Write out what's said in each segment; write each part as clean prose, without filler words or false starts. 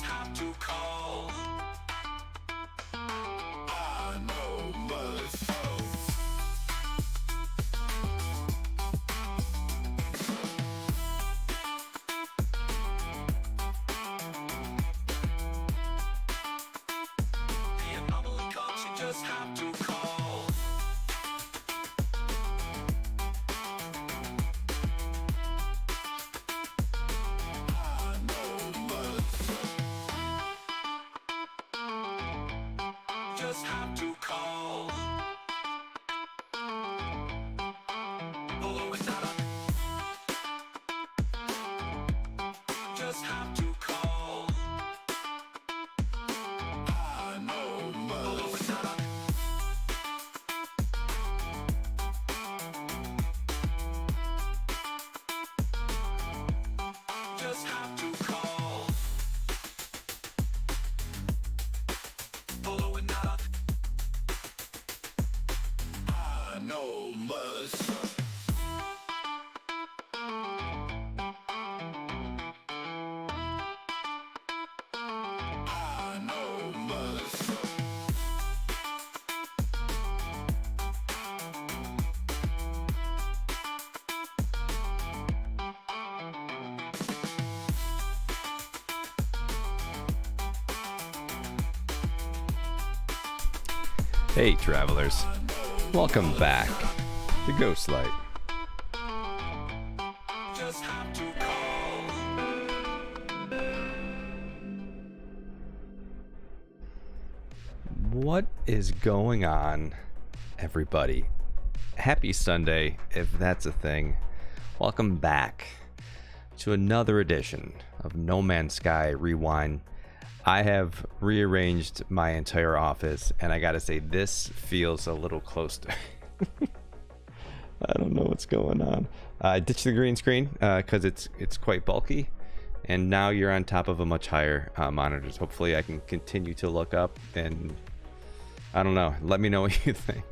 have to call. I know myself. The anomaly comes, you just have to call. I know myself. Just have to call. Hello, it's Adam. Just have to call. I know myself. Hello, it's Adam. Just have to call. Hello, and Adam. I know myself. I know myself. Hey travelers, welcome back to Ghostlight. Just have to call. What is going on, everybody? Happy Sunday, if that's a thing. Welcome back to another edition of No Man's Sky Rewind. I have rearranged my entire office, and I gotta say, this feels a little close to... I don't know what's going on. I ditched the green screen because it's quite bulky, and now you're on top of a much higher monitors. Hopefully I can continue to look up, and I don't know, let me know what you think.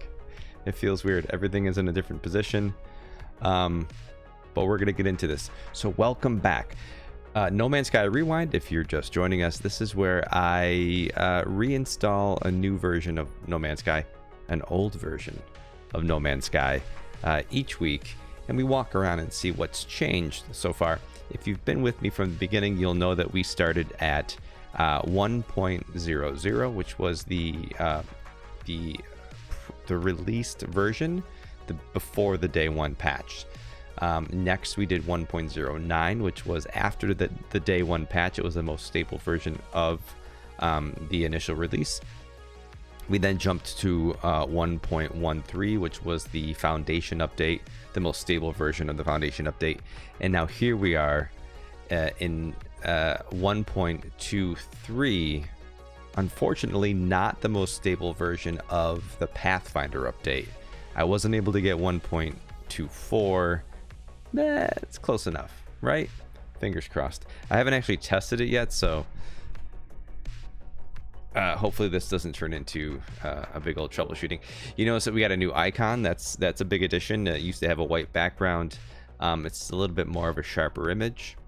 It feels weird. Everything is in a different position, but we're gonna get into this. So welcome back. No Man's Sky Rewind. If you're just joining us, this is where I reinstall a new version of No Man's Sky, an old version of No Man's Sky each week, and we walk around and see what's changed so far. If you've been with me from the beginning, you'll know that we started at 1.00, which was the released version before the day one patch. Next we did 1.09, which was after the day one patch. It was the most stable version of the initial release. We then jumped to 1.13, which was the foundation update, the most stable version of the foundation update. And now here we are in 1.23, unfortunately not the most stable version of the Pathfinder update. I wasn't able to get 1.24. It's close enough, right? Fingers crossed. I haven't actually tested it yet, so hopefully this doesn't turn into a big old troubleshooting. You notice that we got a new icon. That's a big addition. It used to have a white background. It's a little bit more of a sharper image.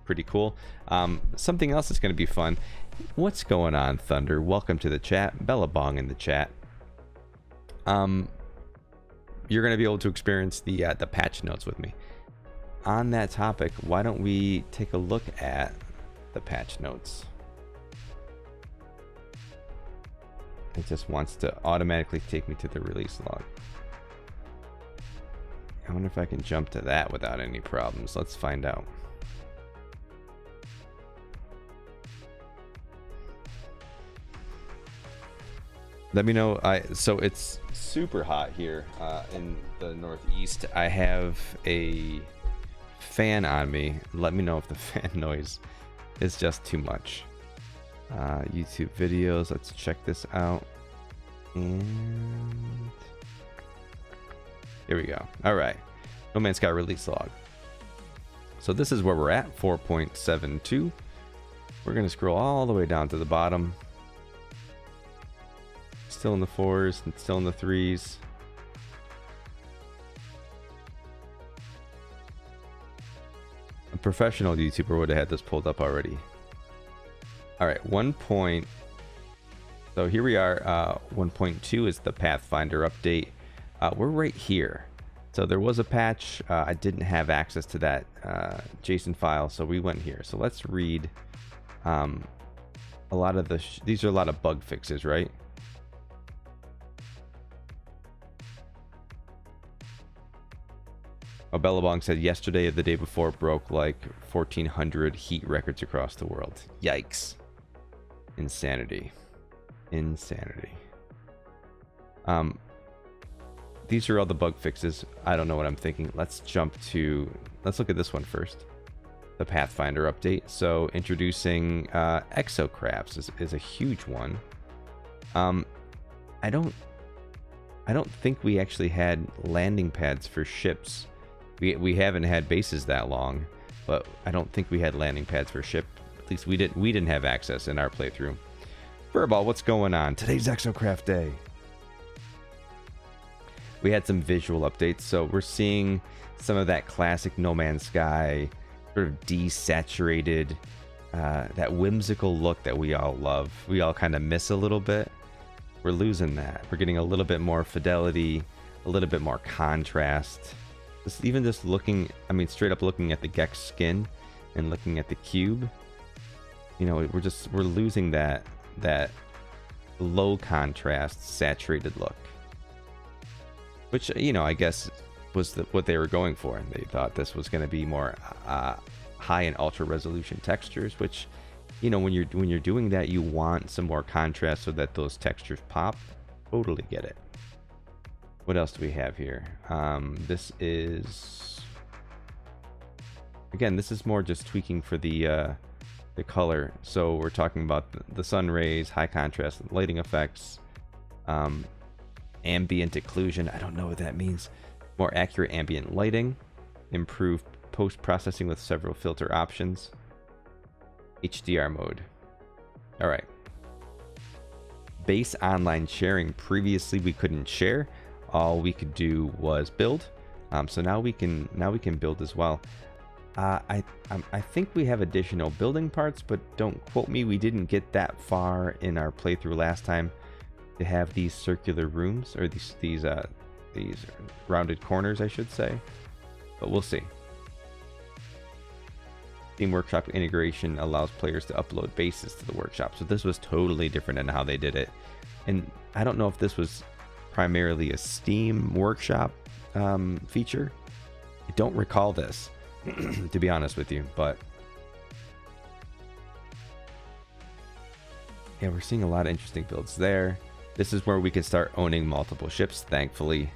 Pretty cool. Something else that's going to be fun. What's going on, Thunder? Welcome to the chat. Bellabong in the chat. You're going to be able to experience the patch notes with me. On that topic, why don't we take a look at the patch notes? It just wants to automatically take me to the release log. I wonder if I can jump to that without any problems. Let's find out. Let me know. So it's super hot here in the Northeast. I have a fan on me. Let me know if the fan noise is just too much. YouTube videos. Let's check this out. And here we go. All right. No Man's Sky release log. So this is where we're at, 4.72. We're going to scroll all the way down to the bottom. Still in the 4s and still in the 3s. A professional YouTuber would have had this pulled up already. All right, 1 point. So here we are. 1.2 is the Pathfinder update. We're right here. So there was a patch. I didn't have access to that JSON file, so we went here. So let's read a lot of the. These are a lot of bug fixes, right? Oh, Bellabong said yesterday or the day before broke like 1,400 heat records across the world. Yikes. Insanity. Insanity. These are all the bug fixes. I don't know what I'm thinking. Let's look at this one first. The Pathfinder update. So introducing EXOCRAFT is a huge one. I don't think we actually had landing pads for ships. We haven't had bases that long, but I don't think we had landing pads for ship. At least we didn't have access in our playthrough. Furball, what's going on? Today's EXOCRAFT day. We had some visual updates, so we're seeing some of that classic No Man's Sky, sort of desaturated, that whimsical look that we all love. We all kind of miss a little bit. We're losing that. We're getting a little bit more fidelity, a little bit more contrast. Even just looking, I mean, straight up looking at the Gex skin and looking at the cube, you know, we're losing that low contrast, saturated look. Which, you know, I guess was what they were going for. They thought this was going to be more high and ultra resolution textures, which, you know, when you're doing that, you want some more contrast so that those textures pop. Totally get it. What else do we have here? This is, again, this is more just tweaking for the color. So we're talking about the sun rays, high contrast lighting effects, ambient occlusion. I don't know what that means. More accurate ambient lighting, improved post-processing with several filter options, HDR mode. All right. Base online sharing. Previously we couldn't share. All we could do was build. So now we can build as well. I think we have additional building parts, but don't quote me. We didn't get that far in our playthrough last time to have these circular rooms, or these rounded corners, I should say. But we'll see. Steam Workshop integration allows players to upload bases to the workshop. So this was totally different in how they did it. And I don't know if this was primarily a Steam Workshop feature. I don't recall this, to be honest with you, but yeah, we're seeing a lot of interesting builds there. This is where we can start owning multiple ships, thankfully.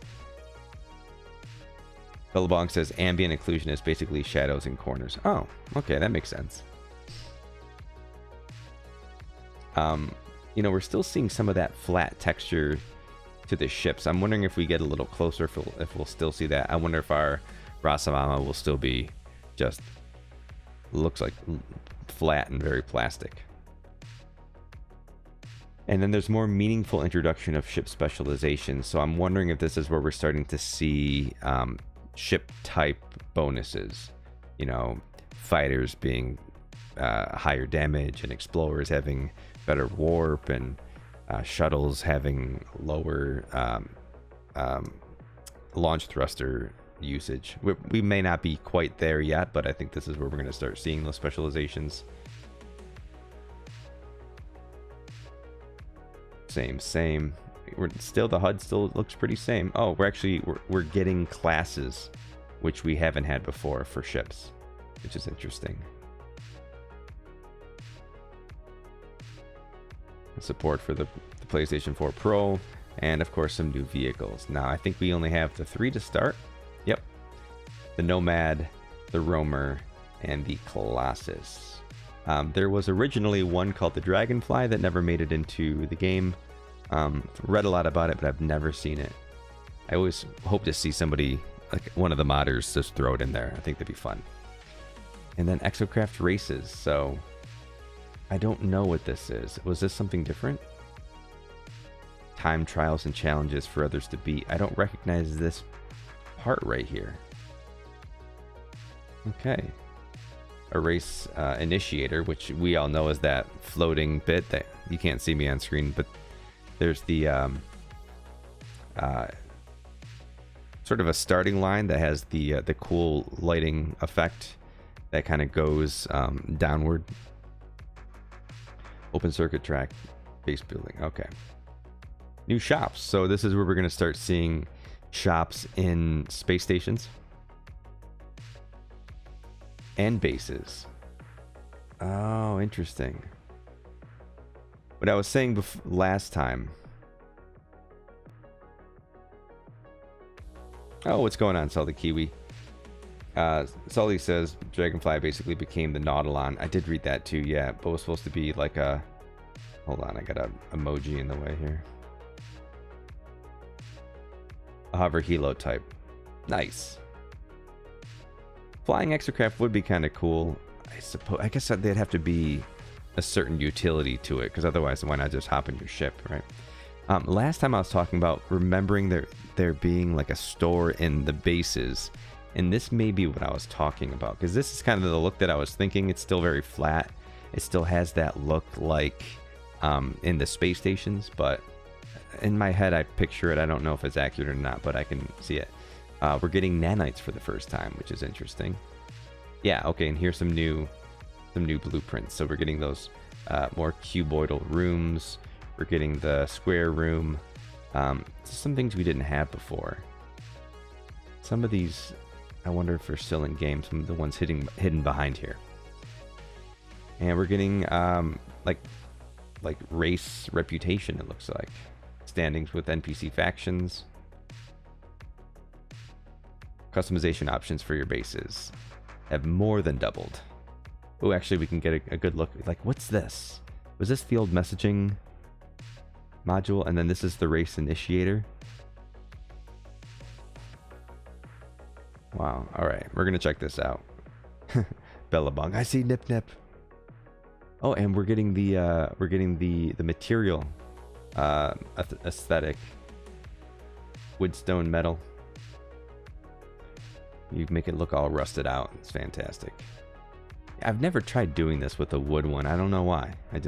Billabong says ambient occlusion is basically shadows in corners. Oh, okay, that makes sense. You know, we're still seeing some of that flat texture to the ships. I'm wondering if we get a little closer, if we'll still see that. I wonder if our Rasamama will still be just looks like flat and very plastic. And then there's more meaningful introduction of ship specialization. So I'm wondering if this is where we're starting to see ship type bonuses. You know, fighters being higher damage, and explorers having better warp, and shuttles having lower launch thruster usage. We may not be quite there yet, but I think this is where we're going to start seeing those specializations. Same. We're still, the HUD still looks pretty same. Oh, we're getting classes, which we haven't had before for ships, which is interesting. Support for the PlayStation 4 Pro, and of course some new vehicles. Now I think we only have the 3 to start. Yep, the Nomad, the Roamer, and the Colossus. There was originally one called the Dragonfly that never made it into the game. Read a lot about it, but I've never seen it. I always hope to see somebody, like one of the modders, just throw it in there. I think that'd be fun. And then EXOCRAFT races. So I don't know what this is. Was this something different? Time trials and challenges for others to beat. I don't recognize this part right here. Okay. erase initiator, which we all know is that floating bit that you can't see me on screen, but there's the sort of a starting line that has the cool lighting effect that kind of goes downward. Open circuit track, base building. Okay. New shops. So this is where we're going to start seeing shops in space stations and bases. Oh, interesting. What I was saying last time. Oh, what's going on, Salty Kiwi? Sully says Dragonfly basically became the Nautilon. I did read that too, yeah, but it was supposed to be like a... Hold on, I got an emoji in the way here. A hover helo type. Nice. Flying EXOCRAFT would be kind of cool. I guess they'd have to be a certain utility to it, because otherwise why not just hop in your ship, right? Last time I was talking about remembering there being like a store in the bases, and this may be what I was talking about, because this is kind of the look that I was thinking. It's still very flat. It still has that look like in the space stations, but in my head I picture it. I don't know if it's accurate or not, but I can see it. We're getting nanites for the first time, which is interesting. Yeah, okay, and here's some new blueprints. So we're getting those more cuboidal rooms. We're getting the square room. Some things we didn't have before. Some of these, I wonder if they're still in game. Some of the ones hidden behind here. And we're getting like race reputation, it looks like. Standings with NPC factions. Customization options for your bases have more than doubled. Oh, actually we can get a good look. Like, what's this? Was this the old messaging module? And then this is the race initiator. Wow. All right, we're gonna check this out. Bellabong. I see Nip Nip. Oh, and we're getting the material aesthetic. Woodstone metal. You make it look all rusted out. It's fantastic. I've never tried doing this with a wood one. I don't know why. It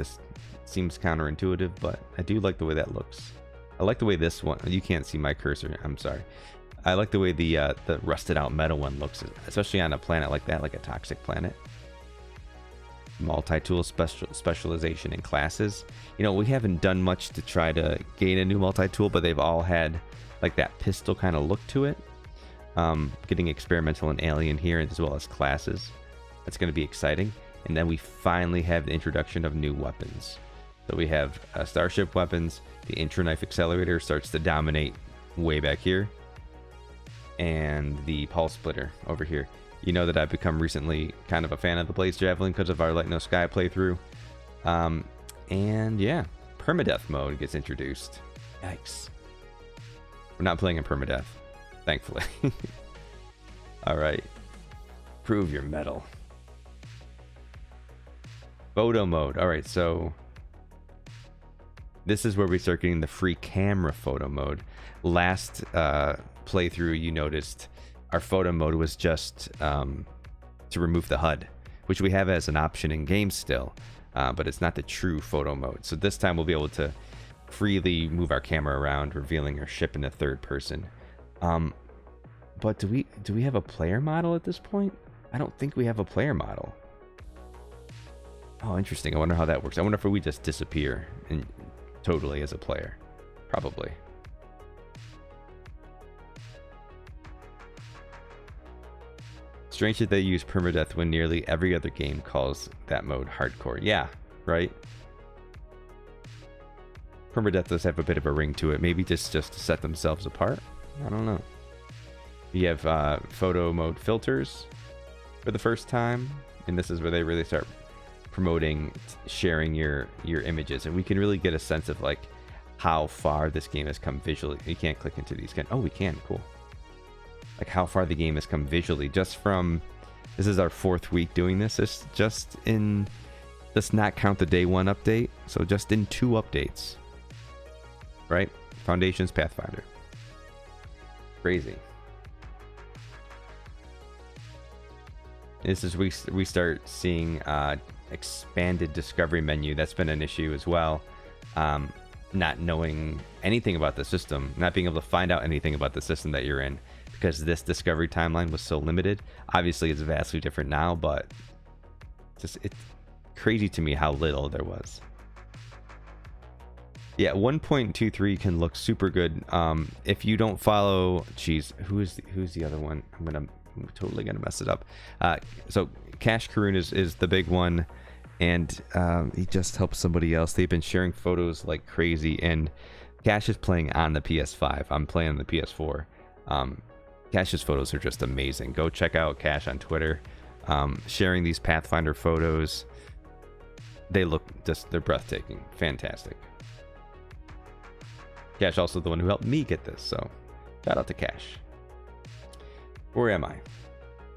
seems counterintuitive, but I do like the way that looks. I like the way this one. You can't see my cursor. I'm sorry. I like the way the rusted out metal one looks, especially on a planet like that, like a toxic planet. Multi-tool specialization in classes. You know, we haven't done much to try to gain a new multi-tool, but they've all had like that pistol kind of look to it. Getting experimental and alien here, as well as classes. That's going to be exciting. And then we finally have the introduction of new weapons. So we have starship weapons. The intro-knife accelerator starts to dominate way back here. And the pulse splitter over here. You know that I've become recently kind of a fan of the Blaze Javelin because of our Light No Sky playthrough. And yeah, permadeath mode gets introduced. Yikes. We're not playing in permadeath, thankfully. All right. Prove your metal. Photo mode. All right, so this is where we start getting the free camera photo mode. Last playthrough, you noticed our photo mode was just to remove the HUD, which we have as an option in game still, but it's not the true photo mode. So this time we'll be able to freely move our camera around, revealing our ship in the third person. But do we have a player model at this point? I don't think we have a player model. Oh, interesting. I wonder how that works. I wonder if we just disappear totally as a player. Probably. Strange that they use permadeath when nearly every other game calls that mode hardcore. Yeah, right? Permadeath does have a bit of a ring to it. Maybe just to set themselves apart? I don't know. You have photo mode filters for the first time. And this is where they really start promoting sharing your images. And we can really get a sense of like how far this game has come visually. You can't click into these. Oh, we can. Cool. Like how far the game has come visually just from, this is our 4th week doing this. It's just in, let's not count the day 1 update. So just in 2 updates, right? Foundations, Pathfinder. Crazy. This is we start seeing expanded discovery menu. That's been an issue as well. Not knowing anything about the system, not being able to find out anything about the system that you're in, because this discovery timeline was so limited. Obviously, it's vastly different now, but it's crazy to me how little there was. Yeah, 1.23 can look super good. If you don't follow, geez, who's the other one? I'm totally gonna mess it up. So Kash Karoon is the big one, and he just helped somebody else. They've been sharing photos like crazy, and Kash is playing on the PS5. I'm playing on the PS4. Kash's photos are just amazing. Go check out Kash on Twitter, sharing these Pathfinder photos. They're breathtaking, fantastic. Kash also the one who helped me get this, so shout out to Kash. Where am I?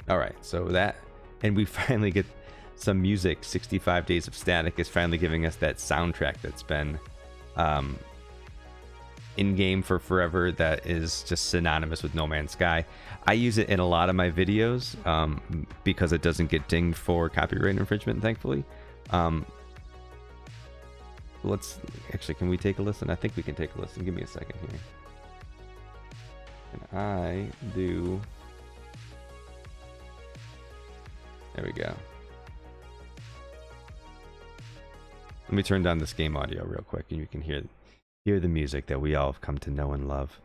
All right, so that, and we finally get some music. 65 Days of Static is finally giving us that soundtrack that's been in game for forever, that is just synonymous with No Man's Sky. I use it in a lot of my videos because it doesn't get dinged for copyright infringement, thankfully. Let's actually, can we take a listen? I think we can take a listen. Give me a second here. And I do. There we go. Let me turn down this game audio real quick, and you can hear the music that we all have come to know and love.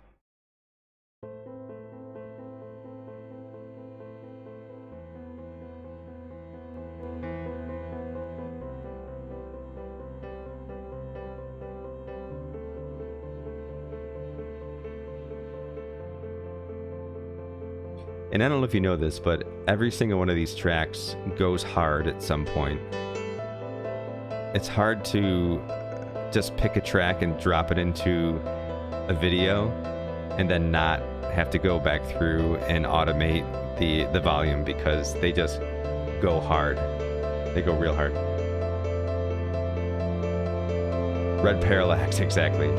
And I don't know if you know this, but every single one of these tracks goes hard at some point. It's hard to just pick a track and drop it into a video and then not have to go back through and automate the volume, because they just go hard. They go real hard. Red Parallax, exactly.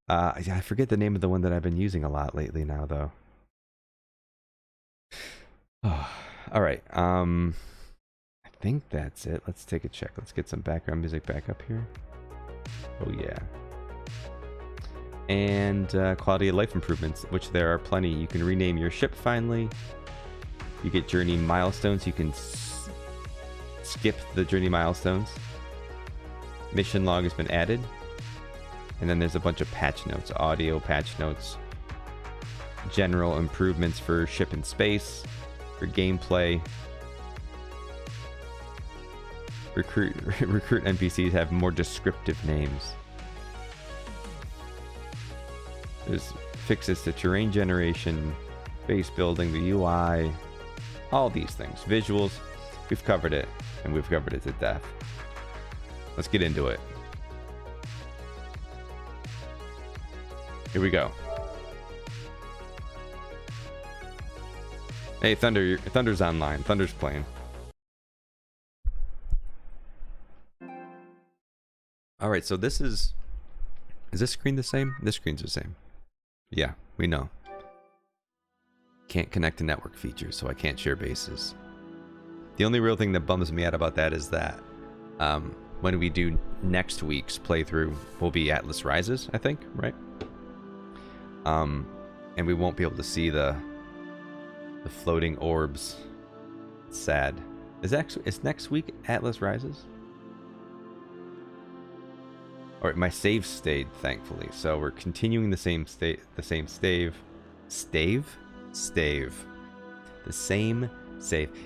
Yeah, I forget the name of the one that I've been using a lot lately now, though. Oh, all right. I think that's it. Let's take a check. Let's get some background music back up here. Oh yeah. And quality of life improvements, which there are plenty. You can rename your ship finally. You get journey milestones. You can skip the journey milestones. Mission log has been added. And then there's a bunch of patch notes, audio patch notes, general improvements for ship in space, for gameplay. Recruit NPCs have more descriptive names. There's fixes to terrain generation, base building, the UI, all these things. Visuals, we've covered it, and we've covered it to death. Let's get into it. Here we go. Hey, Thunder, Thunder's online. Thunder's playing. All right, so this is this screen the same? This screen's the same. Yeah, we know. Can't connect to network features, so I can't share bases. The only real thing that bums me out about that is that when we do next week's playthrough, will be Atlas Rises, I think, right? And we won't be able to see the floating orbs. It's sad. Is next week Atlas Rises? All right, my save stayed, thankfully. So we're continuing the same stave. The same save.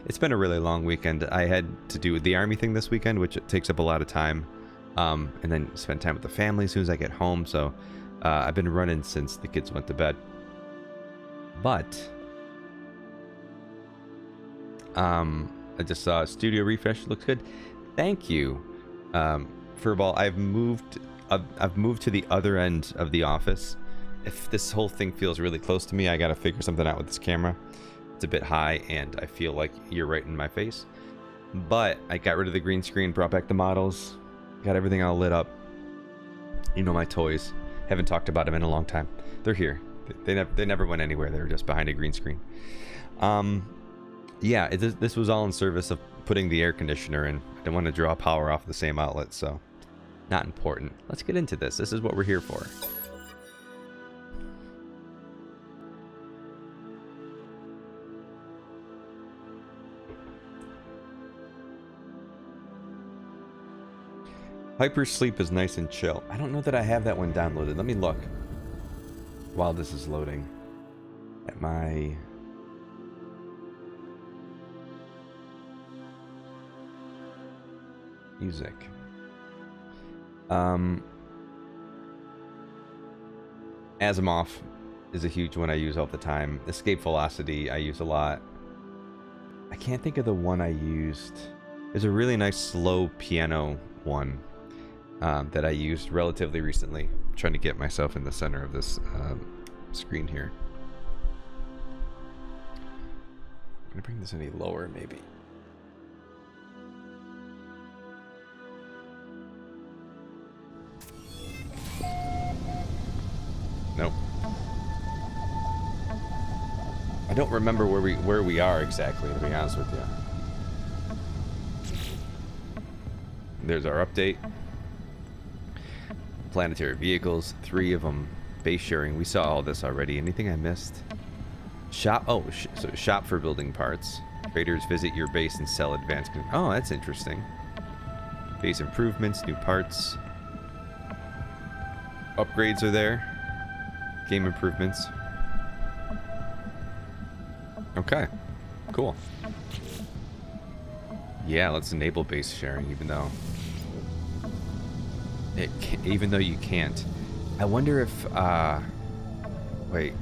It's been a really long weekend. I had to do the army thing this weekend, which takes up a lot of time. And then spend time with the family as soon as I get home. So I've been running since the kids went to bed. But I just saw a studio refresh. Looks good. Thank you. Furball, I've moved to the other end of the office. If this whole thing feels really close to me, I gotta figure something out with this camera. It's a bit high and I feel like you're right in my face. But I got rid of the green screen, brought back the models, got everything all lit up. You know, my toys. Haven't talked about them in a long time. They're here. They never went anywhere. They were just behind a green screen. Yeah, this was all in service of putting the air conditioner in. I didn't want to draw power off the same outlet, so not important. Let's get into this. This is what we're here for. Hyper Sleep is nice and chill. I don't know that I have that one downloaded. Let me look while this is loading at my music. Asimov is a huge one I use all the time. Escape Velocity I use a lot. I can't think of the one I used. There's a really nice slow piano one that I used relatively recently. I'm trying to get myself in the center of this screen here. I'm gonna bring this any lower, maybe. Nope. I don't remember where we are exactly, to be honest with you. There's our update. Planetary vehicles, 3 of them. Base sharing, we saw all this already. Anything I missed? Shop, so shop for building parts. Traders visit your base and sell advanced. Oh, that's interesting. Base improvements, new parts. Upgrades are there. Game improvements. Okay, cool. Yeah, let's enable base sharing, even though you can't. I wonder if wait.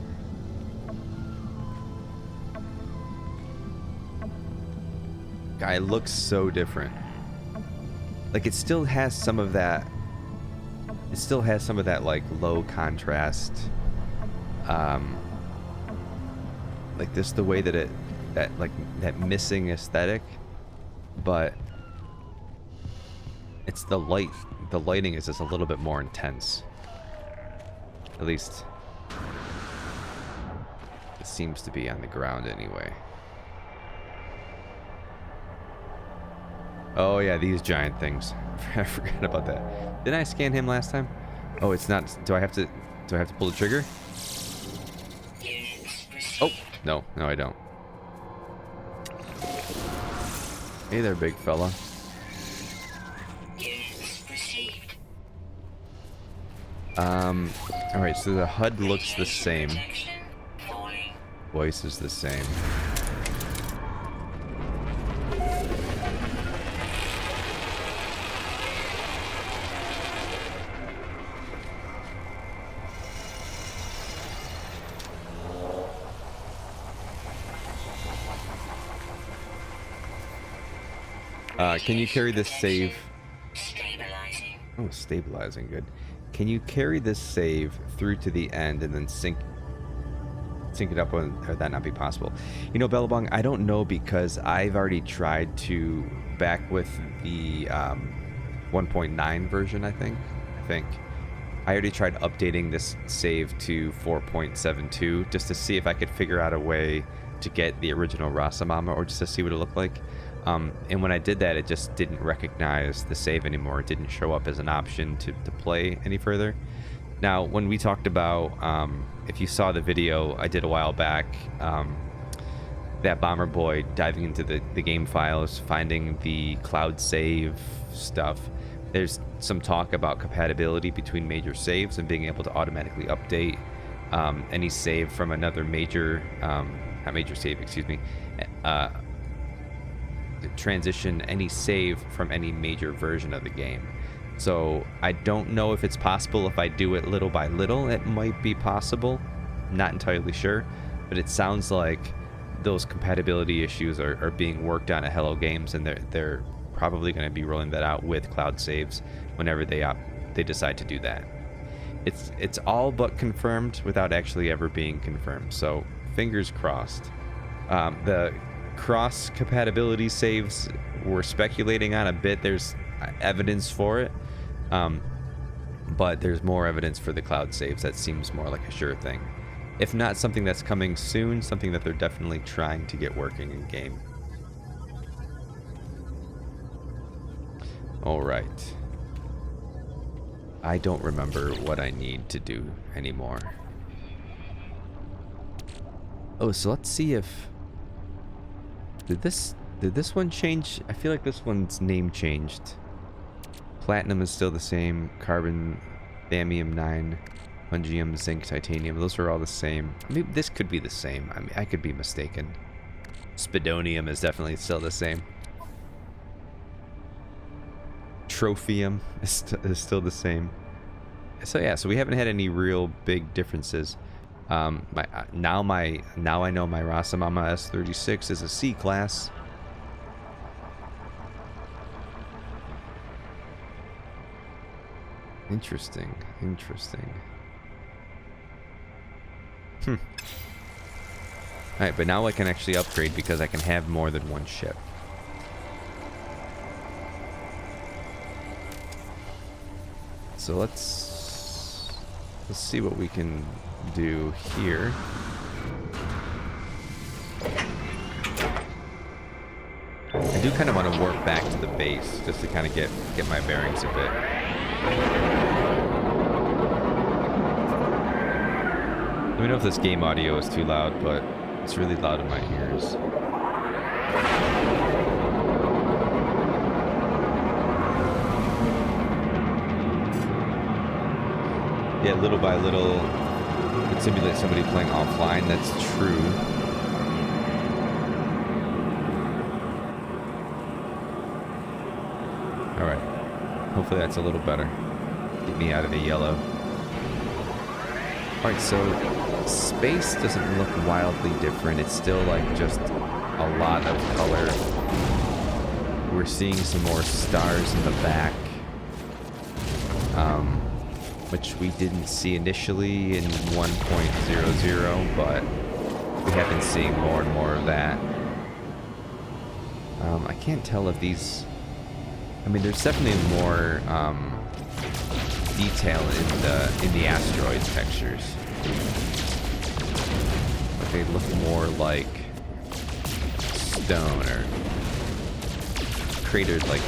Guy looks so different. Like it still has some of that. It still has some of that like low contrast. Like this, the way that that missing aesthetic, but it's the light. The lighting is just a little bit more intense. At least it seems to be on the ground anyway. Oh yeah, these giant things. I forgot about that. Didn't I scan him last time? Oh, it's not. Do I have to pull the trigger? Oh, no, I don't. Hey there, big fella. Alright, so the HUD looks the same. Voice is the same. Can you carry this save? Stabilizing. Oh, stabilizing, good. Can you carry this save through to the end and then sync it up, or that not be possible? You know, Bellabong, I don't know, because I've already tried to back with the 1.9 version, I think. I already tried updating this save to 4.72 just to see if I could figure out a way to get the original Rasamama, or just to see what it looked like. And when I did that, it just didn't recognize the save anymore. It didn't show up as an option to play any further. Now, when we talked about, if you saw the video I did a while back, that Bomber Boy diving into the game files, finding the cloud save stuff, there's some talk about compatibility between major saves and being able to automatically update any save from another major, not major save, excuse me, transition any save from any major version of the game. So I don't know if it's possible. If I do it little by little, it might be possible. Not entirely sure, but it sounds like those compatibility issues are being worked on at Hello Games, and they're probably going to be rolling that out with cloud saves whenever they decide to do that. It's all but confirmed without actually ever being confirmed. So fingers crossed. The cross compatibility saves we're speculating on a bit. There's evidence for it, but there's more evidence for the cloud saves. That seems more like a sure thing. If not something that's coming soon, something that they're definitely trying to get working in game. Alright. I don't remember what I need to do anymore. Oh, so let's see if... Did this one change? I feel like this one's name changed. Platinum is still the same. Carbon, Thamium 9, Fungium, Zinc, Titanium. Those are all the same. Maybe this could be the same. I mean, I could be mistaken. Spidonium is definitely still the same. Trophium is still the same. So yeah, so we haven't had any real big differences. Now I know my Rasamama S36 is a C class. Interesting. Alright, but now I can actually upgrade because I can have more than one ship. So let's see what we can do here. I do kind of want to warp back to the base just to kind of get my bearings a bit. Let me know if this game audio is too loud, but it's really loud in my ears. Yeah, little by little, it simulates somebody playing offline. That's true. Alright. Hopefully that's a little better. Get me out of the yellow. Alright, so space doesn't look wildly different. It's still like just a lot of color. We're seeing some more stars in the back. Which we didn't see initially in 1.00, but we have been seeing more and more of that. I can't tell if these... I mean, there's definitely more detail in the asteroid textures. But they look more like stone or cratered like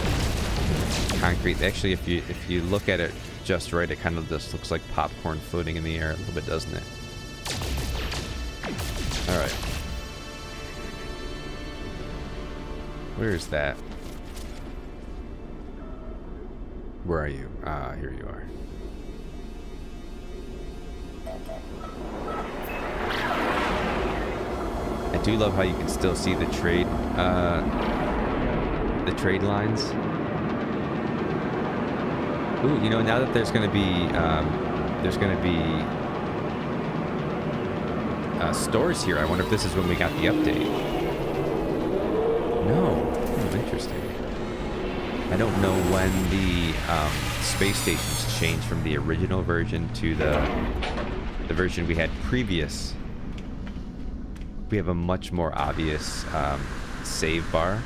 concrete. Actually, if you look at it just right, it kind of just looks like popcorn floating in the air a little bit, doesn't it? All right. Where is that? Where are you? Ah, here you are. I do love how you can still see the trade lines. Ooh, you know, now that there's going to be stores here, I wonder if this is when we got the update. No. Oh, interesting. I don't know when the space stations changed from the original version to the version we had previous. We have a much more obvious save bar.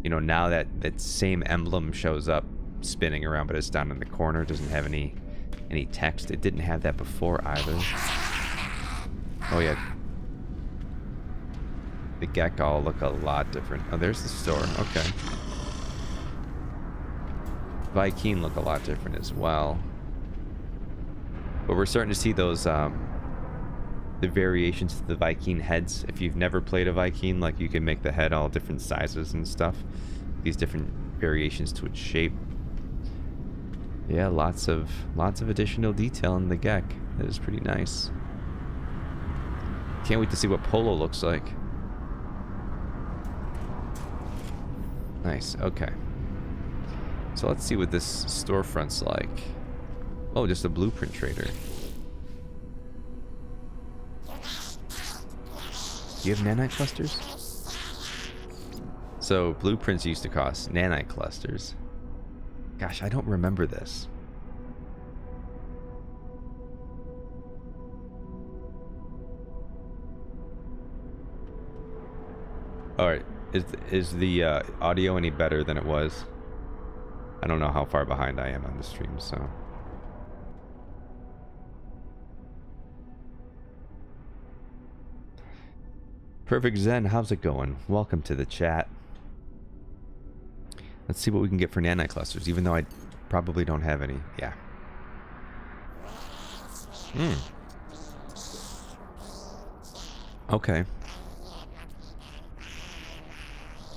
You know, now that same emblem shows up spinning around, but it's down in the corner. It doesn't have any text. It didn't have that before either. Oh yeah. The Gekko look a lot different. Oh, there's the store. Okay. Viking look a lot different as well. But we're starting to see those the variations to the Viking heads. If you've never played a Viking, like, you can make the head all different sizes and stuff. These different variations to its shape. Yeah, lots of additional detail in the Gekko. That is pretty nice. Can't wait to see what Polo looks like. Nice, okay. So let's see what this storefront's like. Oh, just a blueprint trader. Do you have nanite clusters? So blueprints used to cost nanite clusters. Gosh, I don't remember this. Alright, is the audio any better than it was? I don't know how far behind I am on the stream, so... Perfect Zen, how's it going? Welcome to the chat. Let's see what we can get for nanite clusters, even though I probably don't have any. Yeah. Okay.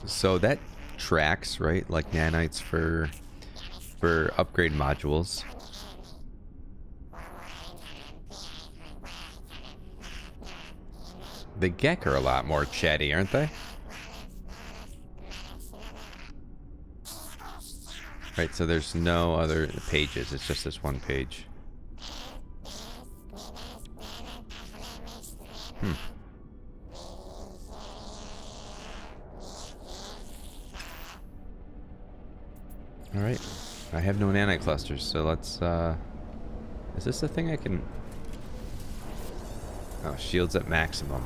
So that tracks, right? Like nanites for upgrade modules. The Gek are a lot more chatty, aren't they? Right, so there's no other pages. It's just this one page. Alright. I have no nanite clusters, so let's, is this the thing I can... Oh, shields at maximum.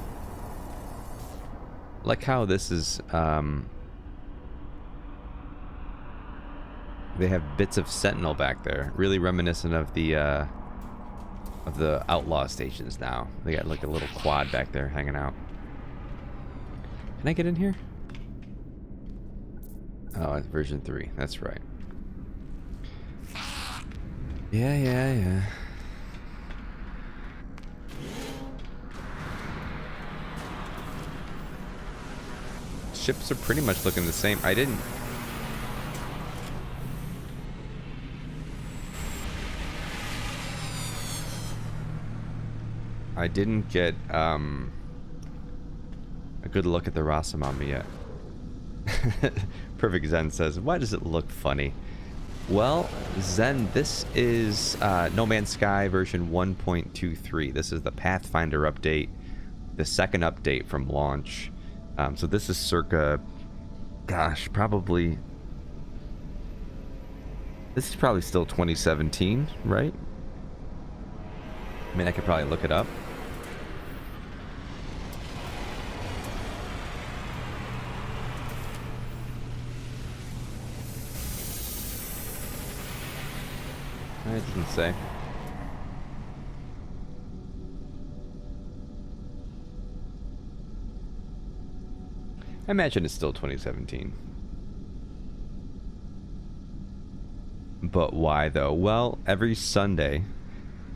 Like how this is, they have bits of Sentinel back there. Really reminiscent of the Outlaw stations now. They got like a little quad back there hanging out. Can I get in here? Oh, it's version 3. That's right. Yeah. Ships are pretty much looking the same. I didn't get a good look at the Rasamama yet. Perfect Zen says, why does it look funny? Well, Zen, this is No Man's Sky version 1.23. This is the Pathfinder update, the second update from launch. So this is circa, gosh, probably... This is probably still 2017, right? I mean, I could probably look it up. It doesn't say. I imagine it's still 2017. But why though? Well, every Sunday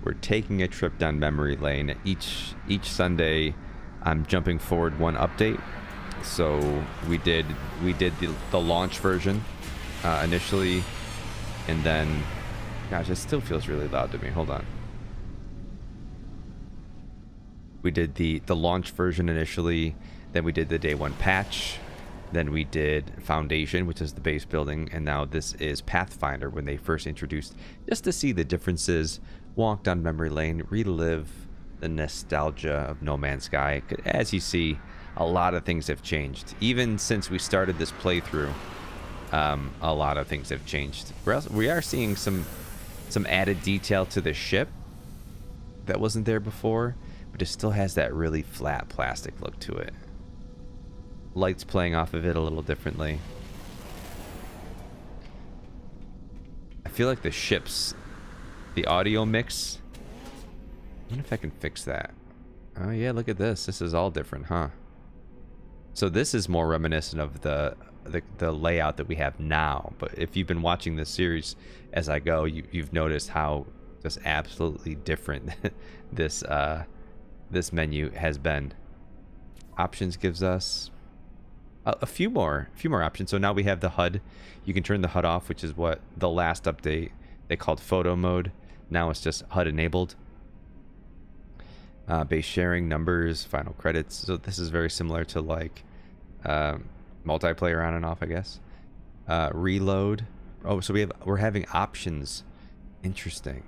we're taking a trip down memory lane. Each Sunday I'm jumping forward one update. So we did the launch version initially, and then gosh, it still feels really loud to me. Hold on. We did the launch version initially, then we did the day 1 patch, then we did Foundation, which is the base building, and now this is Pathfinder when they first introduced, just to see the differences, walk down memory lane, relive the nostalgia of No Man's Sky. As you see, a lot of things have changed. Even since we started this playthrough, a lot of things have changed. We are seeing some added detail to the ship that wasn't there before, but it still has that really flat plastic look to it. Lights playing off of it a little differently. I feel like the ships, the audio mix, I wonder if I can fix that. Oh yeah, look at this. This is all different, huh? So this is more reminiscent of the layout that we have now, but if you've been watching this series as I go, you've noticed how just absolutely different this menu has been. Options gives us a few more options. So now we have the HUD. You can turn the HUD off, which is what the last update they called photo mode. Now it's just HUD enabled. Base sharing, numbers, final credits. So this is very similar to like multiplayer on and off, I guess. Reload. Oh, so we're having options. Interesting.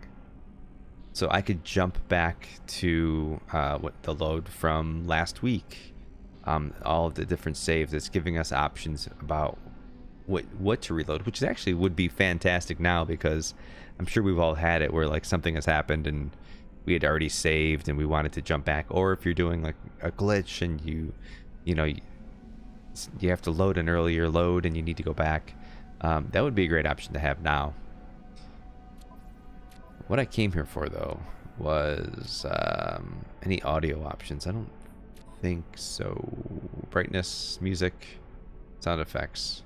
So I could jump back to what the load from last week. All of the different saves. It's giving us options about what to reload, which actually would be fantastic now, because I'm sure we've all had it where like something has happened and we had already saved and we wanted to jump back, or if you're doing like a glitch and you have to load an earlier load and you need to go back. That would be a great option to have now. What I came here for though was any audio options. I don't think so. Brightness, music, sound effects.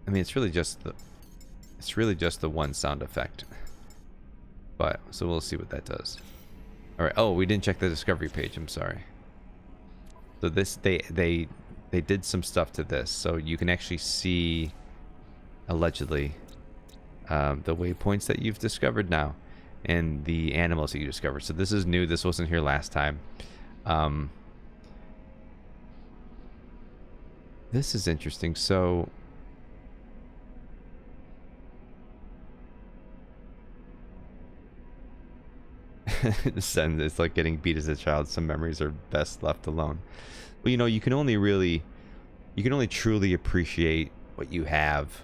I mean, it's really just the one sound effect. But so we'll see what that does. All right. Oh, we didn't check the discovery page. I'm sorry. So this they did some stuff to this, so you can actually see allegedly the waypoints that you've discovered now and the animals that you discovered. So this is new. This wasn't here last time. This is interesting. So it's like getting beat as a child. Some memories are best left alone. Well, you know, you can only truly appreciate what you have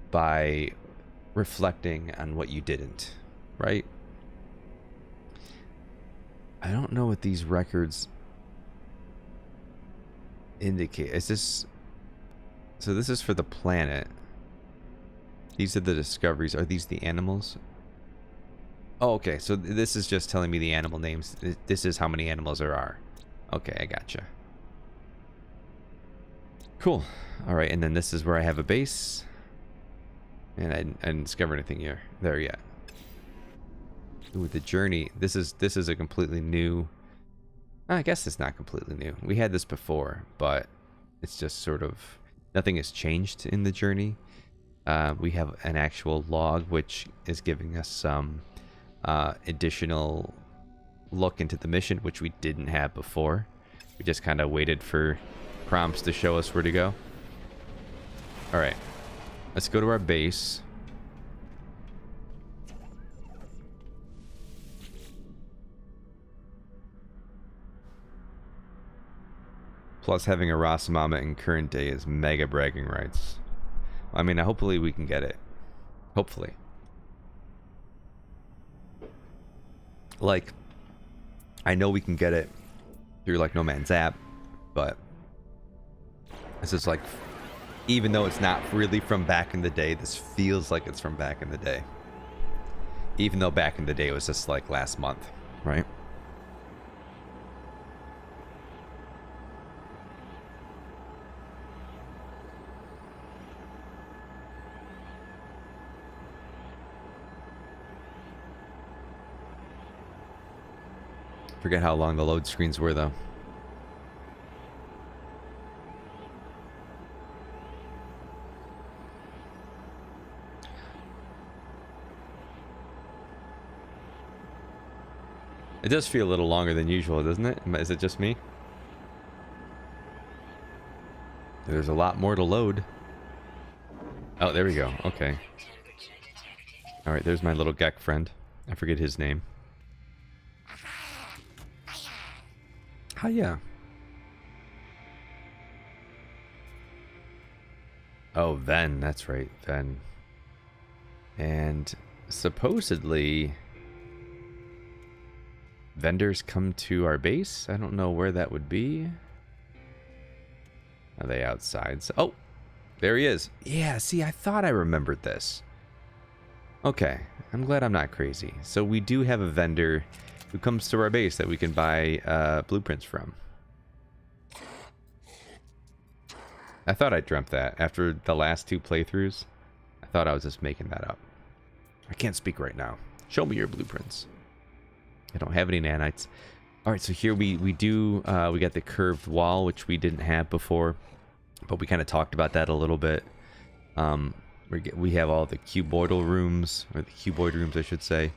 by reflecting on what you didn't, right? I don't know what these records indicate. Is this... So this is for the planet. These are the discoveries. Are these the animals? Oh, okay. So this is just telling me the animal names. This is how many animals there are. Okay, I gotcha. Cool. All right, and then this is where I have a base. And I didn't discover anything here there yet. Ooh, the journey. This is a completely new... I guess it's not completely new. We had this before, but it's just sort of... Nothing has changed in the journey. We have an actual log, which is giving us some additional look into the mission, which we didn't have before. We just kind of waited for prompts to show us where to go. All right, let's go to our base. Plus, having a Rasamama in current day is mega bragging rights. I mean, hopefully we can get it. Hopefully. Like, I know we can get it through like No Man's App, but this is like, even though it's not really from back in the day, this feels like it's from back in the day. Even though back in the day it was just like last month, right? Forget how long the load screens were, though. It does feel a little longer than usual, doesn't it? Is it just me? There's a lot more to load. Oh, there we go. Okay. Alright, there's my little Gek friend. I forget his name. Hiya. Oh, Ven. That's right. Ven. And supposedly... vendors come to our base? I don't know where that would be. Are they outside? So, oh! There he is. Yeah, see, I thought I remembered this. Okay. I'm glad I'm not crazy. So we do have a vendor who comes to our base that we can buy blueprints from. I thought I dreamt that after the last two playthroughs. I thought I was just making that up. I can't speak right now. Show me your blueprints. I don't have any nanites. All right, so here we got the curved wall, which we didn't have before, but we kind of talked about that a little bit. We have all the cuboidal rooms, or the cuboid rooms, I should say.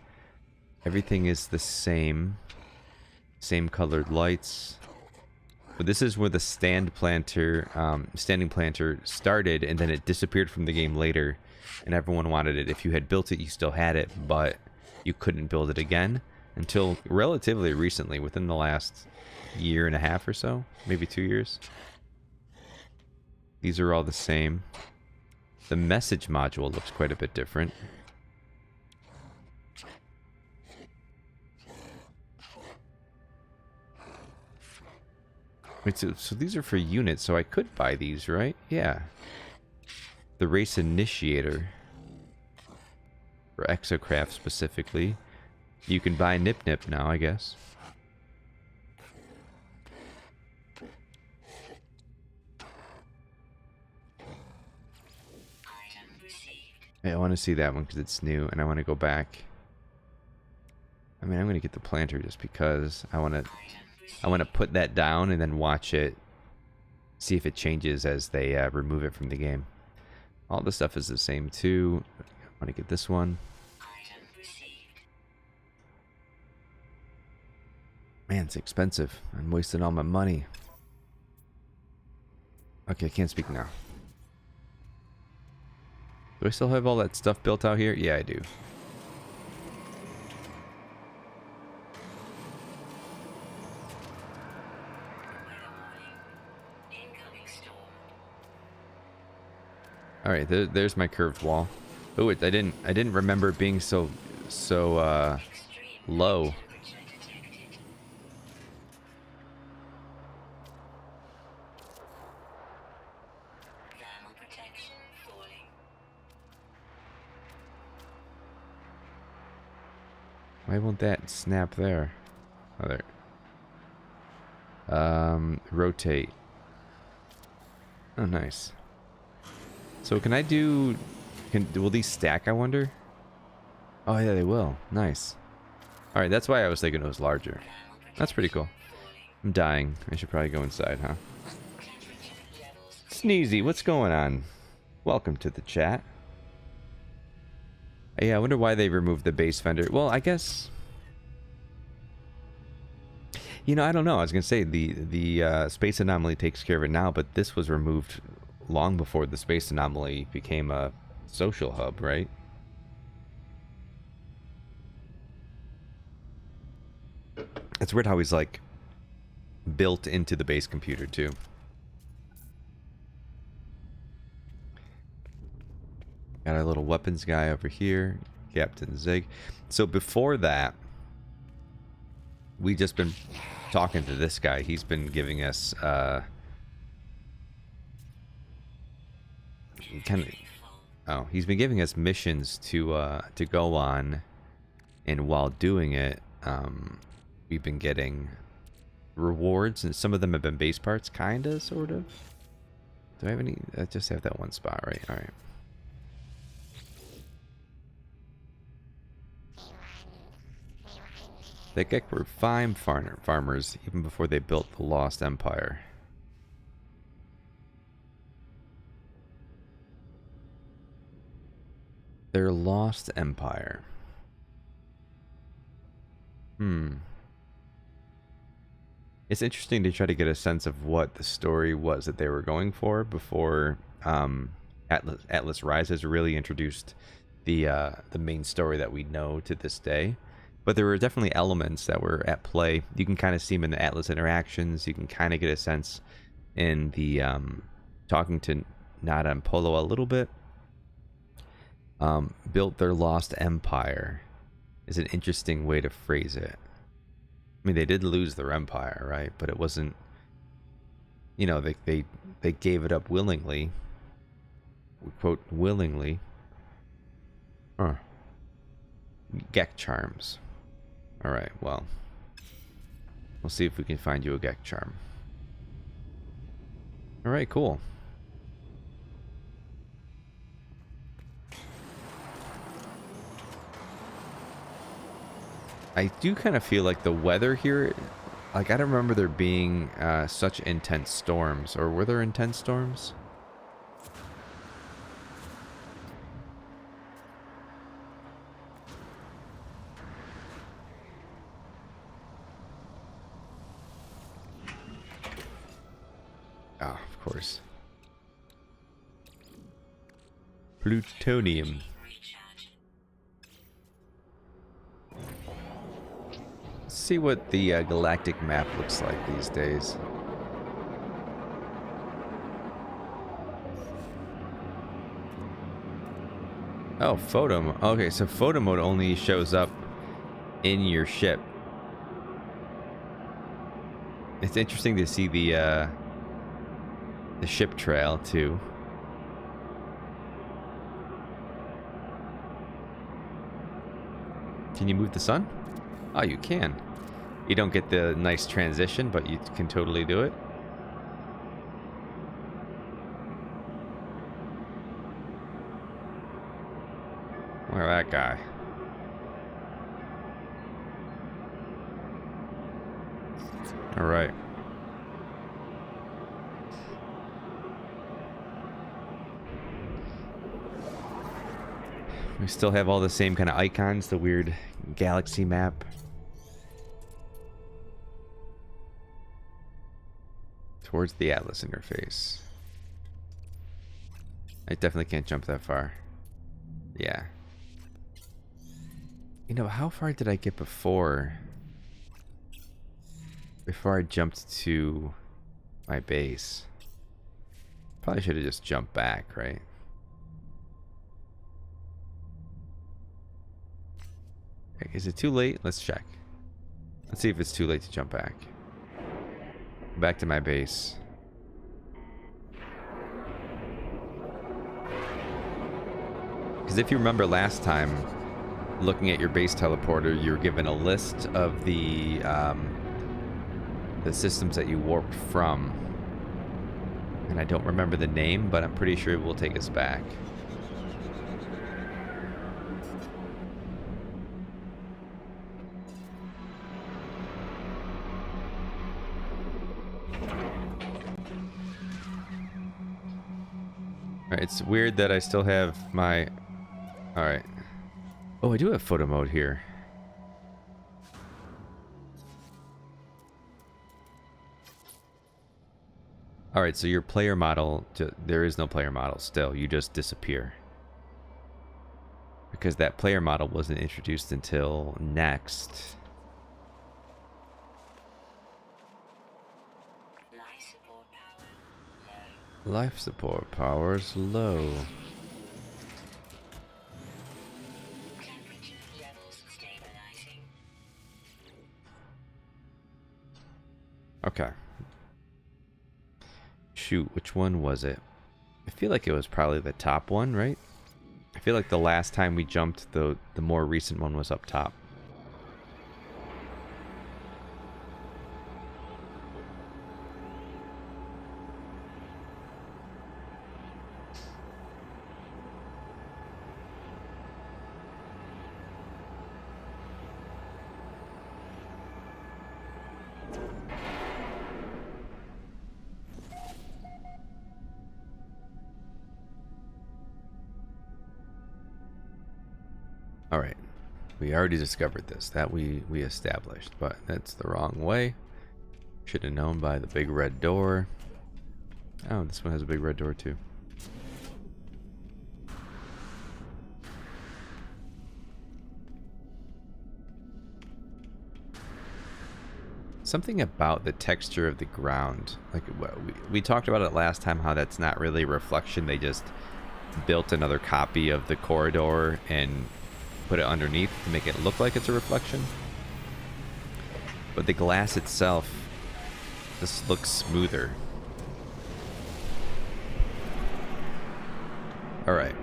Everything is the same colored lights. But this is where the standing planter started, and then it disappeared from the game later, and everyone wanted it. If you had built it, you still had it, but you couldn't build it again until relatively recently, within the last year and a half or so, maybe 2 years. These are all the same. The message module looks quite a bit different. Wait, so these are for units, so I could buy these, right? Yeah. The race initiator. For EXOCRAFT specifically. You can buy Nip Nip now, I guess. Hey, I want to see that one because it's new, and I want to go back. I mean, I'm going to get the planter just because I want to put that down and then watch it, see if it changes as they remove it from the game. All the stuff is the same too. I want to get this one. Man, it's expensive. I'm wasting all my money. Okay, I can't speak now. Do I still have all that stuff built out here? Yeah, I do. All right, there's my curved wall. Oh, I didn't remember it being so low. Why won't that snap there? Oh, there. Rotate. Oh, nice. So can I do... will these stack, I wonder? Oh, yeah, they will. Nice. Alright, that's why I was thinking it was larger. That's pretty cool. I'm dying. I should probably go inside, huh? Sneezy, what's going on? Welcome to the chat. Yeah, I wonder why they removed the bass fender. Well, I guess... You know, I don't know. I was going to say the space anomaly takes care of it now, but this was removed long before the space anomaly became a social hub, right? It's weird how he's like built into the base computer too. Got our little weapons guy over here, Captain Zig. So before that, we just been talking to this guy. He's been giving us he's been giving us missions to go on, and while doing it, we've been getting rewards, and some of them have been base parts, kinda, sort of. Do I have any? I just have that one spot, right? All right. The Gek were fine farmers even before they built the Lost Empire. Their Lost Empire. It's interesting to try to get a sense of what the story was that they were going for before Atlas Rise has really introduced the main story that we know to this day. But there were definitely elements that were at play. You can kind of see them in the Atlas interactions. You can kind of get a sense in the talking to Nada and Polo a little bit. Built their Lost Empire is an interesting way to phrase it. I mean, they did lose their empire, right? But it wasn't, you know, they gave it up willingly. We quote, willingly. Gek charms. Alright, well. We'll see if we can find you a Gek charm. Alright, cool. I do kind of feel like the weather here, like I don't remember there being such intense storms, or were there intense storms? Ah, of course. Plutonium. See what the galactic map looks like these days. Oh, photo mode. Okay, so photo mode only shows up in your ship. It's interesting to see the ship trail too. Can you move the sun? Oh, you can. You don't get the nice transition, but you can totally do it. Look at that guy. All right. We still have all the same kind of icons, the weird galaxy map. Towards the Atlas interface. I definitely can't jump that far. Yeah. You know, how far did I get before I jumped to my base? Probably should have just jumped back, right? Is it too late? Let's check. Let's see if it's too late to jump back. Back to my base. Because if you remember last time, looking at your base teleporter, you were given a list of the systems that you warped from. And I don't remember the name, but I'm pretty sure it will take us back. Alright, it's weird that I still have my... Alright. Oh, I do have photo mode here. Alright, so your player model... There is no player model still. You just disappear. Because that player model wasn't introduced until next. Life support powers low. Okay. Shoot, which one was it? I feel like it was probably the top one, right? I feel like the last time we jumped, the more recent one was up top. Alright, we already discovered this, that we established, but that's the wrong way. Should have known by the big red door. Oh, this one has a big red door too. Something about the texture of the ground, like we talked about it last time, how that's not really a reflection, they just built another copy of the corridor and put it underneath to make it look like it's a reflection. But the glass itself just looks smoother. Alright.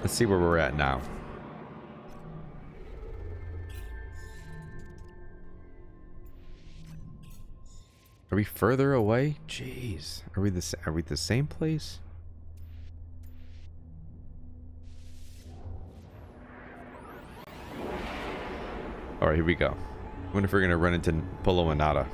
Let's see where we're at now. Are we further away? Jeez. Are we the same place? Alright, here we go. I wonder if we're going to run into Polo and Nada.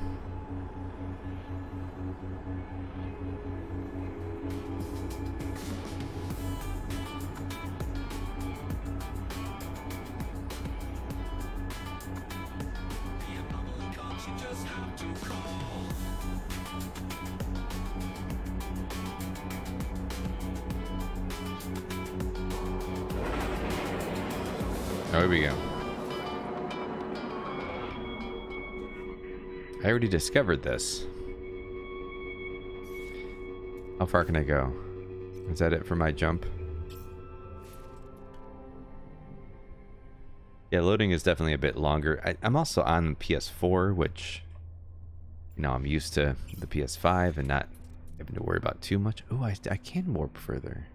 Oh, here we go. I already discovered this. How far can I go? Is that it for my jump? Yeah, loading is definitely a bit longer. I'm also on PS4, which, you know, I'm used to the PS5 and not having to worry about too much. Oh, I can warp further.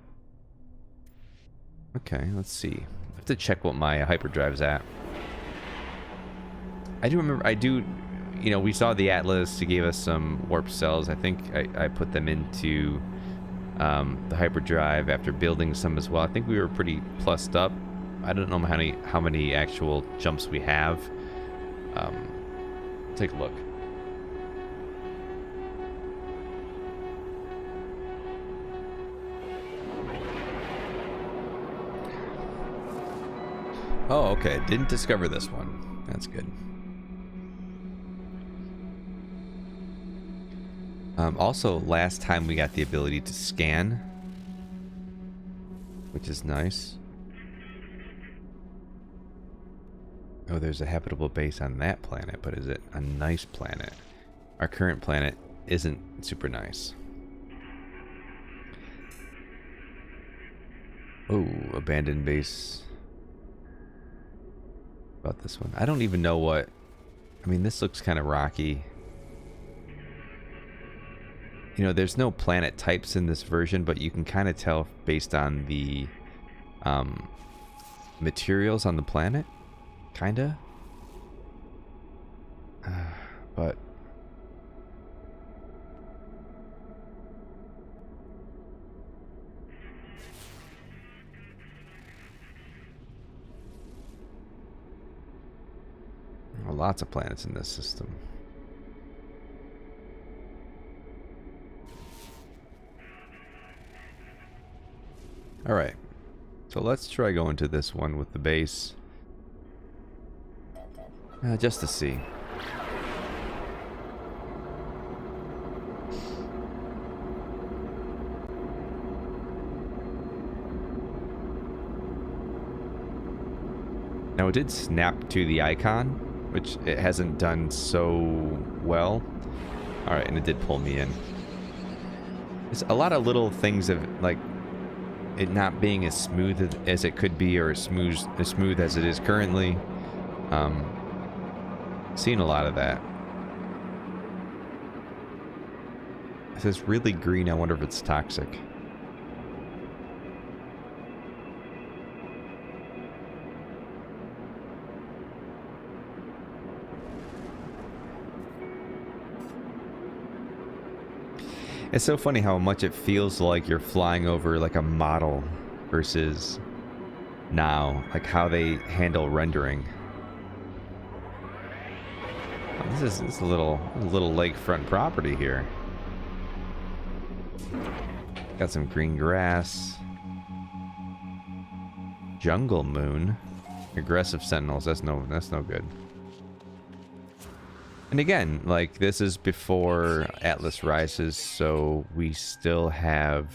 Okay, let's see. I have to check what my hyperdrive's at. I do remember, you know, we saw the Atlas, he gave us some warp cells. I think I put them into the hyperdrive after building some as well. I think we were pretty plussed up. I don't know how many actual jumps we have. Take a look. Oh, okay. Didn't discover this one. That's good. Also, last time we got the ability to scan, which is nice. Oh, there's a habitable base on that planet, but is it a nice planet? Our current planet isn't super nice. Oh, abandoned base. About this one. I don't even know what... I mean, this looks kind of rocky. You know, there's no planet types in this version, but you can kind of tell based on the materials on the planet. Kinda. But... Well, lots of planets in this system. Alright. So let's try going to this one with the base. Just to see. Now it did snap to the icon, which it hasn't done so well. Alright, and it did pull me in. There's a lot of little things of, like, it not being as smooth as it could be, or as smooth as it is currently. Seen a lot of that. It says really green. I wonder if it's toxic. It's so funny how much it feels like you're flying over like a model versus now, like how they handle rendering. This is a little lakefront property here. Got some green grass. Jungle moon. Aggressive sentinels. That's no good. And again, like, this is before Atlas rises, so we still have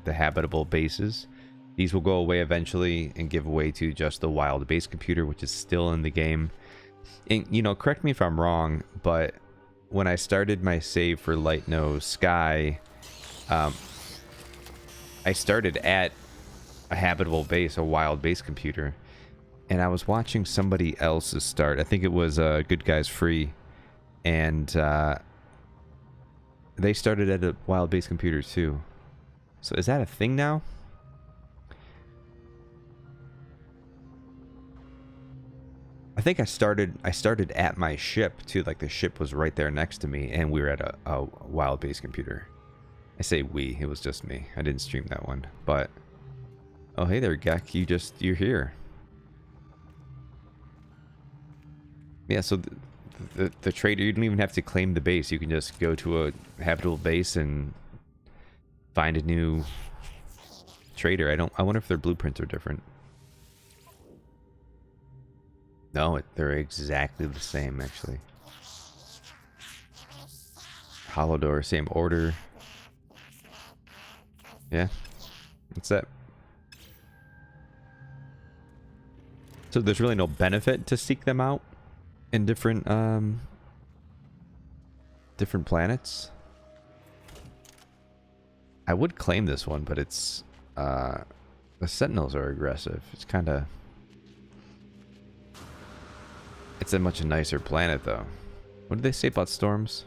the habitable bases. These will go away eventually and give way to just the wild base computer, which is still in the game. And, you know, correct me if I'm wrong, but when I started my save for Light No Sky, I started at a habitable base, a wild base computer, and I was watching somebody else's start. I think it was Good Guys Free, and they started at a wild base computer too. So is that a thing now? I think I started at my ship too. Like, the ship was right there next to me, and we were at a wild base computer. I say we, it was just me. I didn't stream that one, but oh, hey there, Gek. You're here. Yeah, so the trader, you don't even have to claim the base. You can just go to a habitable base and find a new trader. I wonder if their blueprints are different. No, they're exactly the same, actually. Hollow door, same order. Yeah, that's it. So there's really no benefit to seek them out in different planets. I would claim this one, but it's the Sentinels are aggressive. It's kind of... It's a much nicer planet, though. What did they say about storms?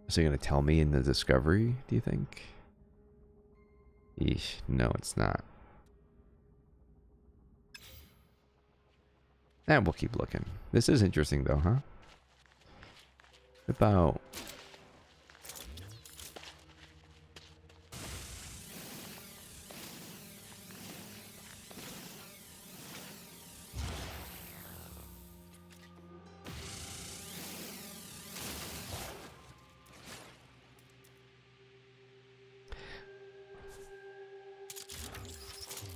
Is he going to tell me in the discovery, do you think? Eesh, no, it's not. And we'll keep looking. This is interesting, though, huh? What about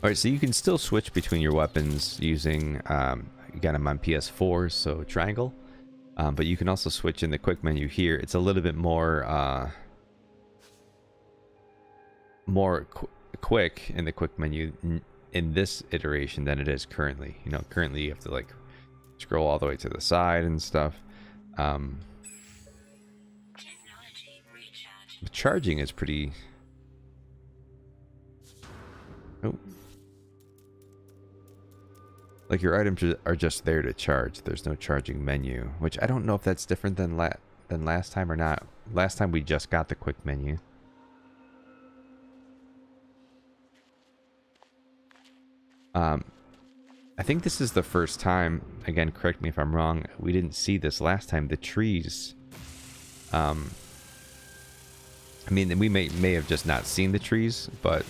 All right, so you can still switch between your weapons using, you got them on PS4, so triangle. But you can also switch in the quick menu here. It's a little bit more, quick in the quick menu in this iteration than it is currently. You know, currently you have to like scroll all the way to the side and stuff. The charging is pretty... Oh. Like your items are just there to charge. There's no charging menu, which I don't know if that's different than last time or not. Last time we just got the quick menu. I think this is the first time, again, correct me if I'm wrong, we didn't see this last time. The trees, I mean, we may have just not seen the trees, but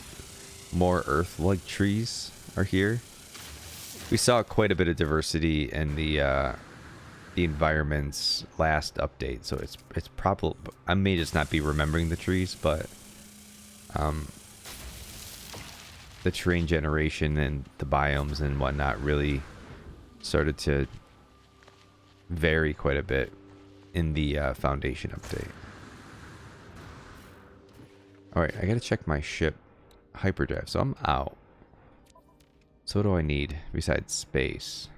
more Earth-like trees are here. We saw quite a bit of diversity in the environment's last update, so it's probably, I may just not be remembering the trees, but the terrain generation and the biomes and whatnot really started to vary quite a bit in the Foundation update. Alright, I gotta check my ship hyperdrive, so I'm out. So what do I need besides space?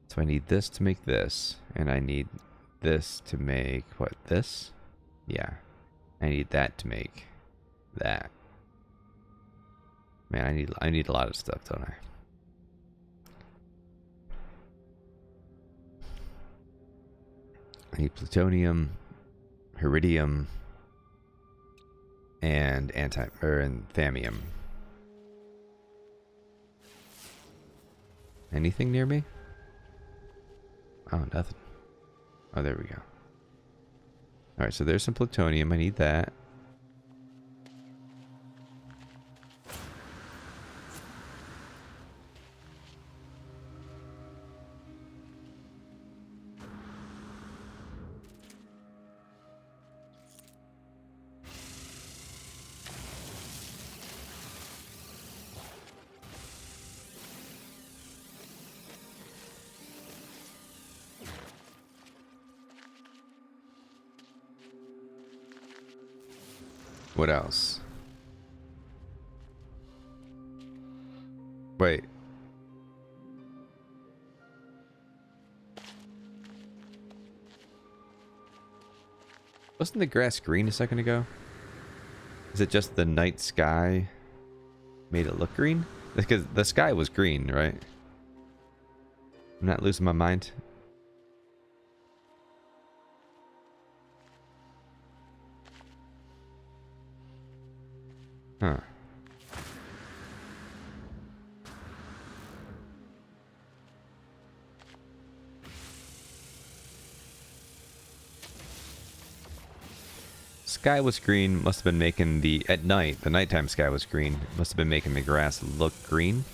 So I need this to make this, and I need this to make what, this? Yeah, I need that to make that. Man, I need a lot of stuff, don't I? I need plutonium, iridium, and thamium. Anything near me? Oh, nothing. Oh, there we go. Alright, so there's some plutonium. I need that. What else? Wait. Wasn't the grass green a second ago? Is it just the night sky made it look green? Because the sky was green, right? I'm not losing my mind. Huh. Sky was green, must have been making the, at night, the nighttime sky was green, must have been making the grass look green.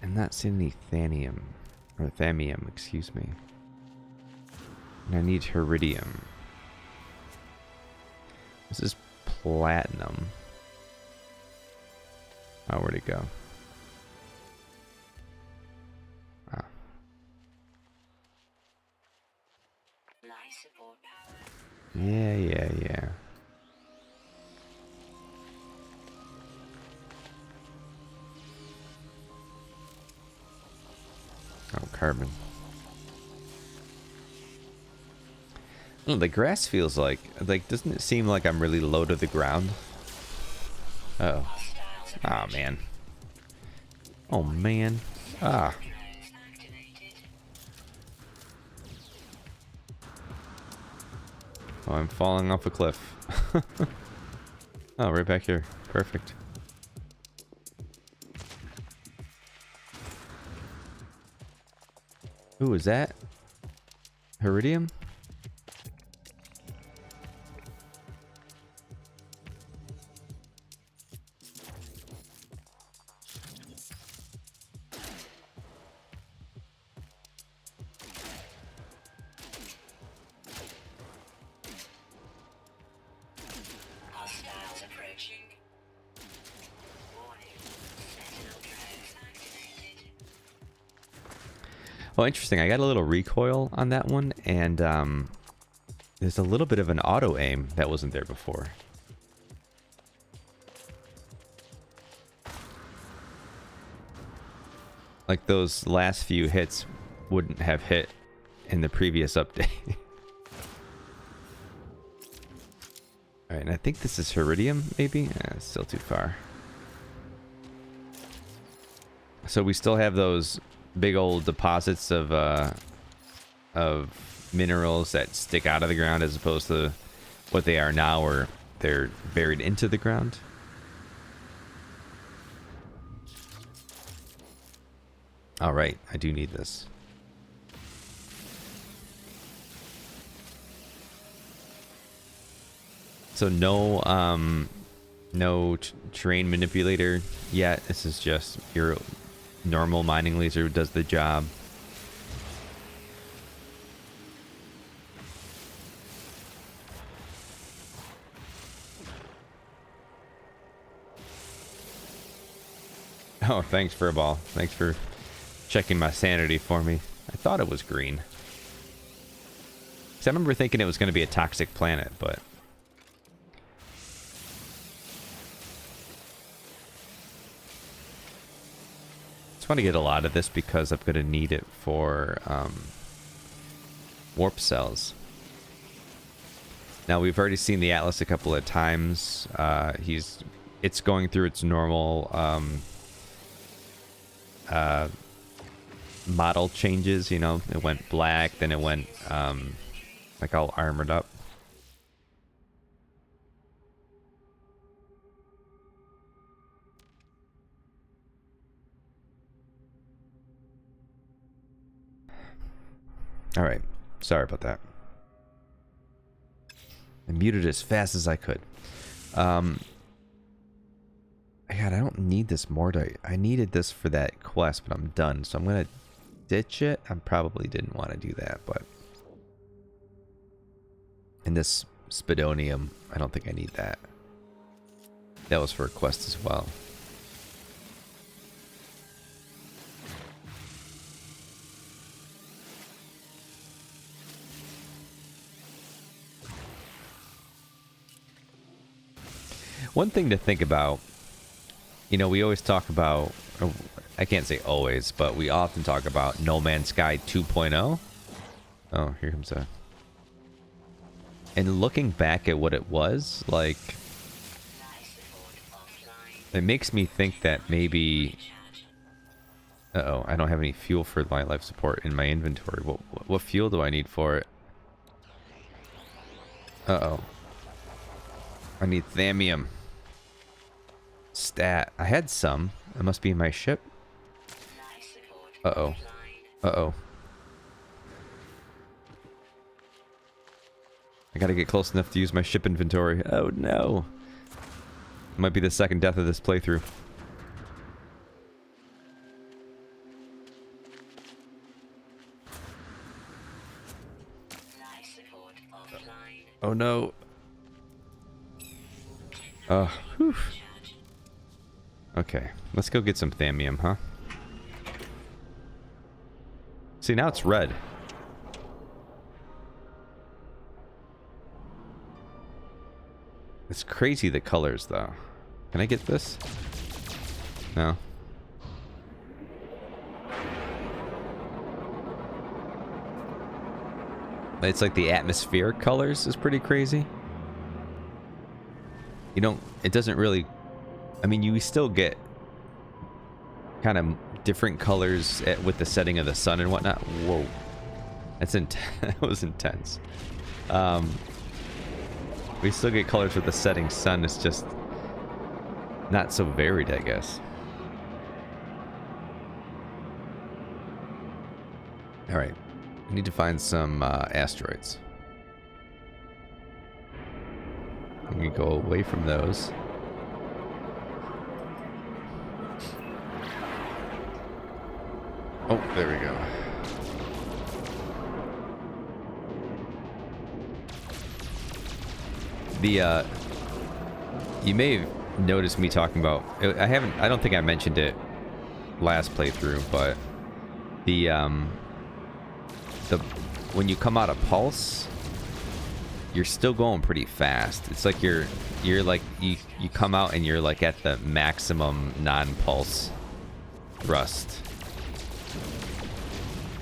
I'm not seeing any thamium, excuse me. And I need iridium. This is platinum. Oh, where'd it go? Ah. Yeah. Oh, carbon. Oh, the grass feels like, doesn't it seem like I'm really low to the ground? Uh oh. Ah, man. Oh, man. Ah. Oh, I'm falling off a cliff. Oh, right back here. Perfect. Ooh, is that iridium? Oh, interesting. I got a little recoil on that one, and there's a little bit of an auto aim that wasn't there before. Like those last few hits wouldn't have hit in the previous update. Alright, and I think this is Iridium, maybe? It's still too far. So we still have those big old deposits of minerals that stick out of the ground as opposed to what they are now, where they're buried into the ground. Alright, I do need this. So no terrain manipulator yet. This is just your normal mining laser who does the job. Oh, thanks for a ball. Thanks for checking my sanity for me. I thought it was green. 'Cause I remember thinking it was going to be a toxic planet, but... I want to get a lot of this because I'm going to need it for warp cells. Now, we've already seen the Atlas a couple of times. It's going through its normal model changes. You know, it went black, then it went like all armored up. All right, sorry about that. I muted as fast as I could. God, I don't need this Mordite. I needed this for that quest, but I'm done. So I'm gonna ditch it. I probably didn't want to do that, but... And this Spidonium, I don't think I need that. That was for a quest as well. One thing to think about, you know, we always talk about, I can't say always, but we often talk about No Man's Sky 2.0. Oh, here comes a... And looking back at what it was, like, it makes me think that maybe... Uh-oh, I don't have any fuel for my life support in my inventory. What fuel do I need for it? Uh-oh. I need thamium. Stat. I had some. It must be in my ship. Uh-oh. Uh-oh. I gotta get close enough to use my ship inventory. Oh no. Might be the second death of this playthrough. Oh no. Oh, whew. Okay, let's go get some thamium, huh? See, now it's red. It's crazy the colors, though. Can I get this? No. It's like the atmospheric colors is pretty crazy. You don't, it doesn't really, I mean, you still get kind of different colors with the setting of the sun and whatnot. Whoa. That's that was intense. We still get colors with the setting sun. It's just not so varied, I guess. All right. I need to find some asteroids. I'm gonna go away from those. Oh, there we go. The you may have noticed me talking about, I don't think I mentioned it last playthrough, but the the when you come out of pulse, you're still going pretty fast. It's like you're like you come out and you're like at the maximum non-pulse thrust.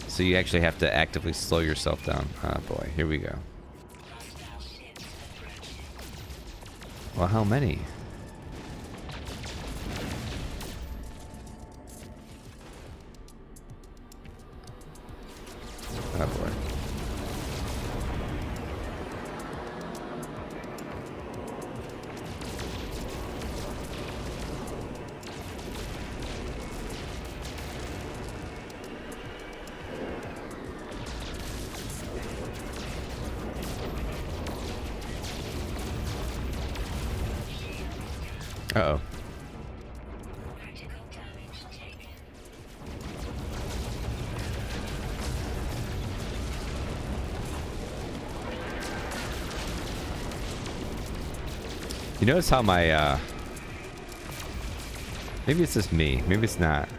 So you actually have to actively slow yourself down. Oh boy, here we go. Well, how many? Oh boy. Uh-oh. You notice how my, maybe it's just me, maybe it's not.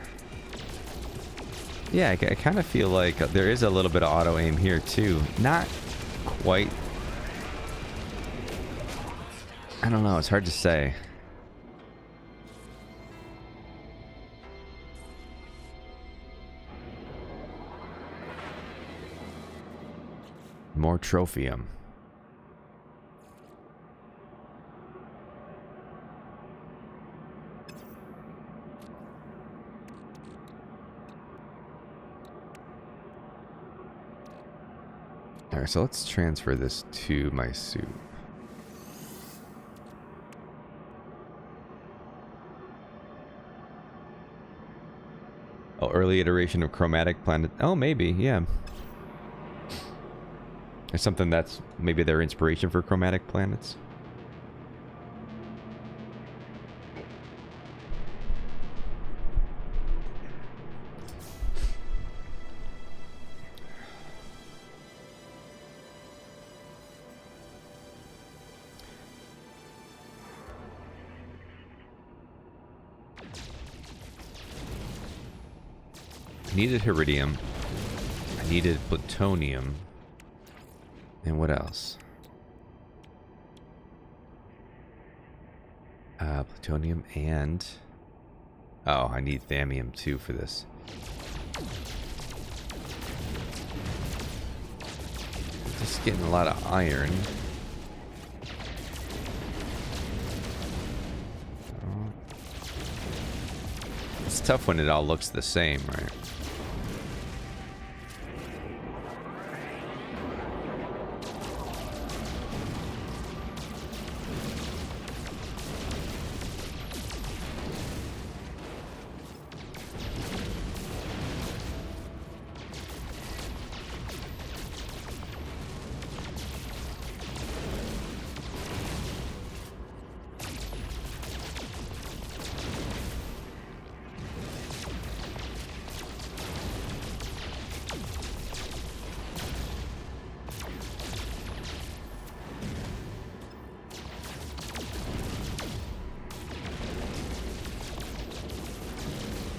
Yeah, I kind of feel like there is a little bit of auto aim here too. Not quite. I don't know, it's hard to say. More trophium. Alright, so let's transfer this to my suit. Oh, early iteration of chromatic planet. Oh, maybe, yeah. Or something that's maybe their inspiration for chromatic planets. I needed iridium. I needed plutonium. And what else? Plutonium and... Oh, I need thallium too for this. Just getting a lot of iron. It's tough when it all looks the same, right?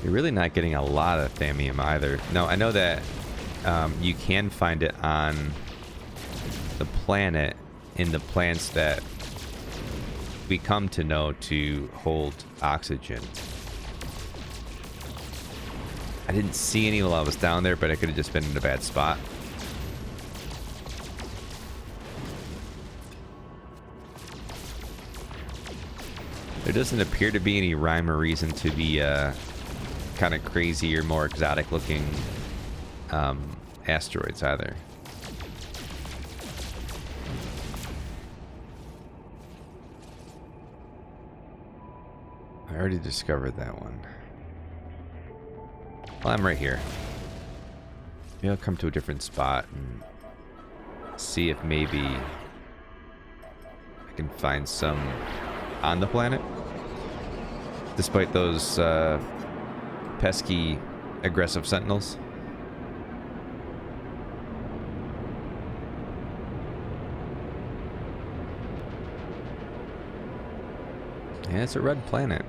You're really not getting a lot of thallium either. No, I know that you can find it on the planet in the plants that we come to know to hold oxygen. I didn't see any while I was down there, but I could have just been in a bad spot. There doesn't appear to be any rhyme or reason to be kind of crazy or more exotic looking asteroids either. I already discovered that one. Well, I'm right here. Maybe I'll come to a different spot and see if maybe I can find some on the planet. Despite those pesky aggressive sentinels. Yeah, it's a red planet.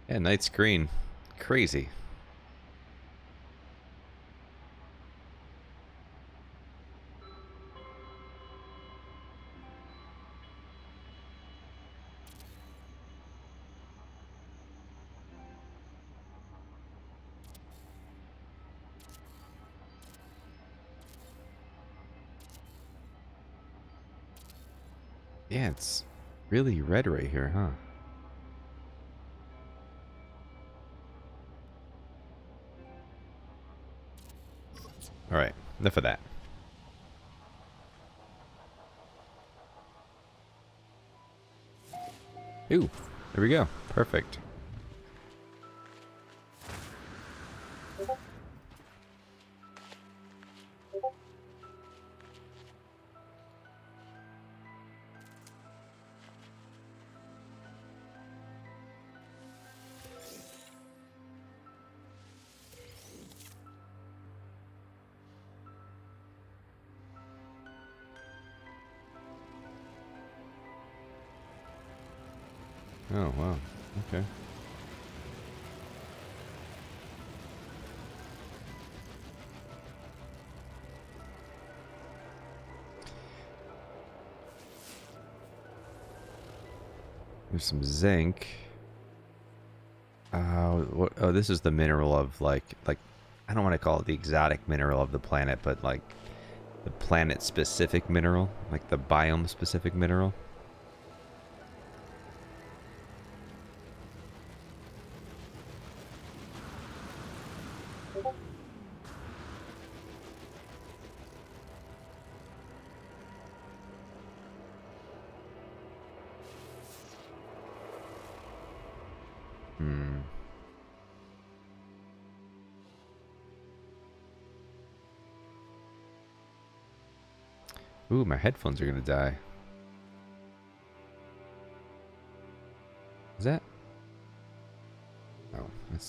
Yeah, night screen. Crazy. Yeah, it's really red right here, huh? All right, enough of that. Ooh, there we go. Perfect. Oh, wow. Okay. There's some zinc. Oh, this is the mineral of like I don't want to call it the exotic mineral of the planet, but like the planet specific mineral, like the biome specific mineral. Ooh, my headphones are gonna die. Is that? Oh,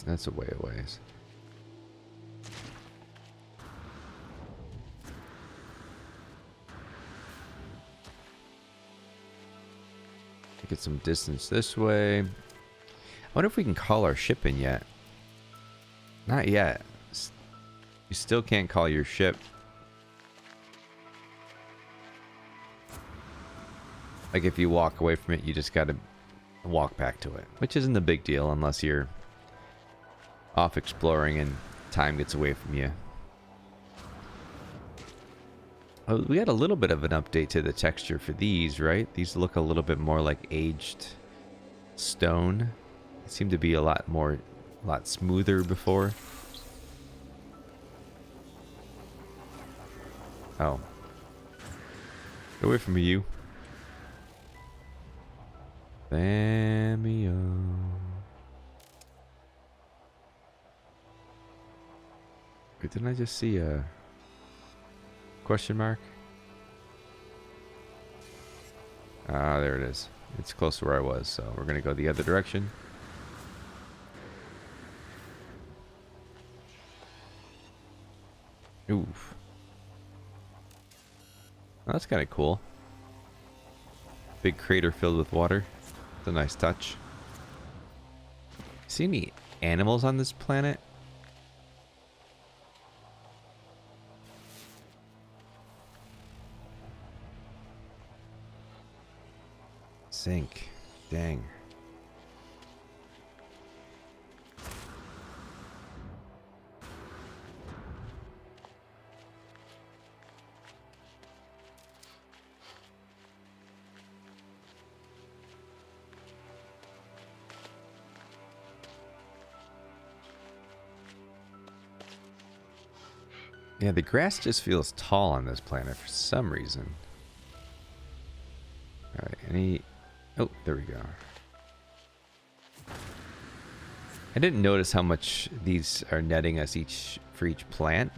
that's a way a ways. Get some distance this way. I wonder if we can call our ship in yet. Not yet. You still can't call your ship. Like if you walk away from it, you just gotta walk back to it. Which isn't a big deal unless you're off exploring and time gets away from you. Oh, we got a little bit of an update to the texture for these, right? These look a little bit more like aged stone. They seem to be a lot smoother before. Oh. Get away from me, you. Bamio. Wait, didn't I just see a question mark? Ah, there it is. It's close to where I was, so we're gonna go the other direction. Oof. Oh, that's kind of cool. Big crater filled with water. It's a nice touch. See any animals on this planet? Zinc. Dang. Yeah, the grass just feels tall on this planet for some reason. Alright, any... Oh, there we go. I didn't notice how much these are netting us each for each plant.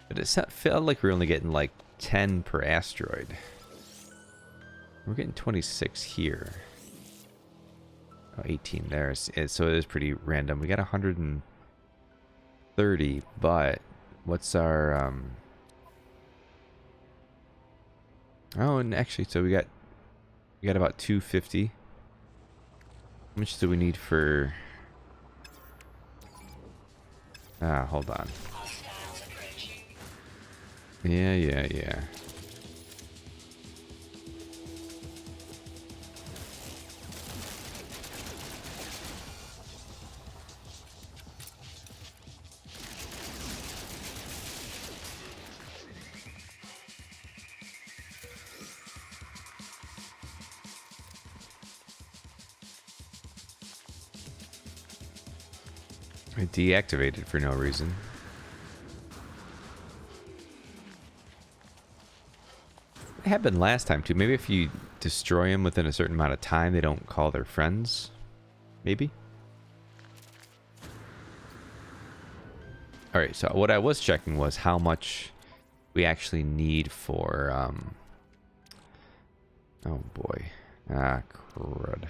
But it felt like we were only getting like 10 per asteroid. We're getting 26 here. Oh, 18 there. So it is pretty random. We got 130, but what's our... Oh, and actually, so we got about 250. How much do we need for... Ah, hold on. Yeah. I deactivated for no reason. It happened last time too. Maybe if you destroy them within a certain amount of time, they don't call their friends. Maybe. Alright, so what I was checking was how much we actually need for... Oh boy. Ah, crud.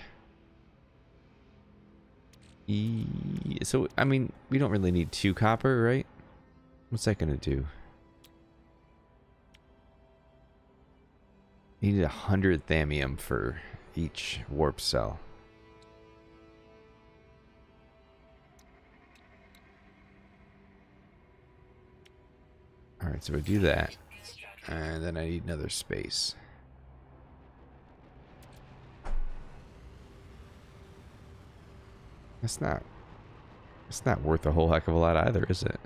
So, I mean, we don't really need 2 copper, right? What's that gonna do? You need 100 thallium for each warp cell. Alright, so we do that. And then I need another space. It's not worth a whole heck of a lot either, is it?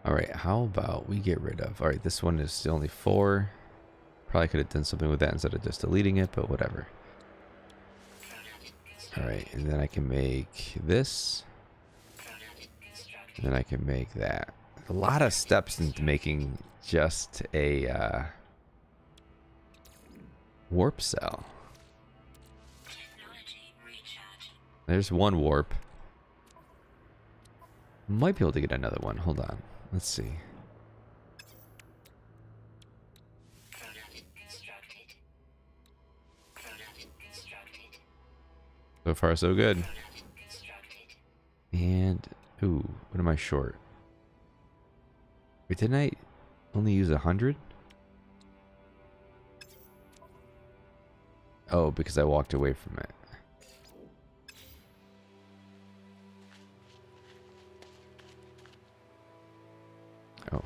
Alright, how about we get rid of... Alright, this one is only 4. Probably could have done something with that instead of just deleting it, but whatever. Alright, and then I can make this. And then I can make that. A lot of steps into making just a warp cell. There's one warp. Might be able to get another one. Hold on. Let's see. So far, so good. And, ooh, what am I short? Wait, didn't I only use 100? Oh, because I walked away from it. Oh.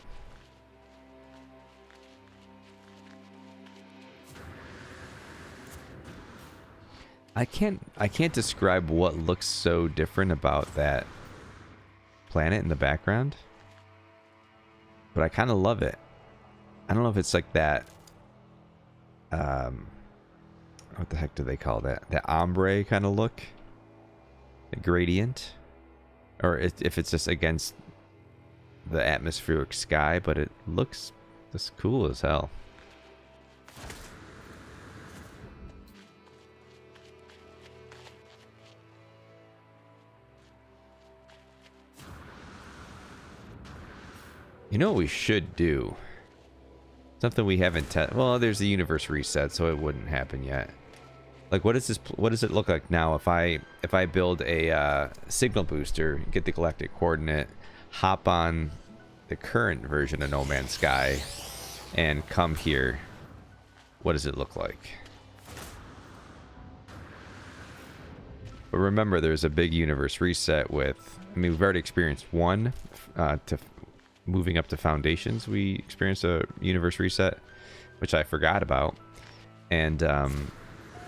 I can't describe what looks so different about that planet in the background. But I kind of love it. I don't know if it's like that what the heck do they call that? That ombre kind of look. The gradient. Or if it's just against the atmospheric sky, but it looks just cool as hell. You know what we should do? Something we haven't tested. Well, there's the universe reset, so it wouldn't happen yet. Like, what is this? What does it look like now if I build a signal booster, get the galactic coordinate, hop on the current version of No Man's Sky, and come here? What does it look like? But remember, there's a big universe reset with. I mean, we've already experienced one to. Moving up to Foundations, we experienced a universe reset, which I forgot about. And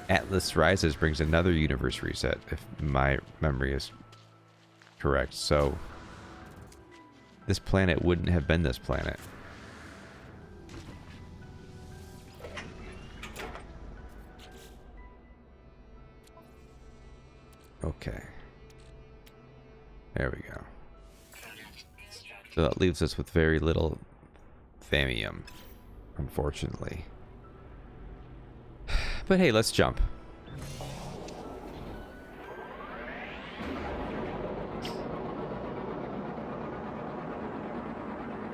Atlas Rises brings another universe reset, if my memory is correct. So this planet wouldn't have been this planet. Okay. There we go. So that leaves us with very little Thamium, unfortunately. But hey, let's jump.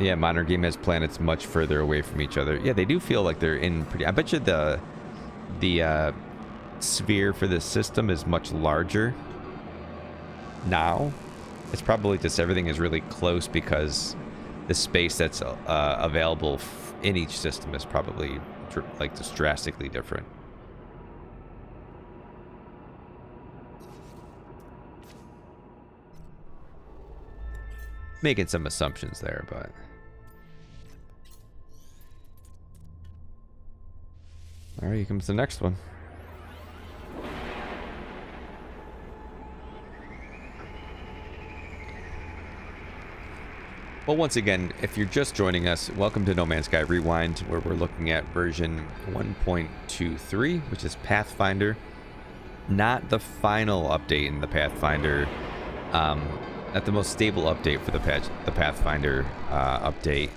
Yeah, modern game has planets much further away from each other. Yeah, they do feel like they're in pretty... I bet you the sphere for this system is much larger now. It's probably just everything is really close because the space that's available in each system is probably like just drastically different. Making some assumptions there, but... Alright, here comes the next one. Well, once again, if you're just joining us, welcome to No Man's Sky Rewind, where we're looking at version 1.23, which is Pathfinder. Not the final update in the Pathfinder, not the most stable update for the Pathfinder update.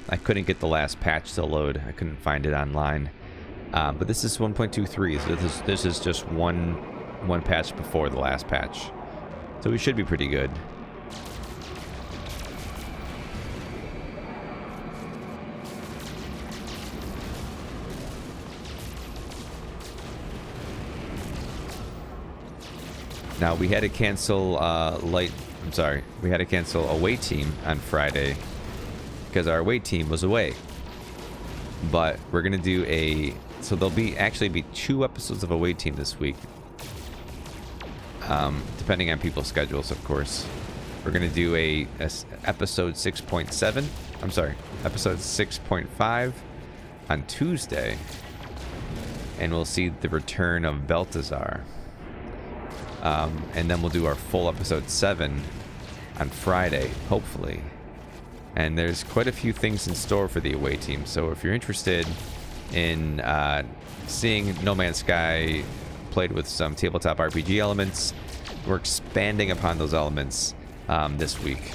I couldn't get the last patch to load. I couldn't find it online. But this is 1.23, so this is just one patch before the last patch. So we should be pretty good. Now, we had to cancel we had to cancel away team on Friday because our away team was away. But we're going to do so there'll actually be 2 episodes of away team this week. Depending on people's schedules, of course. We're going to do episode 6.7. I'm sorry, episode 6.5 on Tuesday. And we'll see the return of Balthazar. And then we'll do our full episode 7 on Friday, hopefully. And there's quite a few things in store for the away team. So if you're interested in seeing No Man's Sky played with some tabletop RPG elements, we're expanding upon those elements this week.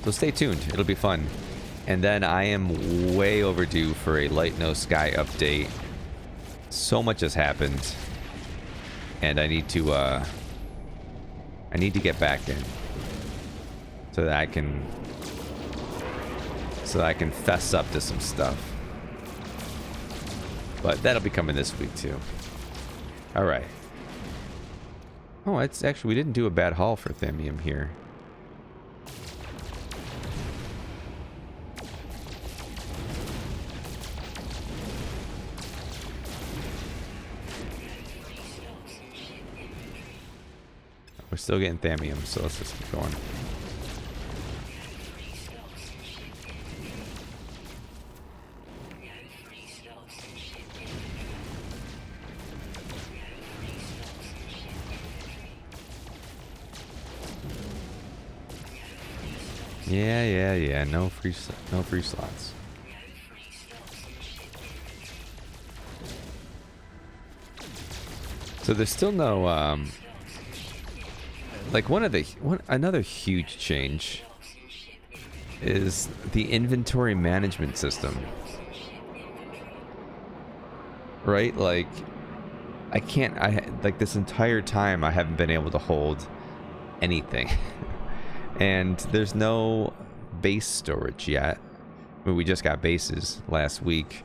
So stay tuned. It'll be fun. And then I am way overdue for a Light No Sky update. So much has happened. And I need to get back in so that I can fess up to some stuff. But that'll be coming this week too. All right. Oh, it's actually, we didn't do a bad haul for Thamium here. We're still getting Thamium, so let's just keep going. Yeah. No free slots. So there's still no like another huge change is the inventory management system. Right? Like like this entire time I haven't been able to hold anything. And there's no base storage yet. I mean, we just got bases last week,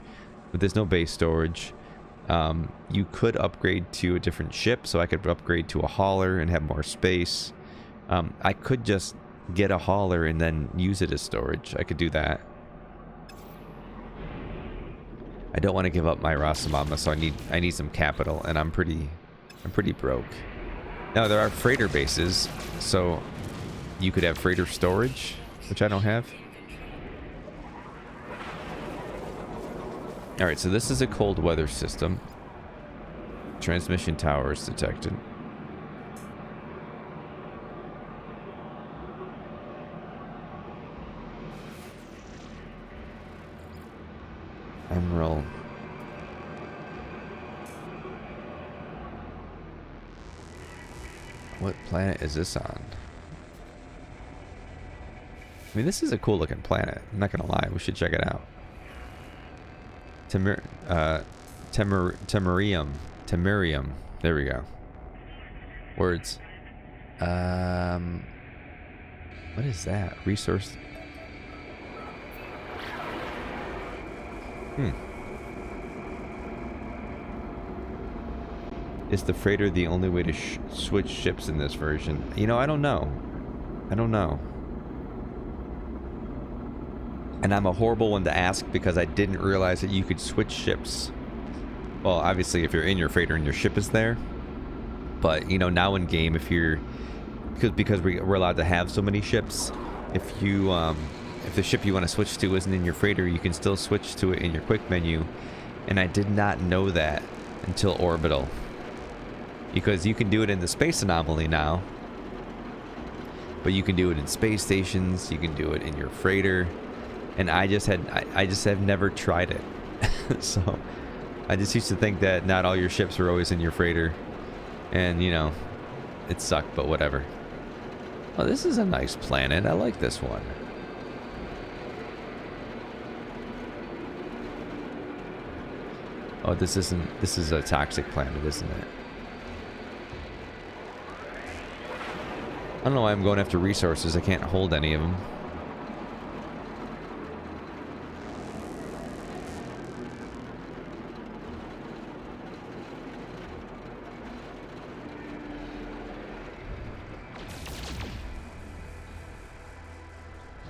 but there's no base storage. You could upgrade to a different ship, so I could upgrade to a hauler and have more space. I could just get a hauler and then use it as storage. I could do that. I don't want to give up my Rasamama, so I need some capital, and I'm pretty broke. Now there are freighter bases, so you could have freighter storage, which I don't have. All right, so this is a cold weather system. Transmission tower is detected. Emerald. What planet is this on? I mean, this is a cool looking planet. I'm not gonna lie. We should check it out. Temurium. There we go. Words. What is that? Resource. Is the freighter the only way to switch ships in this version? You know, I don't know. I don't know. And I'm a horrible one to ask because I didn't realize that you could switch ships. Well, obviously if you're in your freighter and your ship is there. But, you know, now in game, if you're... Because we're allowed to have so many ships, if you... if the ship you want to switch to isn't in your freighter, you can still switch to it in your quick menu. And I did not know that until Orbital. Because you can do it in the space anomaly now. But you can do it in space stations, you can do it in your freighter. And I just have never tried it. So I just used to think that not all your ships were always in your freighter. And, you know, it sucked, but whatever. Oh, this is a nice planet. I like this one. Oh, this is a toxic planet, isn't it? I don't know why I'm going after resources. I can't hold any of them.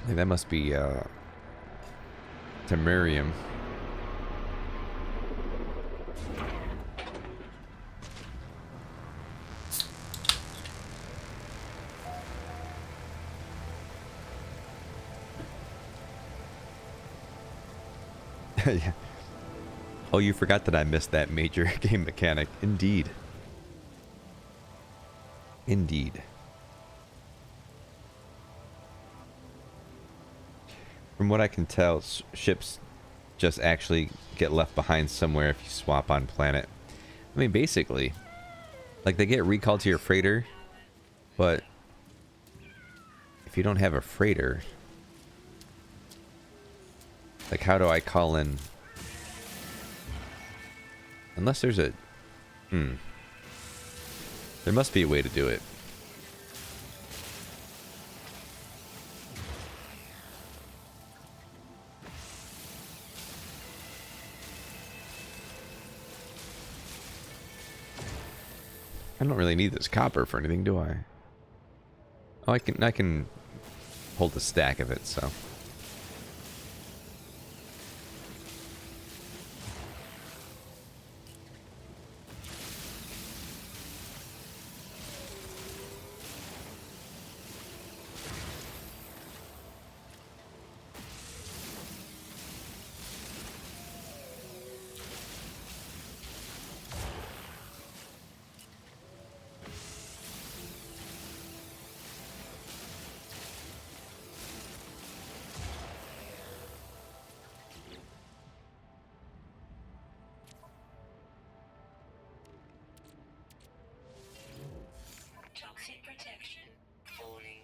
Hey, that must be Temurium. Yeah. Oh, you forgot that I missed that major game mechanic. Indeed. Indeed. From what I can tell, ships just actually get left behind somewhere if you swap on planet. I mean, basically, like they get recalled to your freighter, but if you don't have a freighter, like how do I call in? Unless there's a... There must be a way to do it. I don't really need this copper for anything, do I? Oh, I can hold a stack of it, so... Toxic protection falling.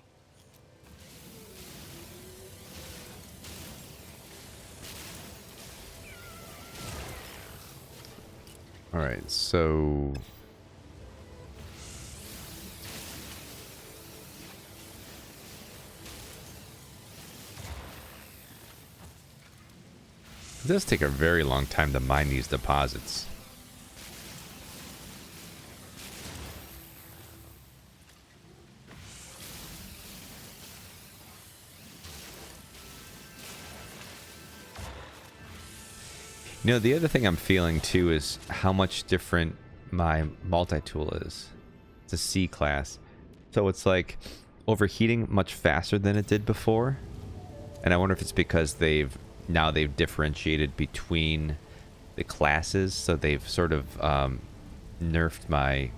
All right, so it does take a very long time to mine these deposits. You know, the other thing I'm feeling too is how much different my multi-tool is. It's a C class. So it's like overheating much faster than it did before. And I wonder if it's because they've differentiated between the classes. So they've sort of nerfed my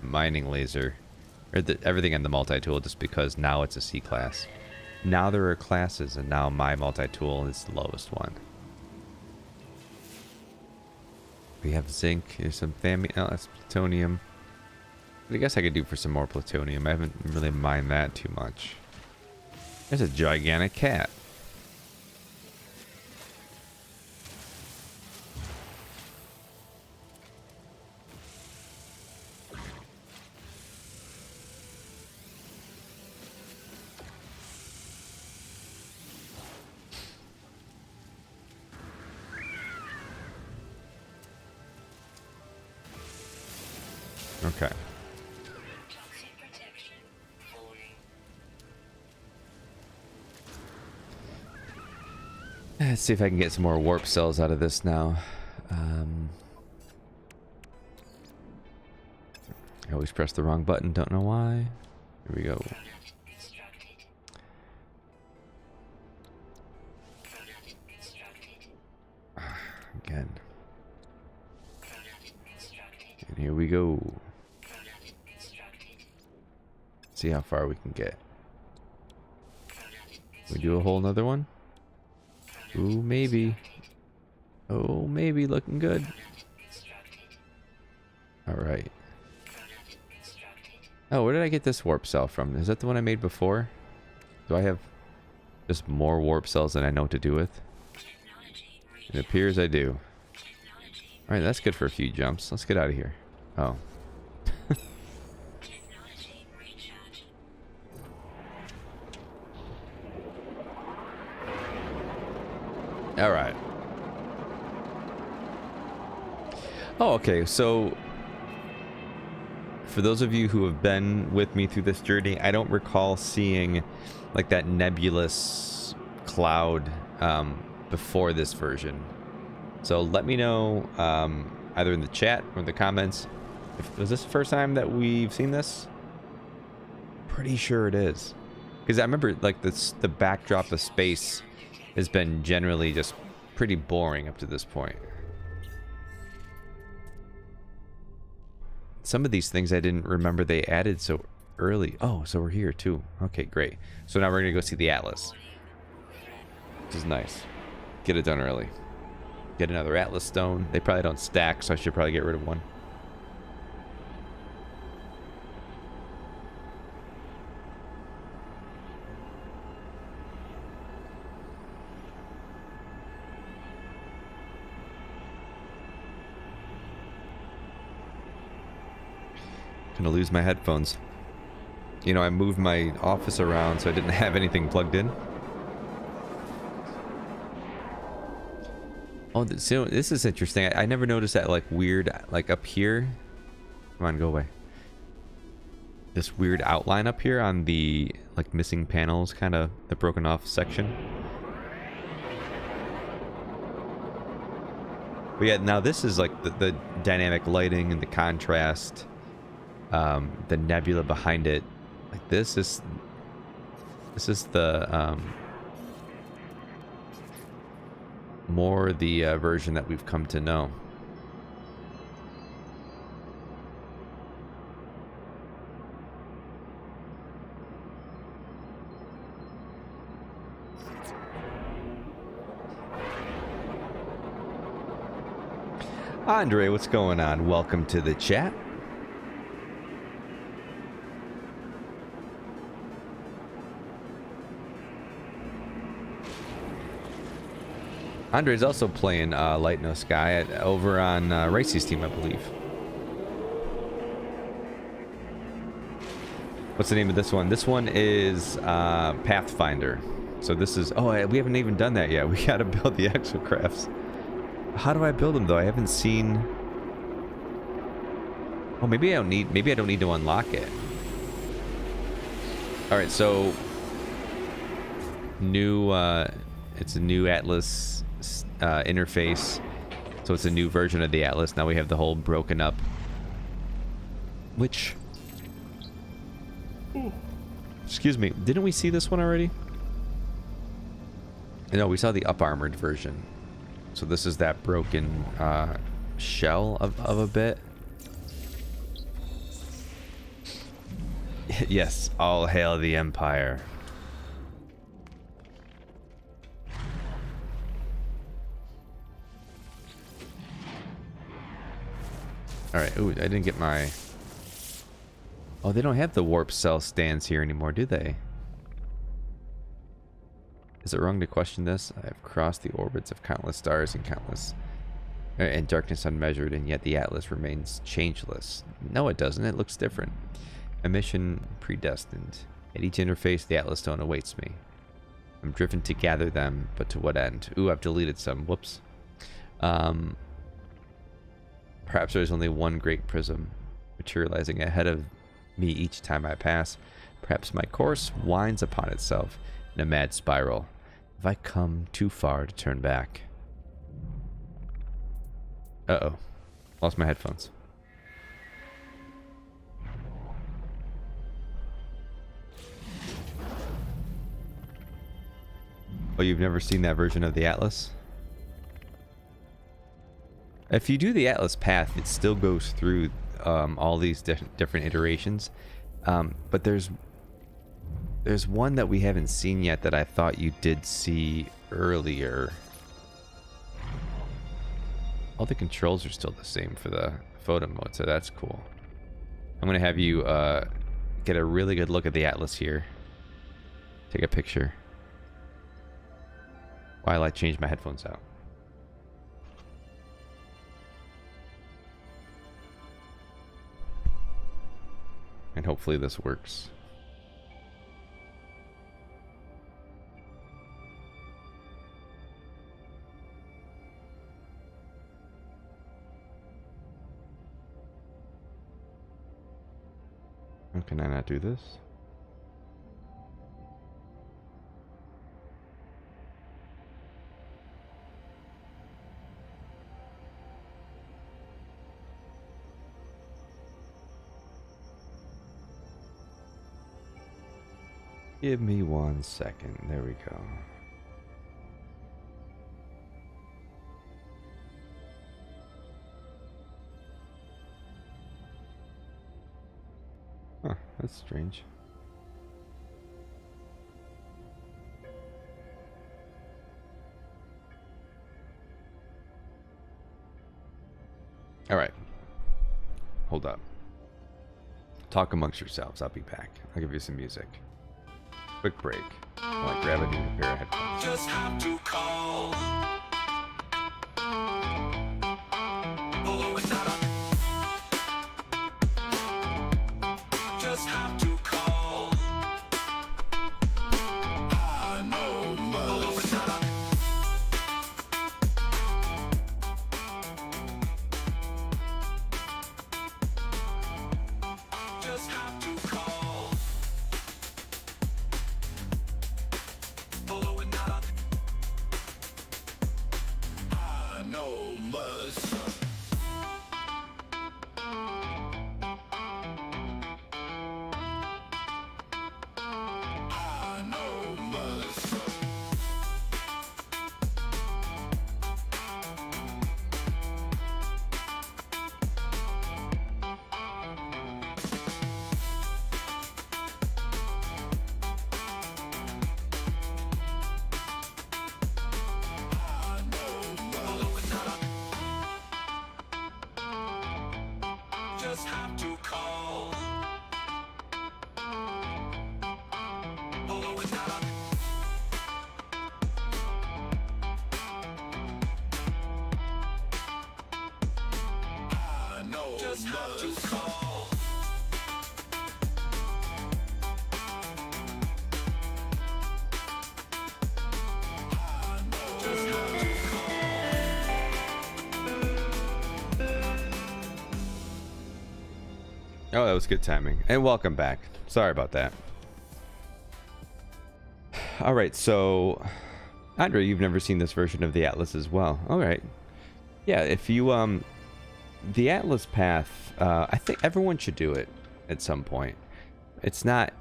mining laser, or everything in the multi-tool, just because now it's a C class. Now there are classes, and now my multi-tool is the lowest one. We have zinc. Here's some oh, that's plutonium. But I guess I could do for some more plutonium. I haven't really mined that too much. There's a gigantic cat. Okay. Toxic protection. Falling. Let's see if I can get some more warp cells out of this now. I always press the wrong button, don't know why. Here we go. Product constructed. Product constructed. Again. Product constructed. And here we go. Product constructed. See how far we can get. Product We do a whole nother one? Ooh, maybe. Oh, maybe. Looking good. constructed. Alright. Product constructed. Oh, where did I get this warp cell from? Is that the one I made before? Do I have just more warp cells than I know what to do with? Technology It appears I do. Technology. Alright, that's good for a few jumps. Let's get out of here. Oh. Technology recharge. Alright. Oh, okay. So, for those of you who have been with me through this journey, I don't recall seeing like that nebulous cloud before this version. So let me know either in the chat or in the comments. Was this the first time that we've seen this? Pretty sure it is. Because I remember like the backdrop of space has been generally just pretty boring up to this point. Some of these things I didn't remember they added so early. Oh, so we're here too. Okay, great. So now we're gonna go see the Atlas, which is nice. Get it done early. Get another Atlas stone. They probably don't stack, so I should probably get rid of one. Gonna lose my headphones. You know, I moved my office around so I didn't have anything plugged in. Oh, so this is interesting. I never noticed that like weird, like up here. Come on, go away. This weird outline up here on the like missing panels, kind of the broken off section. But yeah, now this is like the dynamic lighting and the contrast. The nebula behind it, like this is the more the version that we've come to know. Andre, what's going on? Welcome to the chat. Andre's also playing Light No Sky over on Ricey's team, I believe. What's the name of this one? This one is Pathfinder. So this is... Oh, we haven't even done that yet. We gotta build the EXOCRAFTs. How do I build them, though? I haven't seen... Oh, maybe I don't need to unlock it. Alright, so... New... It's a new Atlas... interface, so it's a new version of the Atlas. Now we have the whole broken up, which, excuse me, didn't we see this one already? No, we saw the up armored version. So this is that broken shell of a bit. Yes, all hail the Empire. Alright, ooh, I didn't get my... Oh, they don't have the warp cell stands here anymore, do they? Is it wrong to question this? I have crossed the orbits of countless stars and darkness unmeasured, and yet the atlas remains changeless. No, it doesn't. It looks different. A mission predestined. At each interface, the atlas stone awaits me. I'm driven to gather them, but to what end? Ooh, I've deleted some. Whoops. Perhaps there's only one great prism, materializing ahead of me each time I pass. Perhaps my course winds upon itself in a mad spiral. Have I come too far to turn back? Uh-oh. Lost my headphones. Oh, you've never seen that version of the Atlas? If you do the Atlas path, it still goes through all these different iterations. But there's one that we haven't seen yet that I thought you did see earlier. All the controls are still the same for the photo mode, so that's cool. I'm going to have you get a really good look at the Atlas here. Take a picture while I change my headphones out. And hopefully this works. How can I not do this? Give me 1 second. There we go. Huh, that's strange. All right. Hold up. Talk amongst yourselves. I'll be back. I'll give you some music. Quick break. While I grab a new pair of headphones. Just have to call. Although it's not a- Just have to call. I know must. Although it's not a- Just have to call. Although it's not a- I know must. I know must. Just have to call. Although it's not a- I know just have to call. I know just have to Oh, that was good timing. And welcome back. Sorry about that. All right, so Andre, you've never seen this version of the Atlas as well. All right. Yeah, if you the Atlas path, I think everyone should do it at some point. It's not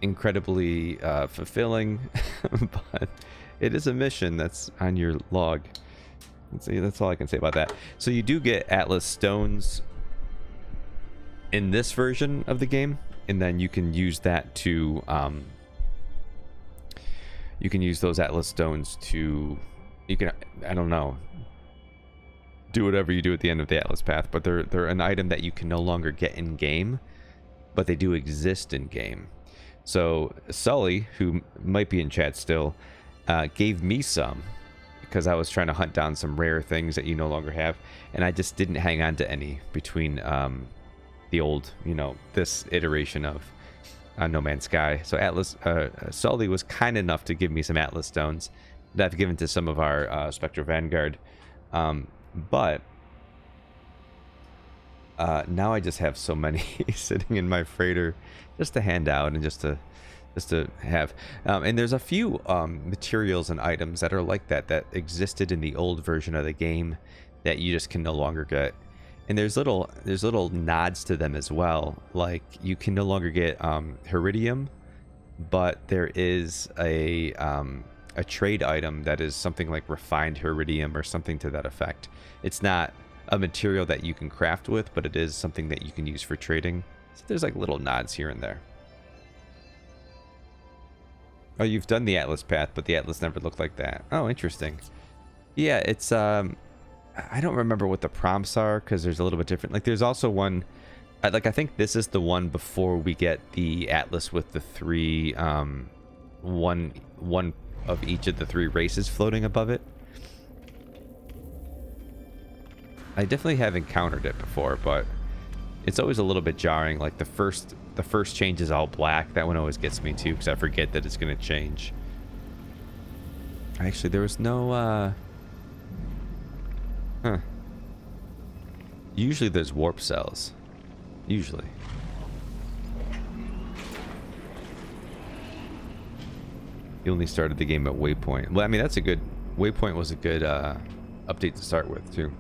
incredibly fulfilling, but it is a mission that's on your log. That's all I can say about that. So you do get Atlas stones in this version of the game, and then you can use that to you can use those Atlas stones to, you can, I don't know, do whatever you do at the end of the Atlas path, but they're an item that you can no longer get in game, but they do exist in game. So Sully, who might be in chat still, gave me some because I was trying to hunt down some rare things that you no longer have, and I just didn't hang on to any between the old, this iteration of No Man's Sky. So Atlas, Sully was kind enough to give me some Atlas stones that I've given to some of our Spectre Vanguard, but now I just have so many sitting in my freighter just to hand out and just to have. And there's a few materials and items that are like that existed in the old version of the game that you just can no longer get. And there's little nods to them as well. Like you can no longer get Heridium, but there is a trade item that is something like refined Heridium or something to that effect. It's not a material that you can craft with, but it is something that you can use for trading. So there's like little nods here and there. Oh, you've done the Atlas path, but the Atlas never looked like that. Oh, interesting. Yeah, it's I don't remember what the prompts are because there's a little bit different. Like there's also one, like I think this is the one before we get the Atlas with the three, one of each of the three races floating above it. I definitely have encountered it before, but it's always a little bit jarring. Like the first change is all black. That one always gets me too because I forget that it's going to change. Actually, there was no usually there's warp cells. Usually. You only started the game at Waypoint. Well, I mean, that's a good... Waypoint was a good update to start with, too.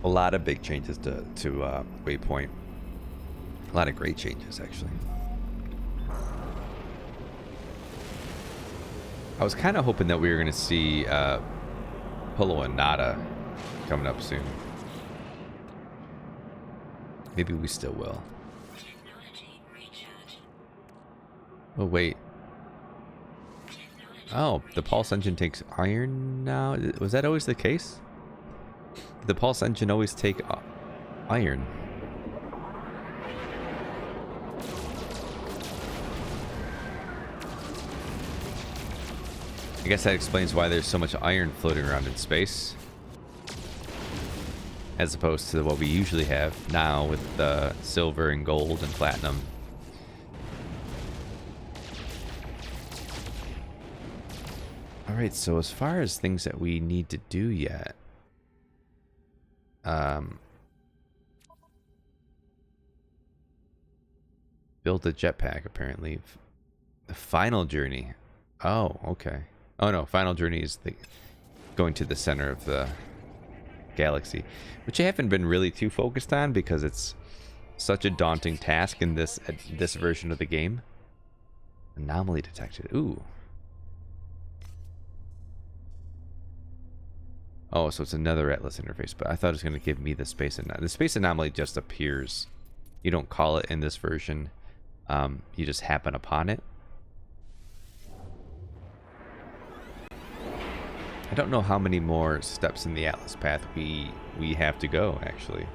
A lot of big changes to Waypoint. A lot of great changes, actually. I was kind of hoping that we were going to see Polo and Nada coming up soon. Maybe we still will. Technology recharge. Oh, wait. Oh, the pulse engine takes iron now? Was that always the case? Did the pulse engine always take iron? I guess that explains why there's so much iron floating around in space, as opposed to what we usually have now with silver and gold and platinum. Alright, so as far as things that we need to do yet, build a jetpack apparently. The final journey. Oh, okay. Oh no, final journey is going to the center of the galaxy, which I haven't been really too focused on because it's such a daunting task in this version of the game. Anomaly detected. Ooh. Oh, so it's another Atlas interface, but I thought it was going to give me the space anomaly. The space anomaly just appears. You don't call it in this version. You just happen upon it. I don't know how many more steps in the Atlas path we have to go, actually.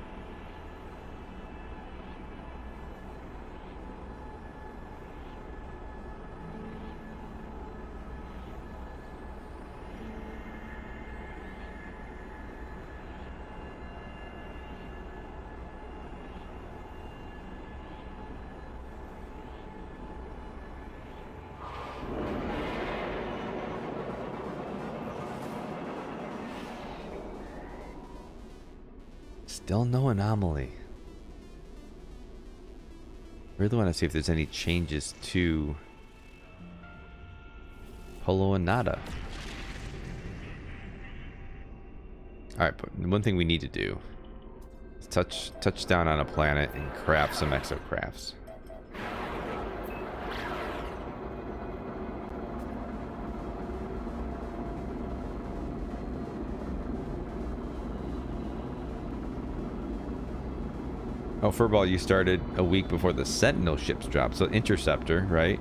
Still no anomaly. Really want to see if there's any changes to Polo and Nada. Alright, but one thing we need to do is touch down on a planet and craft some EXOCRAFTs. Oh, Furball, you started a week before the Sentinel ships dropped. So Interceptor, right?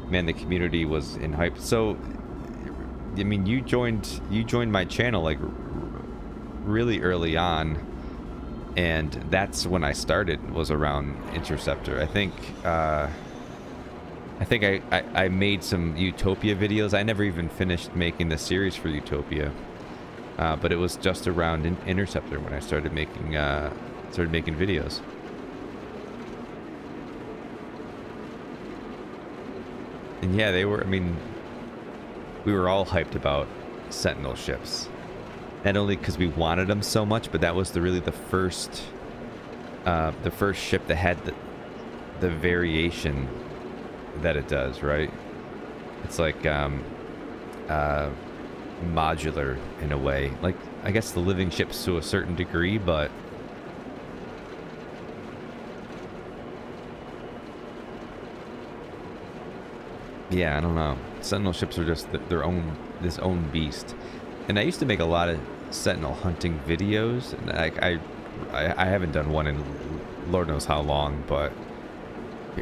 Man, the community was in hype. So, I mean, you joined my channel like really early on, and that's when I started. Was around Interceptor. I think I think I made some Utopia videos. I never even finished making the series for Utopia, but it was just around Interceptor when I started making videos. And yeah, they were. I mean, we were all hyped about Sentinel ships, not only because we wanted them so much, but that was really the first ship that had the variation that it does, right? It's like modular in a way. Like, I guess the living ships to a certain degree, but yeah, I don't know. Sentinel ships are just this own beast. And I used to make a lot of Sentinel hunting videos, and I haven't done one in Lord knows how long, but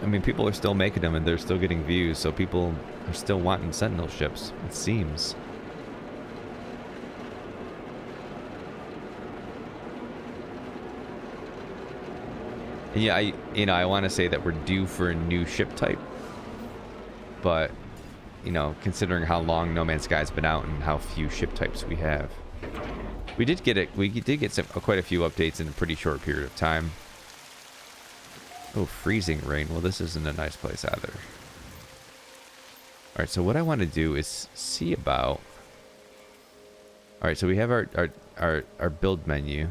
I mean, people are still making them and they're still getting views, so people are still wanting Sentinel ships, it seems. And yeah, I want to say that we're due for a new ship type, but considering how long No Man's Sky's been out and how few ship types we have, we did get quite a few updates in a pretty short period of time. Oh, freezing rain. Well, this isn't a nice place either. All right, so what I want to do is see about. All right, so we have our build menu.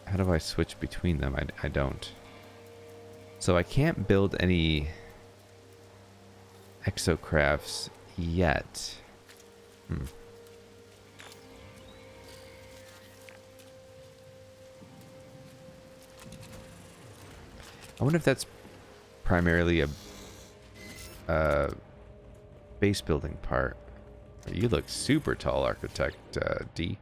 How do I switch between them? I don't. So I can't build any EXOCRAFTs yet. I wonder if that's primarily a base building part. You look super tall, Architect D.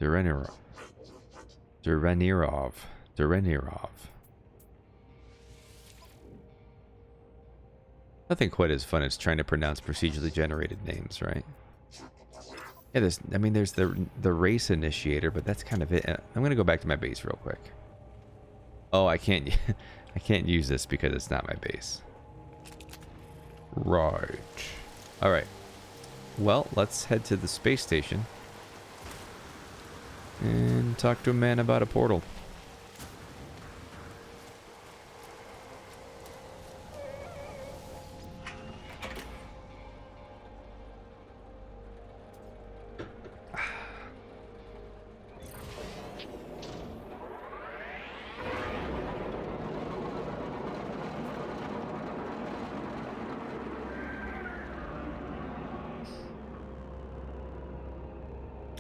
Durenirov. Nothing quite as fun as trying to pronounce procedurally generated names, right? Yeah, there's the race initiator, but that's kind of it. I'm gonna go back to my base real quick. Oh, I can't I can't use this because it's not my base. Right. All right. Well, let's head to the space station and talk to a man about a portal.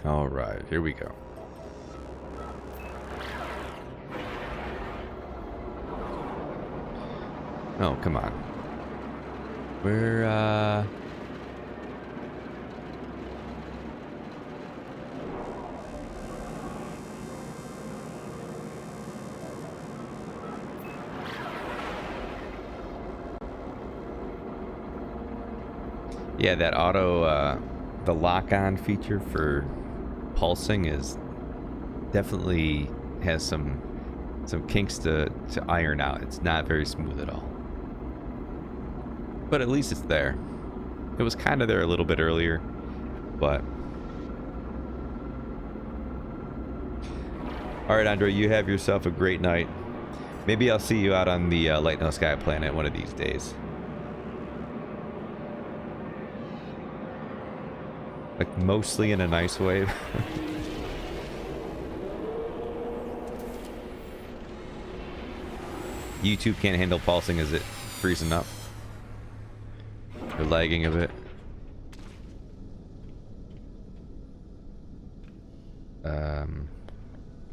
All right, here we go. Oh, come on. We're, yeah, that auto, the lock-on feature for pulsing is definitely has some kinks to iron out. It's not very smooth at all. But at least it's there. It was kind of there a little bit earlier, but... Alright, Andre, you have yourself a great night. Maybe I'll see you out on the Light No Sky planet one of these days. Like, mostly in a nice way. YouTube can't handle pulsing. Is it freezing up? Or lagging a bit?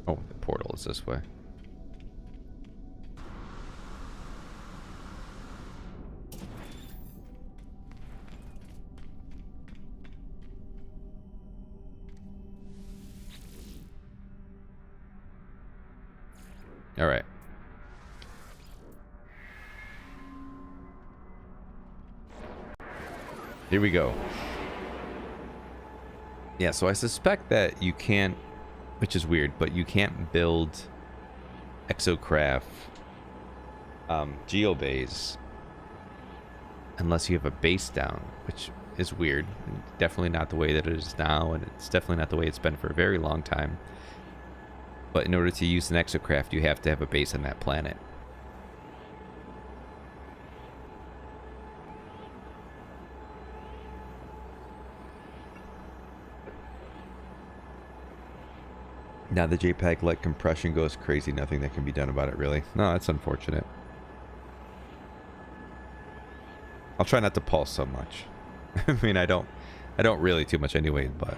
Oh, the portal is this way. All right. Here we go. Yeah, so I suspect that you can't which is weird, but you can't build EXOCRAFT geobays unless you have a base down, which is weird. Definitely not the way that it is now, and it's definitely not the way it's been for a very long time. But in order to use an EXOCRAFT, you have to have a base on that planet. Now the JPEG like compression goes crazy. Nothing that can be done about it, really. No, that's unfortunate. I'll try not to pulse so much. I mean, I don't really too much anyway, but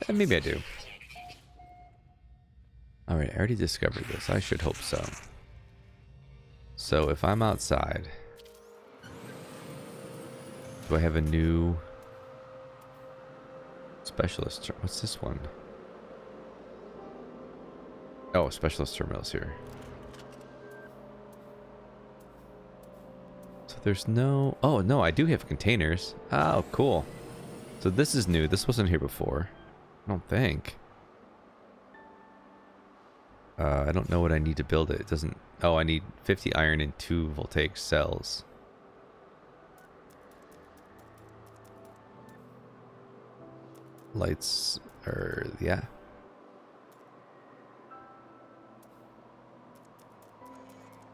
maybe I do. All right, I already discovered this. I should hope so. So if I'm outside, do I have a new specialist? What's this one? Oh, specialist terminals here. So there's no... Oh, no, I do have containers. Oh, cool. So this is new. This wasn't here before. I don't think. I don't know what I need to build it. It doesn't... Oh, I need 50 iron and 2 voltaic cells. Lights are... Yeah.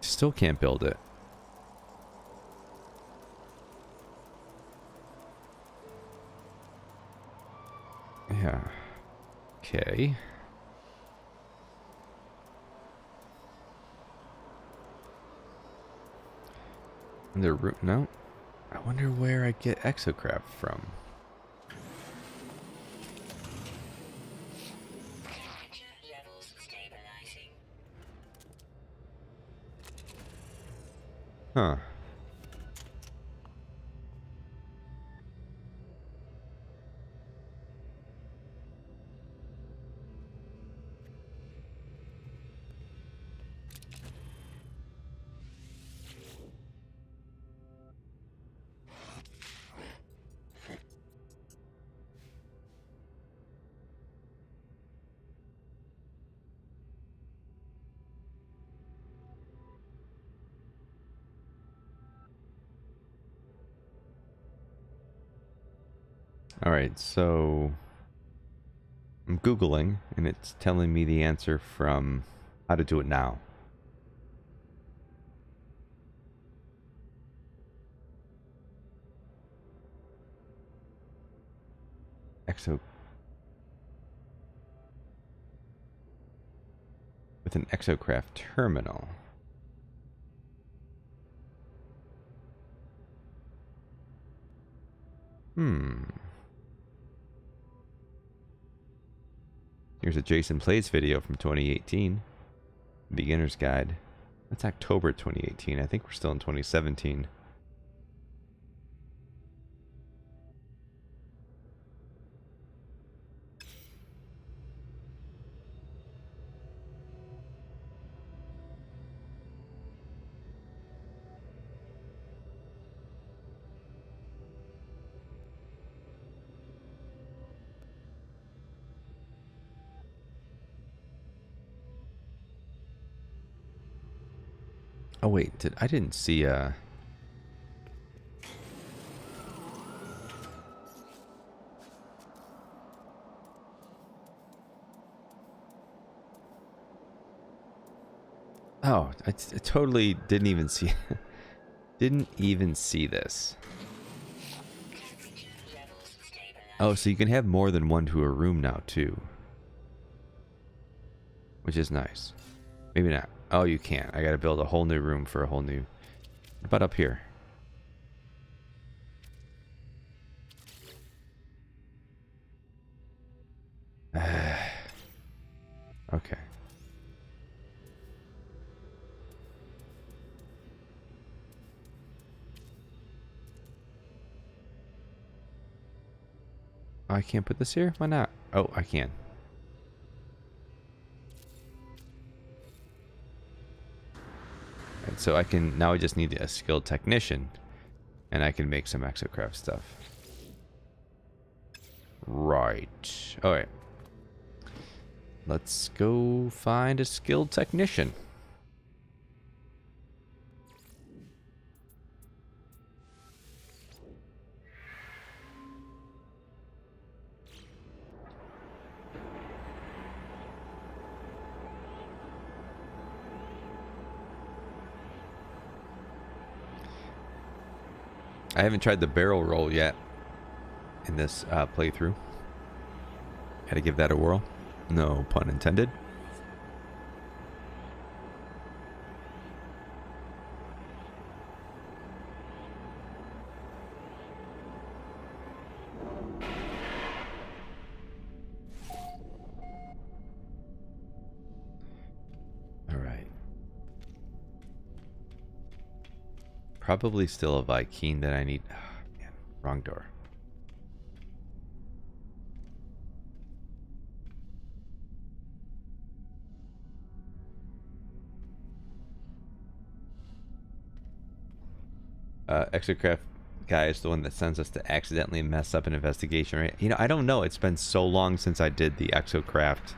Still can't build it. Yeah. Okay. And the root. No. I wonder where I get EXOCRAFT from. Levels stabilizing. Huh. All right, so I'm Googling and it's telling me the answer from how to do it now. With an EXOCRAFT terminal. Here's a Jason Plays video from 2018. Beginner's Guide. That's October 2018. I think we're still in 2017. Oh wait, I didn't see Oh, I totally didn't even see didn't even see this. Oh, so you can have more than one to a room now too. Which is nice. Maybe not. Oh, you can't. I gotta build a whole new room for a whole new... What about up here? Okay. Oh, I can't put this here? Why not? Oh, I can. So I can, now I just need a skilled technician and I can make some EXOCRAFT stuff. Right. All right. let's go find a skilled technician. I haven't tried the barrel roll yet in this playthrough. Had to give that a whirl. No pun intended. All right. Probably still a Viking that I need. Oh, man, wrong door. EXOCRAFT guy is the one that sends us to accidentally mess up an investigation, right? You know, I don't know. It's been so long since I did the EXOCRAFT,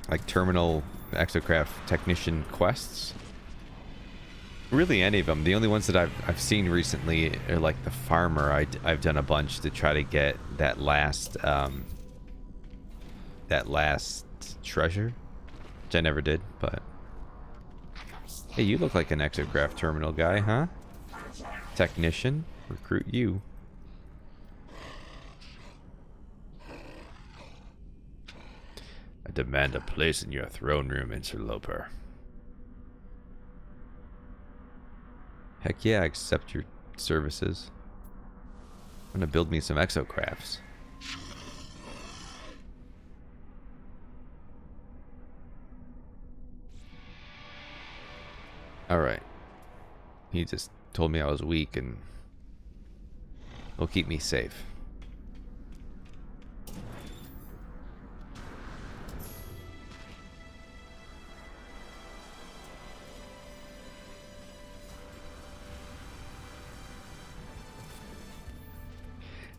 like terminal EXOCRAFT technician quests. Really, any of them. The only ones that I've seen recently are like the farmer. I've done a bunch to try to get that last treasure, which I never did, but. Hey, you look like an EXOCRAFT terminal guy, huh? Technician, recruit you. I demand a place in your throne room, interloper. Heck yeah, I accept your services. I'm gonna build me some EXOCRAFTs. Alright. He just told me I was weak and he'll keep me safe.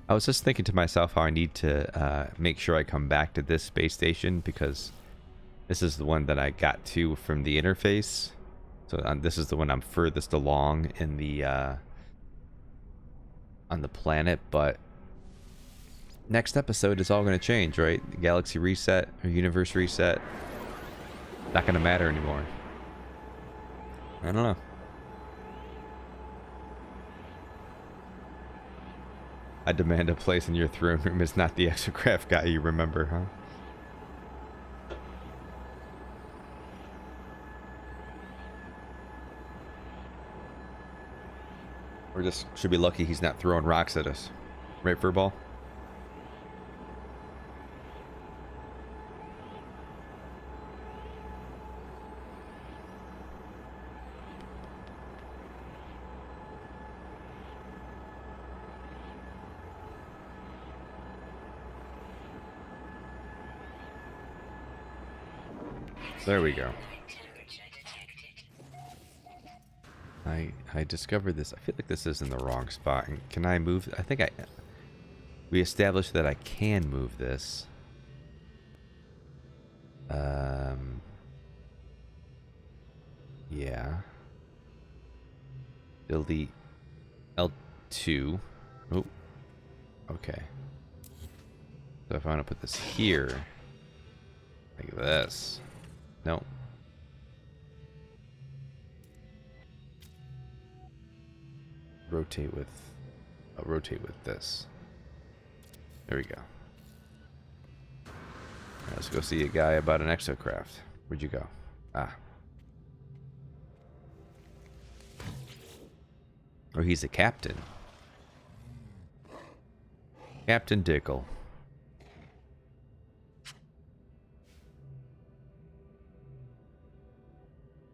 I was just thinking to myself how I need to make sure I come back to this space station because this is the one that I got to from the interface. So this is the one I'm furthest along in the on the planet, but next episode is all going to change, right? The galaxy reset or universe reset. Not going to matter anymore. I don't know. I demand a place in your throne room is not the EXOCRAFT guy you remember, huh? We're just should be lucky he's not throwing rocks at us. Right, Furball? There we go. I discovered this. I feel like this is in the wrong spot. Can I move? I think we established that I can move this. Yeah. Delete L2. Oh. Okay. So if I want to put this here, like this. No. I'll rotate with this. There we go. Right, let's go see a guy about an EXOCRAFT. Where'd you go? Ah. Oh, he's a captain. Captain Dickel.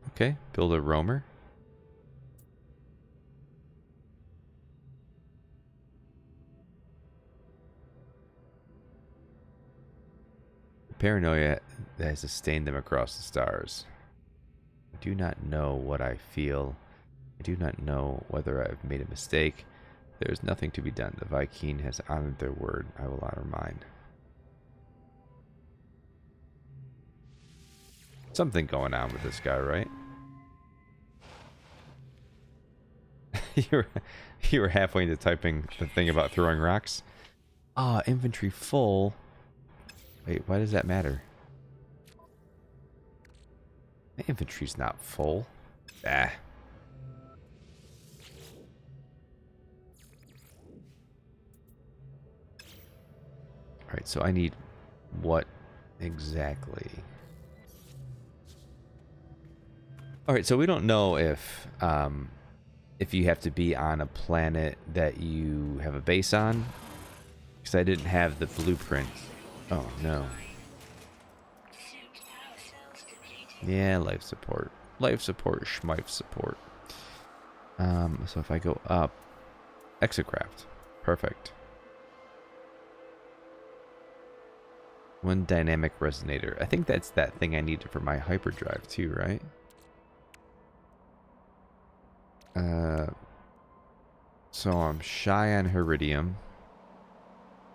Okay, build a roamer. Paranoia that has sustained them across the stars. I do not know what I feel. I do not know whether I have made a mistake. There is nothing to be done. The Viking has honored their word. I will honor mine. something going on with this guy, right? you were halfway into typing the thing about throwing rocks. Ah, inventory full. Wait, why does that matter? My inventory's not full. Ah. Alright, so I need what exactly? Alright, so we don't know if you have to be on a planet that you have a base on. Because I didn't have the blueprint. Oh, no. Yeah, life support. Life support, schmife support. So if I go up... EXOCRAFT. Perfect. One dynamic resonator. I think that's that thing I needed for my hyperdrive too, right? So I'm shy on Heridium.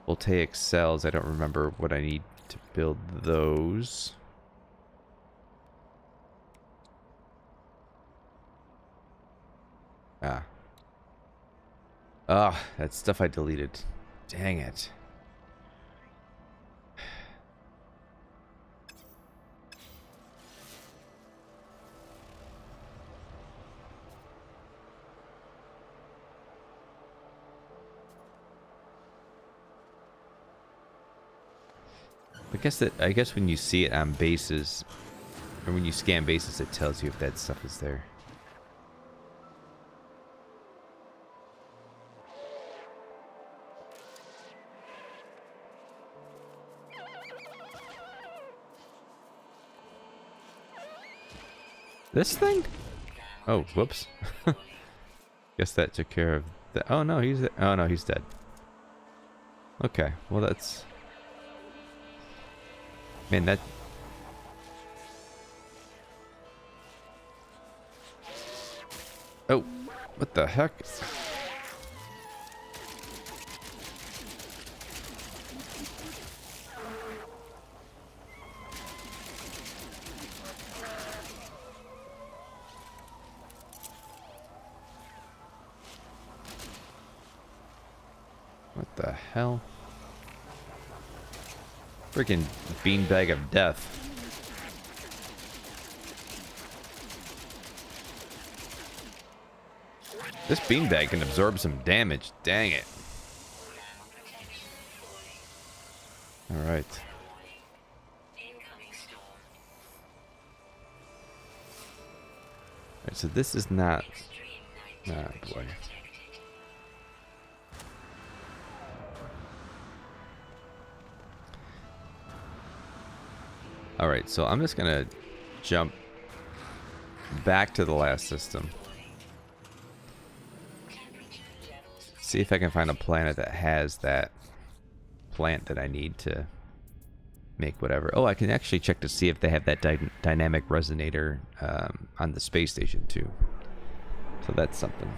Voltaic cells, I don't remember what I need to build those. Ah. Ah, that's stuff I deleted. Dang it. I guess when you see it on bases, or when you scan bases, it tells you if that stuff is there. This thing? Oh, whoops. Guess that took care of that. Oh no, he's dead. Okay, well that's... Man, that... Oh, what the heck? What the hell? Freaking beanbag of death. This beanbag can absorb some damage. Dang it. Alright. Alright, so this is not... Ah, boy. Alright, so I'm just gonna jump back to the last system. See if I can find a planet that has that plant that I need to make whatever. Oh, I can actually check to see if they have that dynamic resonator on the space station too. So that's something.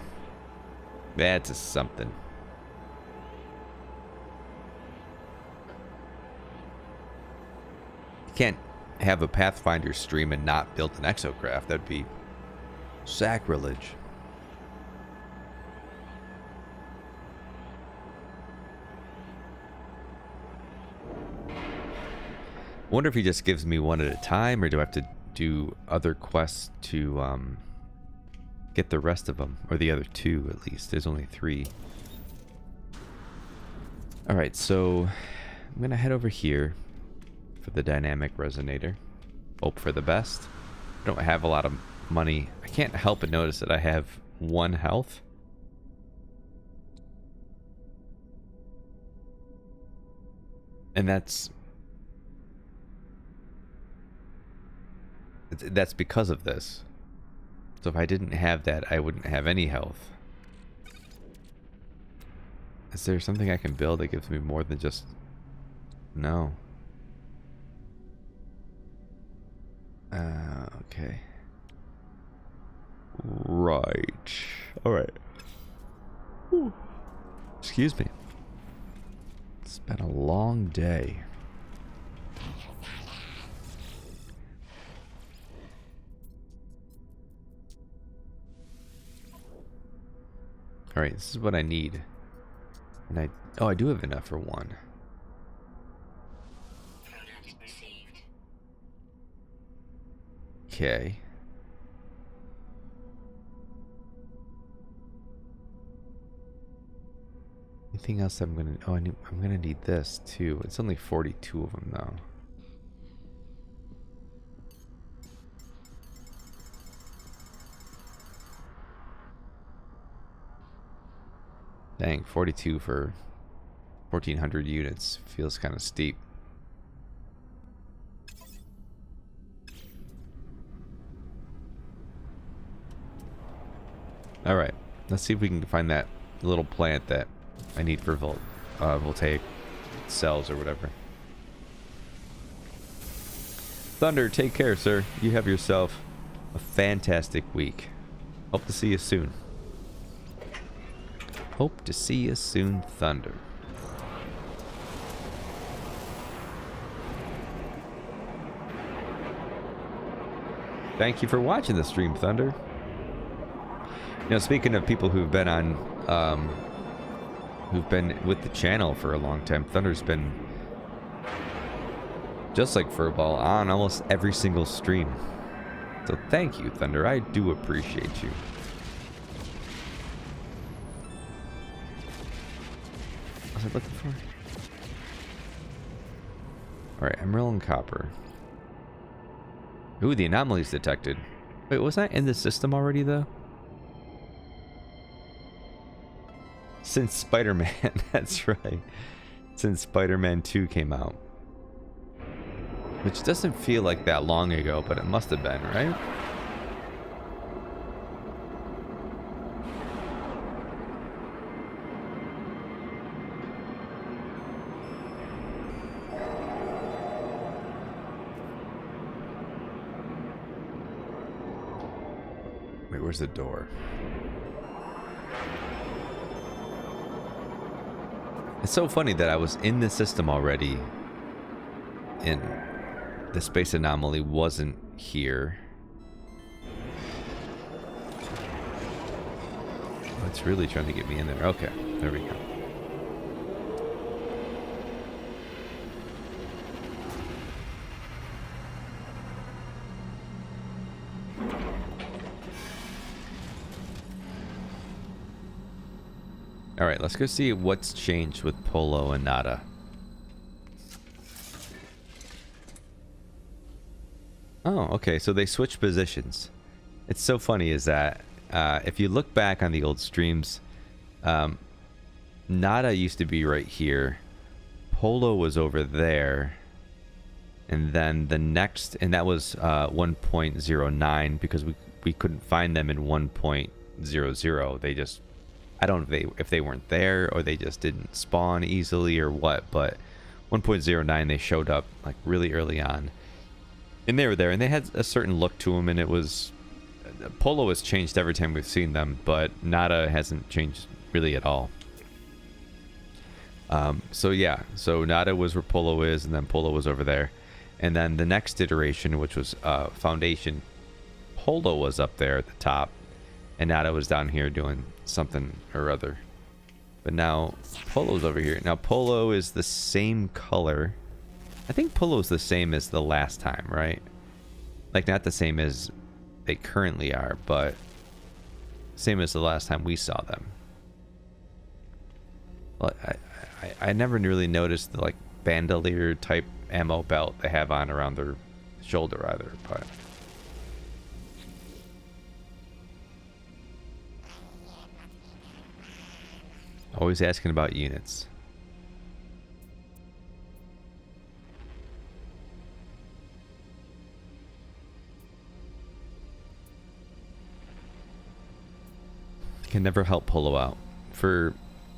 That's a something. You can't have a Pathfinder stream and not build an EXOCRAFT. That'd be sacrilege. Wonder if he just gives me one at a time, or do I have to do other quests to get the rest of them, or the other two at least. There's only 3. All right, so I'm gonna head over here for the dynamic resonator. Hope for the best. I don't have a lot of money. I can't help but notice that I have 1 health. And that's because of this. So if I didn't have that, I wouldn't have any health. Is there something I can build that gives me more than just... No. Okay. Right. Alright. Excuse me. It's been a long day. Alright, this is what I need. And I do have enough for one. Product received. Okay. Anything else I'm gonna... Oh, I'm gonna need this too. It's only 42 of them though. Dang, 42 for 1,400 units feels kind of steep. All right, let's see if we can find that little plant that I need for voltaic cells or whatever. Thunder, take care, sir. You have yourself a fantastic week. Hope to see you soon. Hope to see you soon, Thunder. Thank you for watching the stream, Thunder. You know, speaking of people who've been on, who've been with the channel for a long time, Thunder's been, just like Furball, on almost every single stream. So thank you, Thunder. I do appreciate you. What was I looking for? Alright, Emerald and Copper. Ooh, the anomalies detected. Wait, was that in the system already, though? Since Spider-Man, that's right. Since Spider-Man 2 came out. Which doesn't feel like that long ago, but it must have been, right? Wait, where's the door? It's so funny that I was in the system already and the space anomaly wasn't here. Oh, it's really trying to get me in there. Okay, there we go. All right, let's go see what's changed with Polo and Nada. Oh, okay, so they switched positions. It's so funny is that if you look back on the old streams, Nada used to be right here. Polo was over there. And then the next, and that was 1.09 because we couldn't find them in 1.00. They just, I don't know if they weren't there or they just didn't spawn easily or what, but 1.09 they showed up like really early on. And they were there and they had a certain look to them, and it was, Polo has changed every time we've seen them, but Nada hasn't changed really at all. So yeah, so Nada was where Polo is, and then Polo was over there. And then the next iteration, which was Foundation, Polo was up there at the top, and Nada was down here doing something or other. But now Polo's over here. Now Polo is the same color. I think Polo's the same as the last time, right? Like not the same as they currently are, but same as the last time we saw them. Well, I never really noticed the like bandolier type ammo belt they have on around their shoulder either, but always asking about units. Can never help Polo out. For,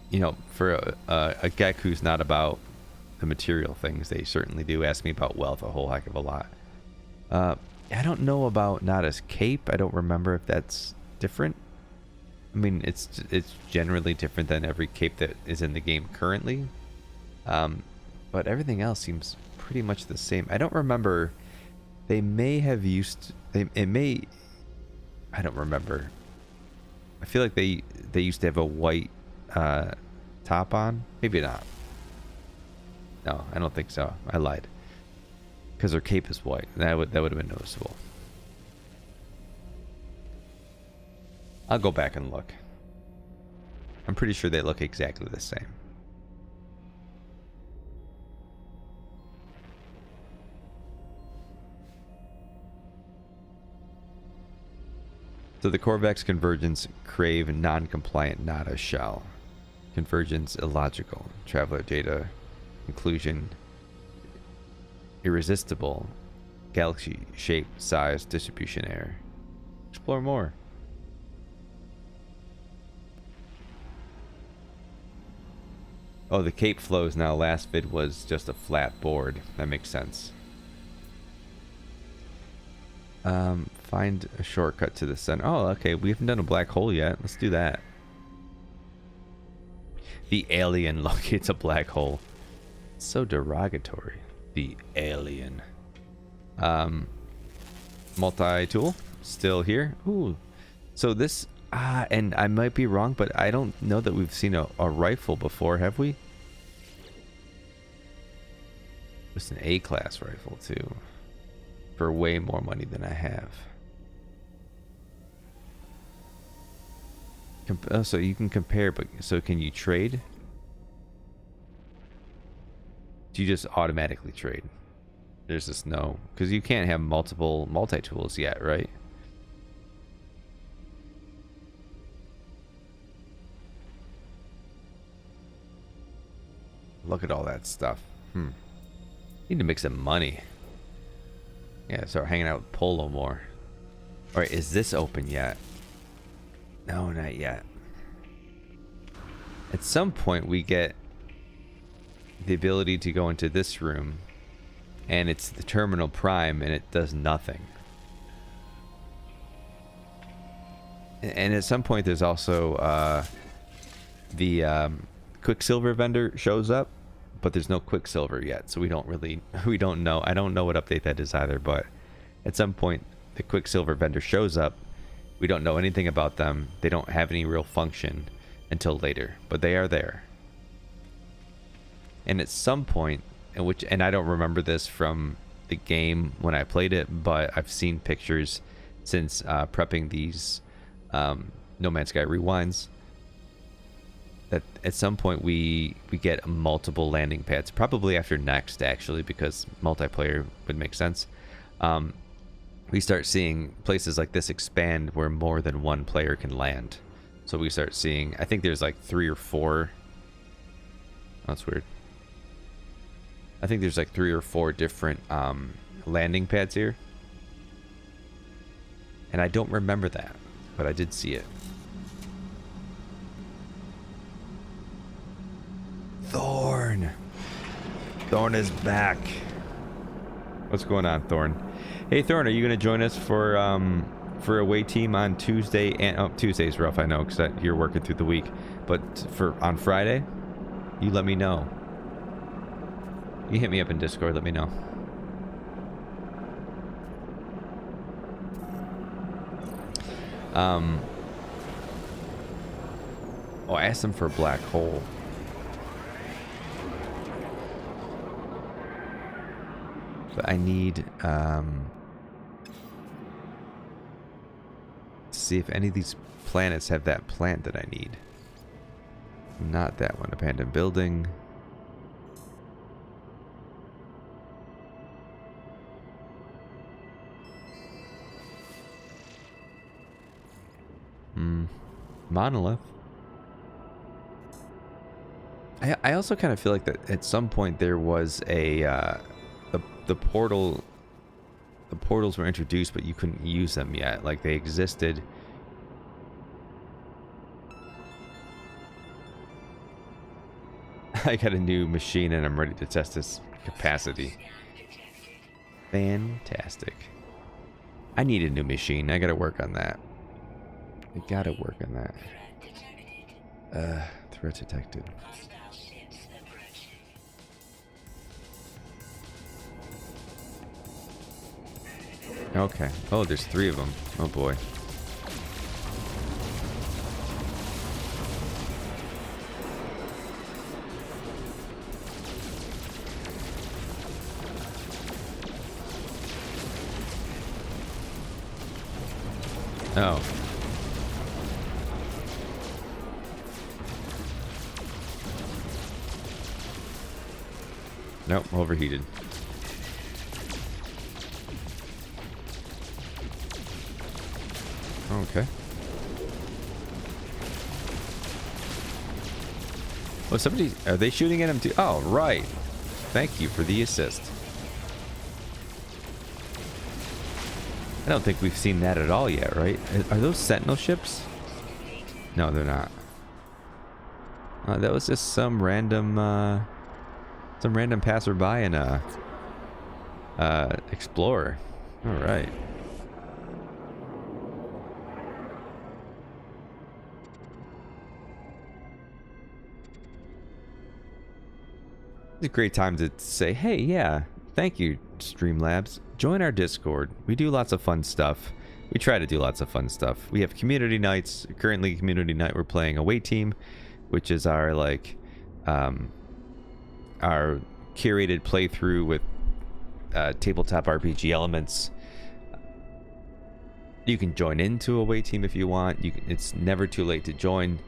you know, for a Gek who's not about the material things, they certainly do ask me about wealth a whole heck of a lot. I don't know about Nada's cape. I don't remember if that's different. I mean, it's generally different than every cape that is in the game currently. But everything else seems pretty much the same. I don't remember. They may have used... I don't remember. I feel like they used to have a white top on. Maybe not. No, I don't think so. I lied. Because their cape is white. That would have been noticeable. I'll go back and look. I'm pretty sure they look exactly the same. So the Corvex convergence crave non-compliant NADA shell. Convergence illogical. Traveler data inclusion irresistible. Galaxy shape size distribution error. Explore more. Oh, the cape flows now. Last vid was just a flat board. That makes sense. Find a shortcut to the center. Oh, okay. We haven't done a black hole yet. Let's do that. The alien locates a black hole. So derogatory. The alien. Multi-tool. Still here. Ooh. So this... and I might be wrong, but I don't know that we've seen a rifle before, have we? Just an A-class rifle, too. For way more money than I have. Oh, so you can compare, but so can you trade? Do you just automatically trade? There's this no, because you can't have multiple multi-tools yet, right? Look at all that stuff. Need to make some money. Yeah, start hanging out with Polo more. Alright, is this open yet? No, not yet. At some point we get the ability to go into this room, and it's the terminal prime, and it does nothing. And at some point there's also the Quicksilver vendor shows up, but there's no Quicksilver yet, so we don't know. I don't know what update that is either, but at some point the Quicksilver vendor shows up. We don't know anything about them. They don't have any real function until later, but they are there. And at some point, and I don't remember this from the game when I played it, but I've seen pictures since prepping these No Man's Sky rewinds, that at some point we get multiple landing pads, probably after next, actually, because multiplayer would make sense. We start seeing places like this expand where more than one player can land. So we start seeing, I think there's like 3 or 4. Oh, that's weird. I think there's like 3 or 4 different landing pads here. And I don't remember that, but I did see it. Thorn! Thorn is back. What's going on, Thorn? Hey, Thorn, are you going to join us for away team on Tuesday? And oh, Tuesday's rough, I know, because you're working through the week. But on Friday, you let me know. You hit me up in Discord, let me know. Oh, I asked him for a black hole. But I need see if any of these planets have that plant that I need. Not that one. Abandoned building. Monolith. I also kind of feel like that at some point there was a the portals were introduced, but you couldn't use them yet. Like they existed. I got a new machine and I'm ready to test its capacity. Fantastic. I need a new machine. I gotta work on that. I gotta work on that. Threat detected. Okay. Oh, there's 3 of them. Oh boy. Oh. Nope, overheated. Okay. Oh, somebody... Are they shooting at him too? Oh, right. Thank you for the assist. I don't think we've seen that at all yet, right? Are those Sentinel ships? No, they're not. That was just some random passerby in a Explorer. All right. It's a great time to say, hey, yeah, thank you, Streamlabs. Join our Discord. We do lots of fun stuff. We try to do lots of fun stuff. We have community nights. Currently, community night, we're playing Away Team, which is our, like, our curated playthrough with tabletop RPG elements. You can join into Away Team if you want. It's never too late to join.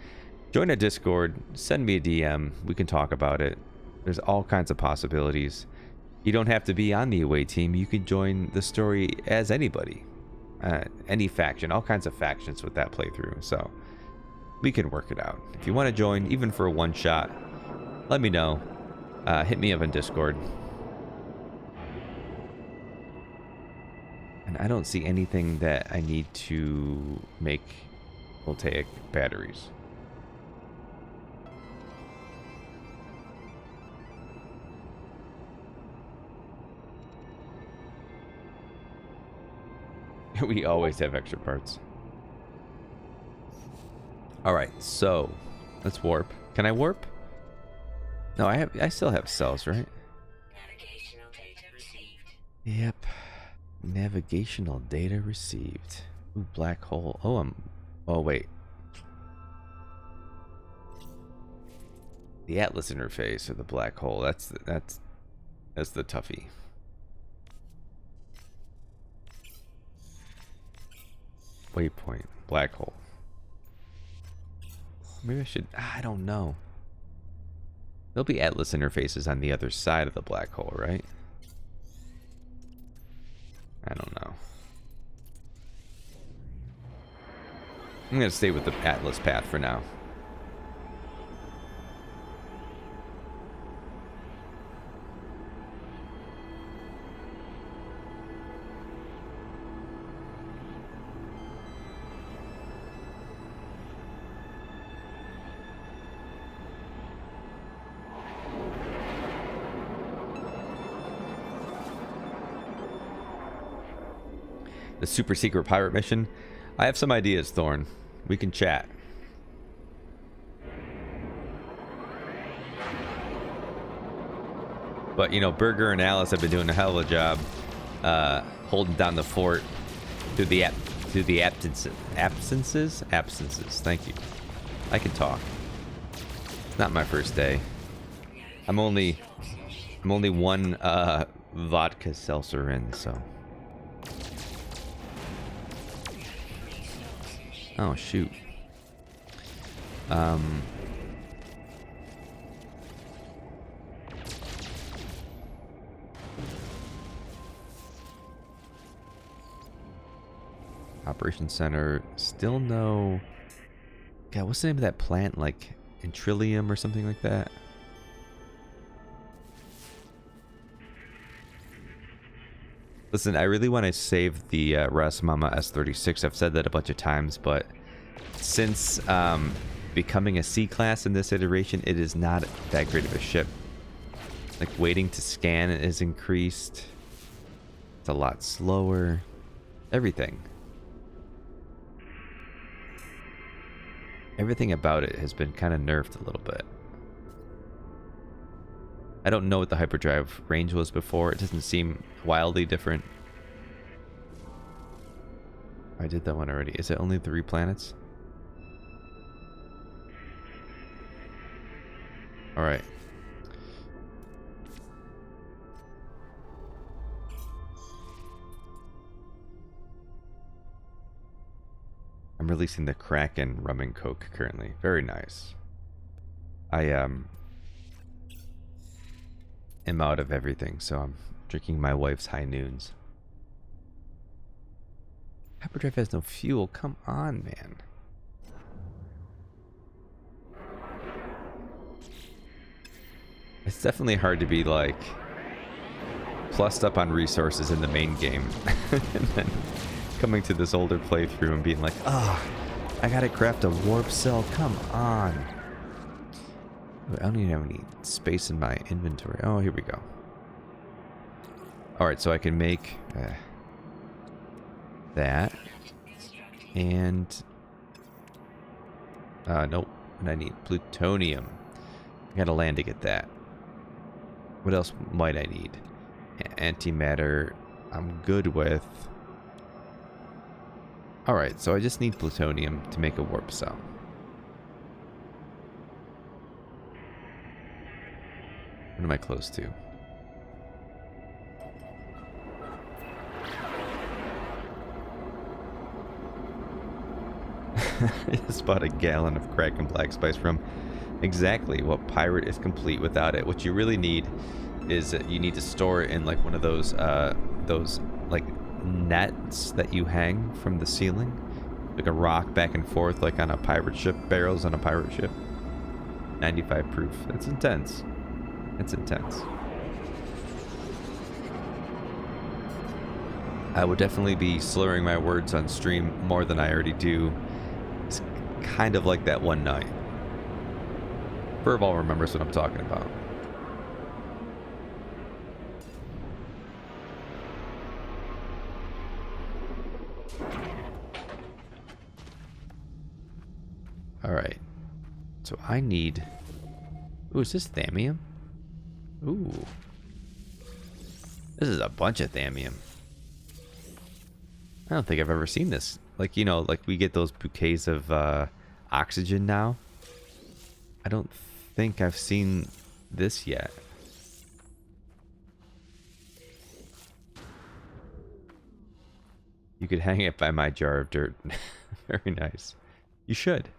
Join a Discord. Send me a DM. We can talk about it. There's all kinds of possibilities. You don't have to be on the Away Team. You can join the story as anybody. Any faction. All kinds of factions with that playthrough. So we can work it out. If you want to join, even for a one shot, let me know. Hit me up on Discord. And I don't see anything that I need to make voltaic batteries. We always have extra parts. All right, so let's warp. Can I warp? No, I still have cells, right? Navigational data received. Yep. Navigational data received. Ooh, black hole. Oh, wait. The Atlas interface or the black hole. That's the toughie. Waypoint, black hole. Maybe I should... I don't know. There'll be Atlas interfaces on the other side of the black hole, right? I don't know. I'm going to stay with the Atlas path for now. The super secret pirate mission. I have some ideas, Thorn. We can chat. But you know, Burger and Alice have been doing a hell of a job holding down the fort through the absences. Thank you. I can talk. It's not my first day. I'm only one vodka seltzer in, so. Oh, shoot. Operations Center. Still no... God, what's the name of that plant? Like, Trillium or something like that? Listen, I really want to save the Rasmama S36. I've said that a bunch of times, but since becoming a C-class in this iteration, it is not that great of a ship. Like, waiting to scan is increased. It's a lot slower. Everything. Everything about it has been kind of nerfed a little bit. I don't know what the hyperdrive range was before. It doesn't seem wildly different. I did that one already. Is it only 3 planets? Alright. releasing the Kraken rum and coke currently. Very nice. I am out of everything, so I'm drinking my wife's high noons. Hyperdrive has no fuel. Come on, man. It's definitely hard to be like plussed up on resources in the main game and then coming to this older playthrough and being like, oh, I gotta craft a warp cell. Come on. I don't even have any space in my inventory. Oh, here we go. Alright, so I can make that. And nope. And I need plutonium. I gotta land to get that. What else might I need? Antimatter I'm good with. Alright, so I just need plutonium to make a warp cell. What am I close to? I just bought a gallon of Kraken Black Spice from exactly what pirate is complete without it. What you really need is you need to store it in like one of those like nets that you hang from the ceiling, like a rock back and forth, like on a pirate ship, barrels on a pirate ship. 95 proof. That's intense. It's intense. I would definitely be slurring my words on stream more than I already do. It's kind of like that one night. Furball remembers what I'm talking about. Alright. So I need... Ooh, is this thammium? Ooh. This is a bunch of thammium. I don't think I've ever seen this. Like, you know, like we get those bouquets of oxygen now. I don't think I've seen this yet. You could hang it by my jar of dirt. Very nice. You should.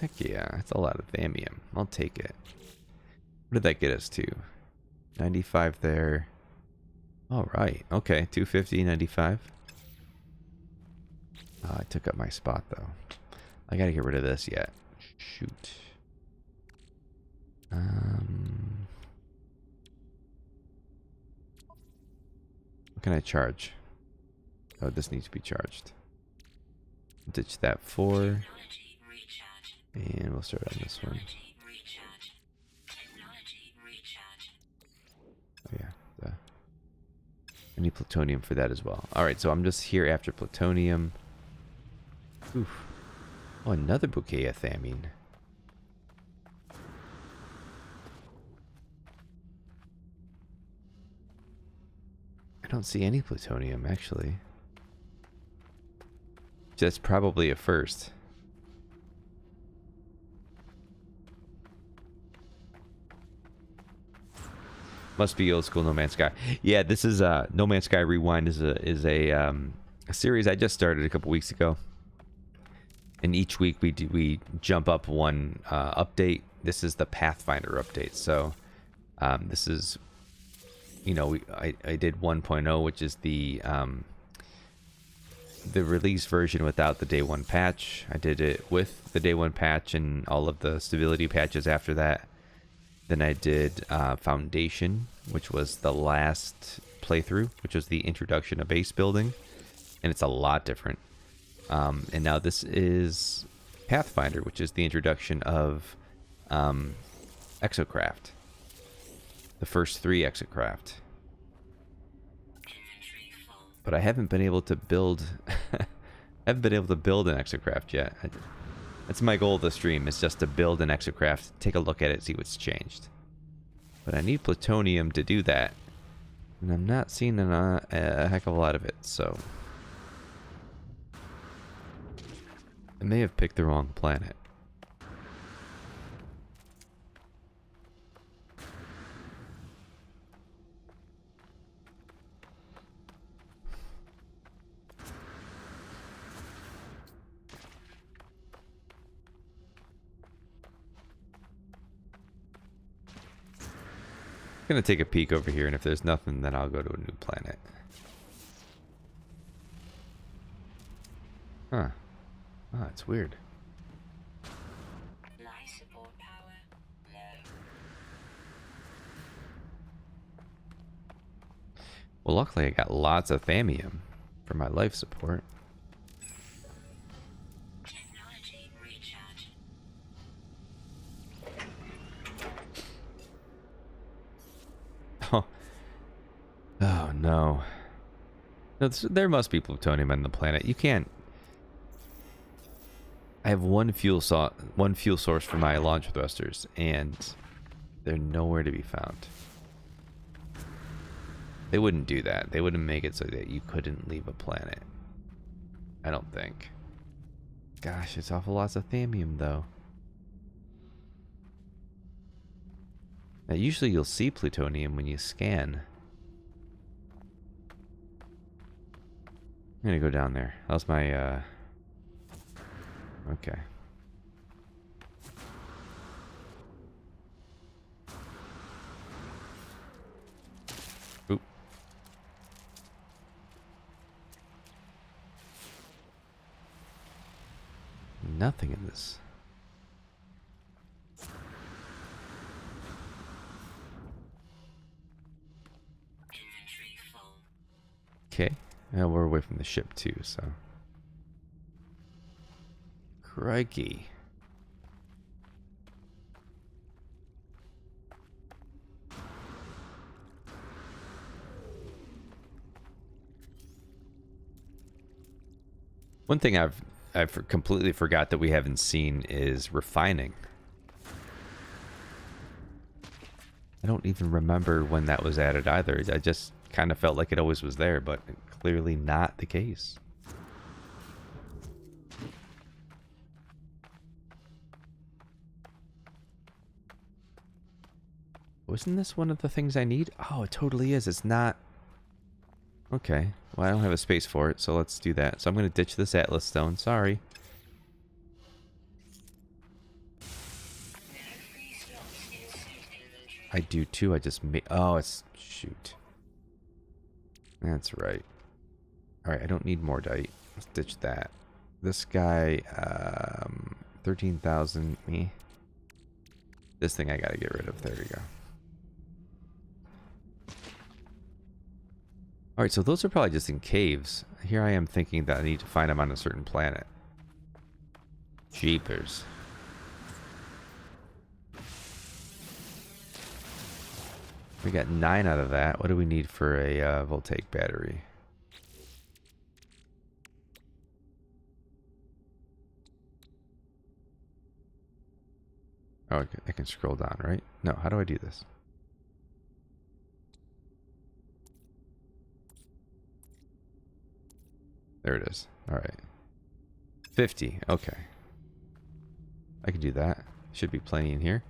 Heck yeah, that's a lot of thammium. I'll take it. What did that get us to? 95 there. Alright, okay, 250, 95. Oh, I took up my spot though. I gotta get rid of this yet. Shoot. What can I charge? Oh, this needs to be charged. Ditch that 4. And we'll start on this one. Oh yeah, I need plutonium for that as well. Alright, so I'm just here after plutonium. Oof. Oh, another bouquet of thamine. I don't see any plutonium, actually. That's probably a first. Must be old school No Man's Sky. Yeah, this is No Man's Sky Rewind is a series I just started a couple weeks ago. And each week we jump up one update. This is the Pathfinder update. So this is, you know, I did 1.0, which is the release version without the day one patch. I did it with the day one patch and all of the stability patches after that. Then I did Foundation, which was the last playthrough, which was the introduction of base building, and it's a lot different. And now this is Pathfinder, which is the introduction of EXOCRAFT, the first 3 EXOCRAFT. But I haven't been able to build. Haven't been able to build an EXOCRAFT yet. That's my goal of the stream, is just to build an EXOCRAFT, take a look at it, see what's changed. But I need plutonium to do that, and I'm not seeing a heck of a lot of it, so... I may have picked the wrong planet. gonna take a peek over here, and if there's nothing, then I'll go to a new planet. Huh. Oh, it's weird. Life support power low. Well, luckily I got lots of thammium for my life support. Technology recharge. Oh. Oh no. No, there must be plutonium on the planet. You can't. I have one fuel source for my launch thrusters, and they're nowhere to be found. They wouldn't do that. They wouldn't make it so that you couldn't leave a planet. I don't think. Gosh, it's awful lots of thammium, though. Now, usually you'll see plutonium when you scan. I'm gonna go down there. How's my, Okay. Oop. Nothing in this. Inventory full. Okay. Well, we're away from the ship too, so. Crikey. One thing I've completely forgot that we haven't seen is refining. I don't even remember when that was added either. I just kind of felt like it always was there, but clearly not the case. Wasn't this one of the things I need? Oh, it totally is. It's not. Okay. Well, I don't have a space for it, so let's do that. So I'm going to ditch this Atlas stone. Sorry. I do too. I just made. Oh, it's. Shoot. That's right. Alright, I don't need more dite. Let's ditch that. This guy, 13,000. Me. This thing I gotta get rid of. There we go. Alright, so those are probably just in caves. Here I am thinking that I need to find them on a certain planet. Jeepers. We got 9 out of that. What do we need for a voltaic battery? Oh, I can scroll down, right? No, how do I do this? There it is. All right. 50. Okay. I can do that. Should be plenty in here.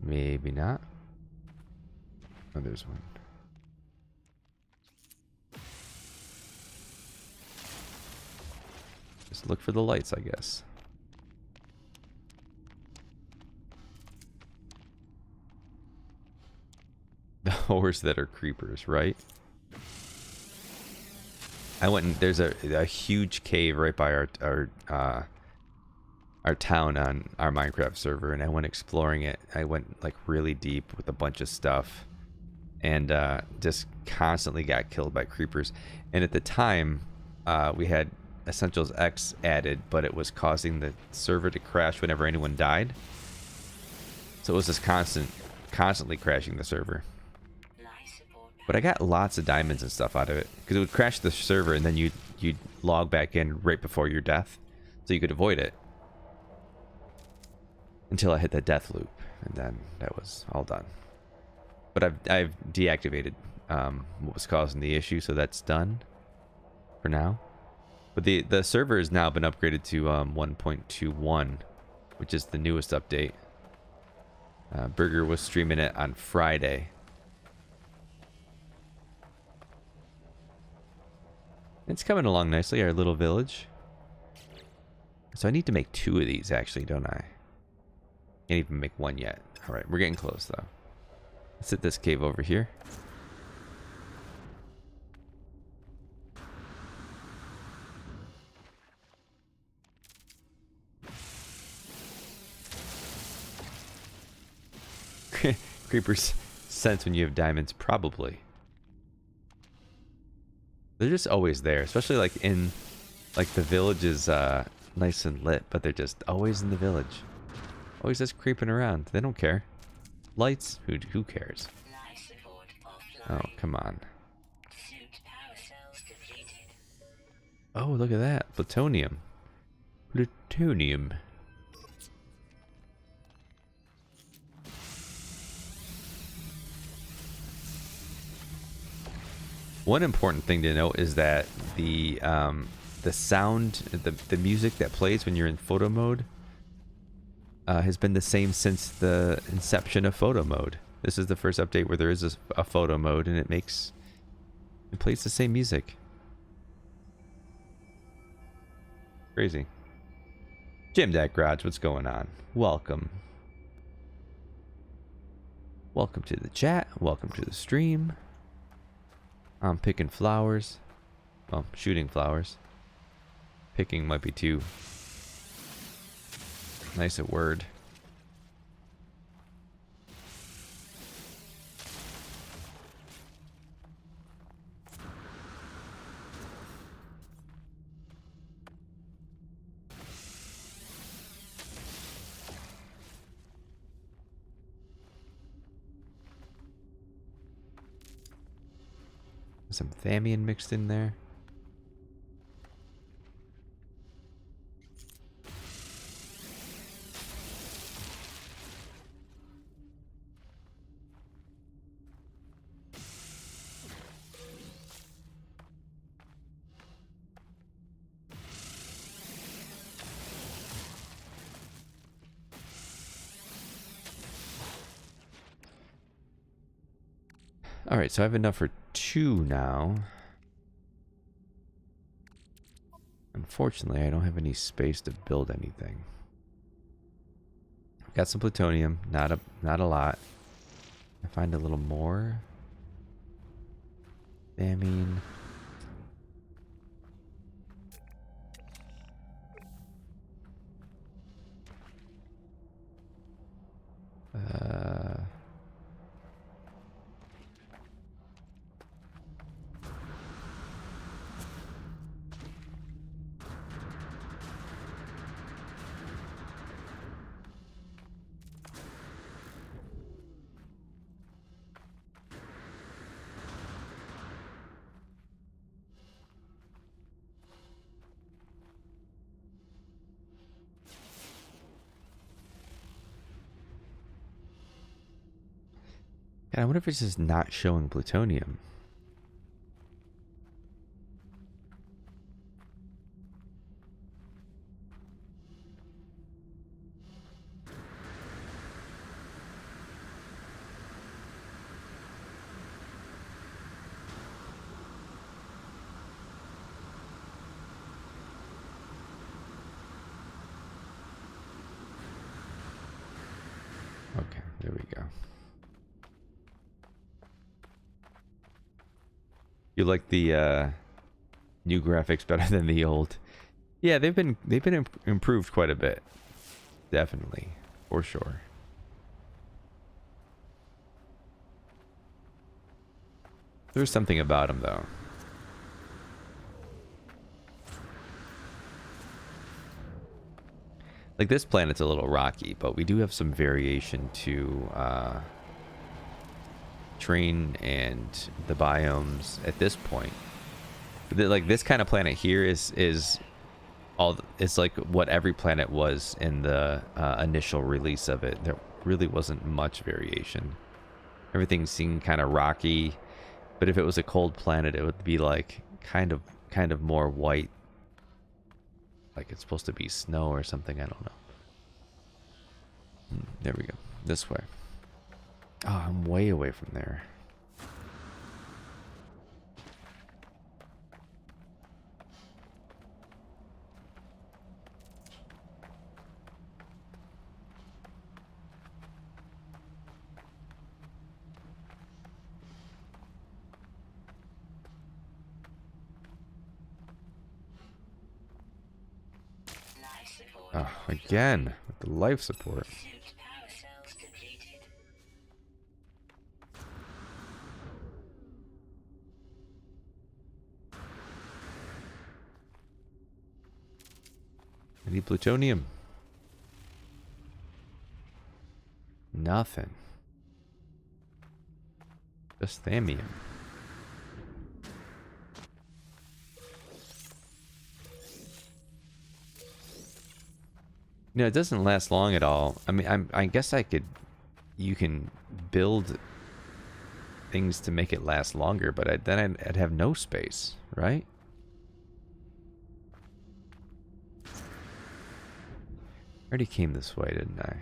Maybe not. Oh, there's one. Just look for the lights, I guess. The whores that are creepers, right? I went and there's a huge cave right by our town on our Minecraft server, and I went exploring it. I went like really deep with a bunch of stuff, and just constantly got killed by creepers. And at the time, we had Essentials X added, but it was causing the server to crash whenever anyone died. So it was just constantly crashing the server. But I got lots of diamonds and stuff out of it, because it would crash the server, and then you'd log back in right before your death, so you could avoid it. Until I hit the death loop, and then that was all done. But I've deactivated what was causing the issue, so that's done for now. But the server has now been upgraded to 1.21, which is the newest update. Burger was streaming it on Friday. It's coming along nicely, our little village. So I need to make 2 of these, actually, don't I? Can't even make one yet. All right, we're getting close though. Let's hit this cave over here. Creepers sense when you have diamonds, probably. They're just always there, especially like in like the village is nice and lit, but they're just always in the village. Always just creeping around. They don't care. Lights? Who cares? Life support Oh, offline. come on. Suit power cells depleted. Oh, look at that. Plutonium. Plutonium. One important thing to note is that the sound, the music that plays when you're in photo mode has been the same since the inception of photo mode. This is the first update where there is a photo mode, and it plays the same music. Crazy. Jim Deck Garage, what's going on? Welcome. Welcome to the chat. Welcome to the stream. I'm picking flowers. Well, shooting flowers. Picking might be too nice a word. Some Thamian mixed in there. All right, so I have enough for 2 now. Unfortunately, I don't have any space to build anything. Got some plutonium, not a lot. I find a little more. I mean, God, I wonder if it's just not showing plutonium. Okay, there we go. You like the new graphics better than the old? Yeah, they've been improved quite a bit. Definitely, for sure. There's something about them though. Like this planet's a little rocky, but we do have some variation to terrain and the biomes at this point. Like this kind of planet here is all. It's like what every planet was in the initial release of it. There really wasn't much variation. Everything seemed kind of rocky, but if it was a cold planet, it would be like kind of more white. Like it's supposed to be snow or something. I don't know. There we go. This way. Oh, I'm way away from there. Oh, again, with the life support. Suit power cells depleted. I need plutonium. Nothing. Just thamium. You know, it doesn't last long at all. I mean, I guess I could... You can build things to make it last longer, but then I'd have no space, right? I already came this way, didn't I?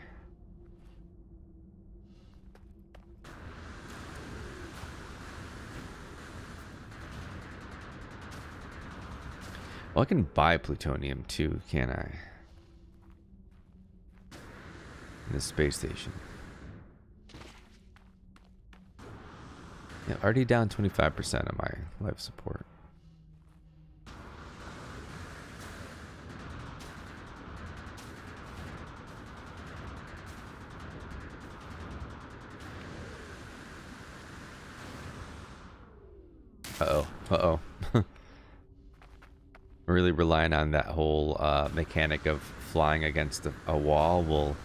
Well, I can buy plutonium too, can't I? In the space station. Yeah, already down 25% of my life support. Uh-oh. Uh-oh. Really relying on that whole mechanic of flying against a wall will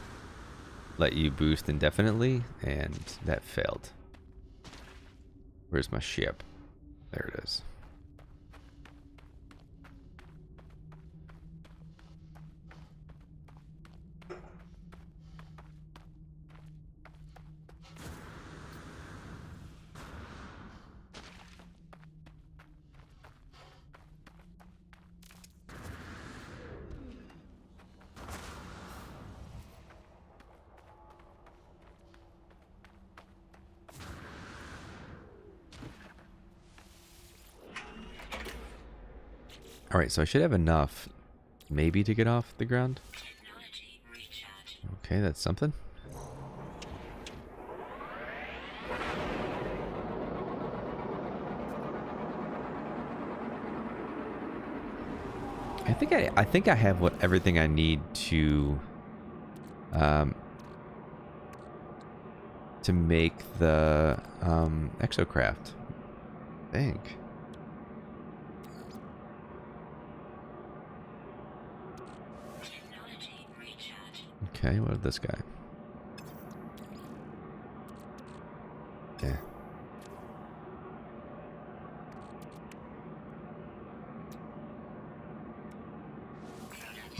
let you boost indefinitely, and that failed. Where's my ship? There it is. All right, so I should have enough, maybe, to get off the ground. Technology recharge. Okay, that's something. I think I have everything I need to make the EXOCRAFT. I think. Technology recharge. Okay, what is this guy? Yeah.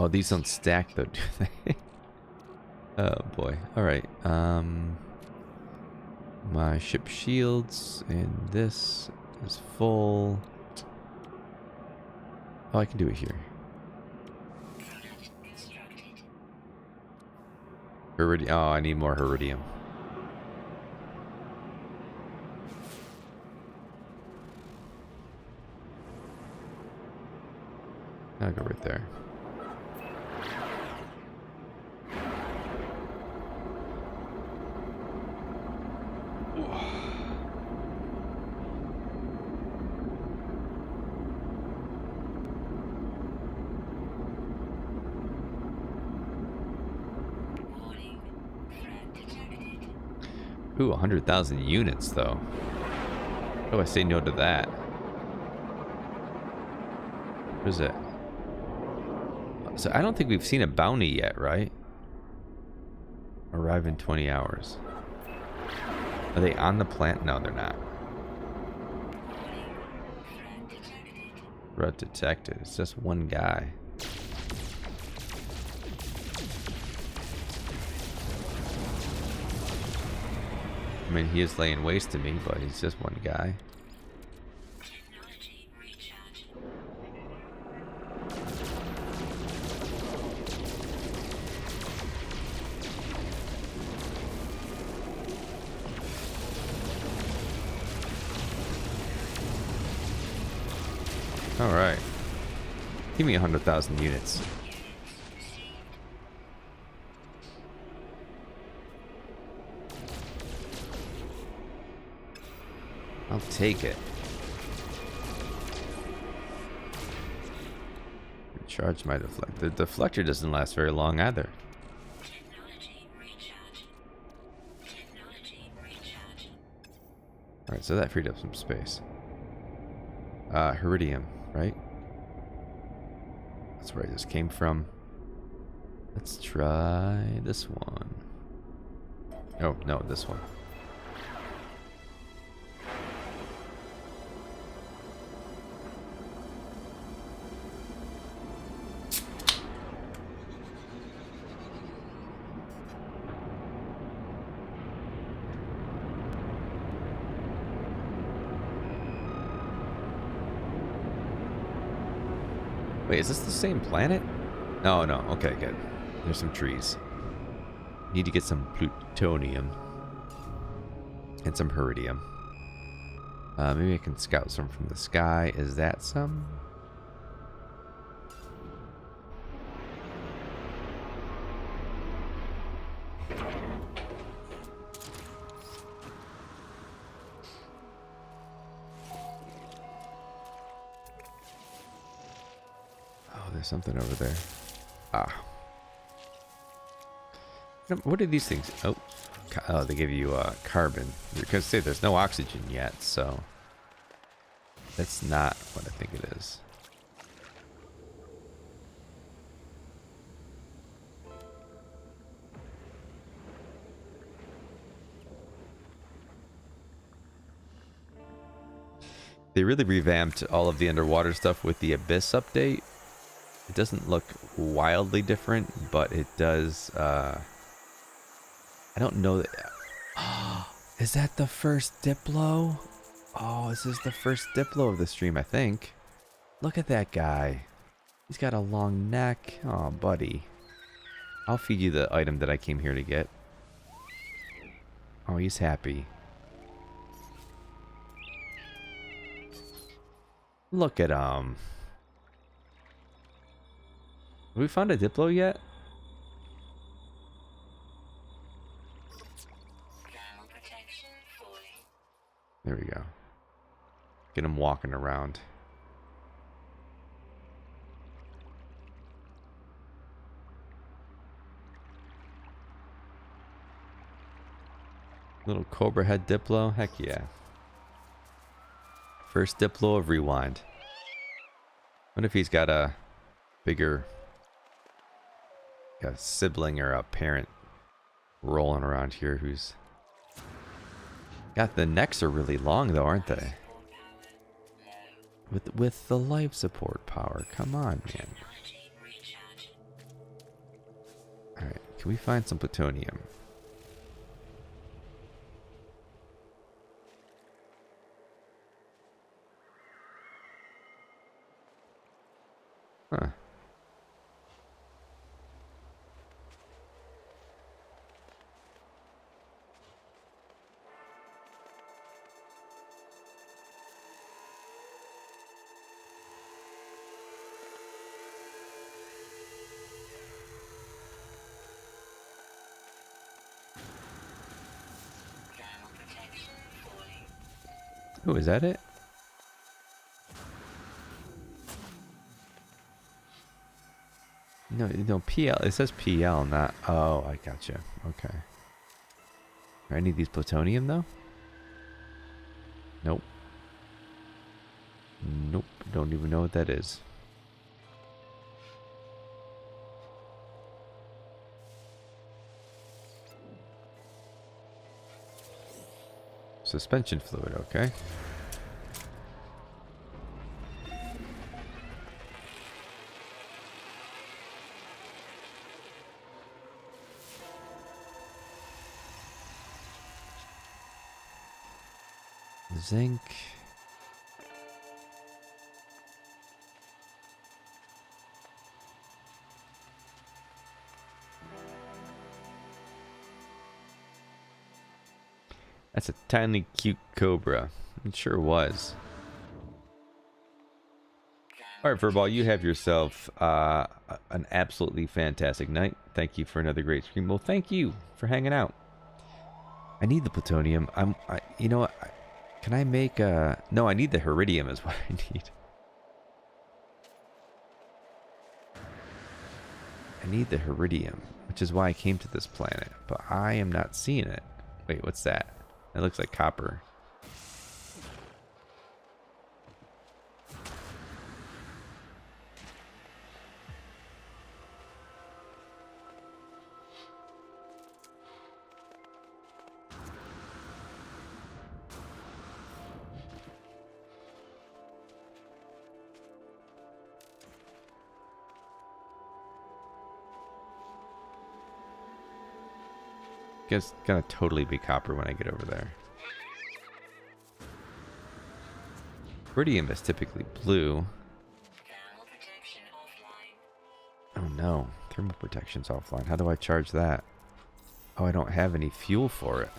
Oh, these don't stack though, do they? Oh boy. Alright. My ship shields and this is full. Oh, I can do it here. Product constructed. Iridium. Oh, I need more iridium. I'll go right there. Warning. Threat detected. Ooh, 100,000 units though. How do I say no to that? What is it? So I don't think we've seen a bounty yet, right? Arrive in 20 hours. Are they on the plant? No, they're not. Warning. Threat detected. Threat detected. It's just one guy. I mean, he is laying waste to me, but he's just one guy. Technology recharge. All right. Give me 100,000 units. I'll take it. Charge my deflector. The deflector doesn't last very long either. Technology recharge. Technology recharge. Alright, so that freed up some space. Iridium, right? That's where I just came from. Let's try this one. Oh, no, this one. Wait, is this the same planet? Oh, no. Okay, good. There's some trees. Need to get some plutonium. And some iridium. Maybe I can scout some from the sky. Is that some? There's something over there. Ah. What are these things? Oh, they give you carbon. You're going to say there's no oxygen yet, so that's not what I think it is. They really revamped all of the underwater stuff with the Abyss update. It doesn't look wildly different, but it does. I don't know. Is that the first Diplo? Oh, this is the first Diplo of the stream, I think. Look at that guy. He's got a long neck. Oh, buddy. I'll feed you the item that I came here to get. Oh, he's happy. Look at him. Have we found a Diplo yet? Thermal protection fully. There we go. Get him walking around. Little Cobra head Diplo? Heck yeah. First Diplo of Rewind. What if he's got a bigger sibling or a parent rolling around here who's got the necks are really long though, aren't they? With the life support power. Come on, man. Alright, can we find some plutonium? Huh. Oh, is that it? No, PL. It says PL, not. Oh, I gotcha. Okay. I need these plutonium though. Nope. Nope. Don't even know what that is. Suspension fluid, okay. Zinc. That's a tiny cute cobra. It sure was. Alright, Furball, you have yourself an absolutely fantastic night. Thank you for another great stream. Well, thank you for hanging out. I need the plutonium. You know what? Can I make no, I need the iridium is what I need. I need the Iridium, which is why I came to this planet, but I am not seeing it. Wait, what's that? That looks like copper. It's gonna totally be copper when I get over there. Iridium is typically blue. Thermal protection offline. Oh no, thermal protection's offline. How do I charge that? Oh, I don't have any fuel for it.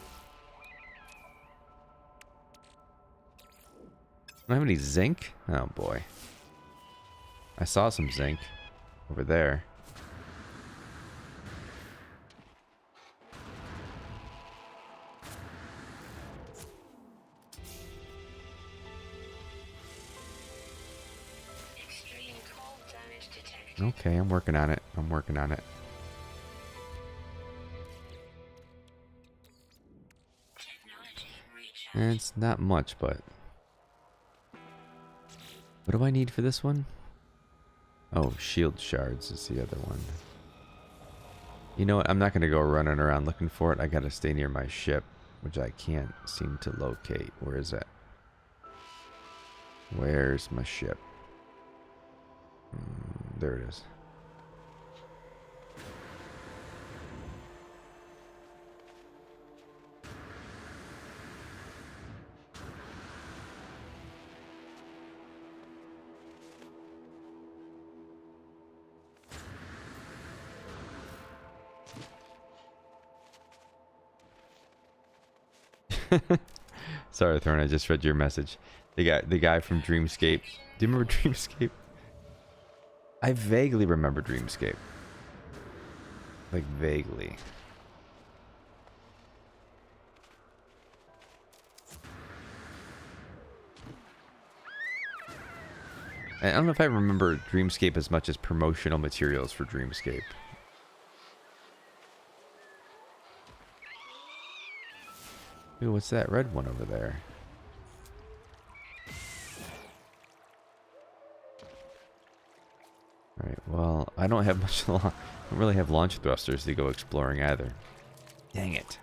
I don't have any zinc? Oh boy. I saw some zinc over there. Extreme cold damage detected. Okay, I'm working on it. I'm working on it. Technology recharge. And it's not much, but... What do I need for this one? Oh, shield shards is the other one. You know what? I'm not going to go running around looking for it. I got to stay near my ship, which I can't seem to locate. Where is it? Where's my ship? There it is. Sorry, Thorn, I just read your message. The guy from Dreamscape. Do you remember Dreamscape? I vaguely remember Dreamscape. Like, vaguely. I don't know if I remember Dreamscape as much as promotional materials for Dreamscape. Ooh, what's that red one over there? Alright, well, I don't have much I don't really have launch thrusters to go exploring either. Dang it.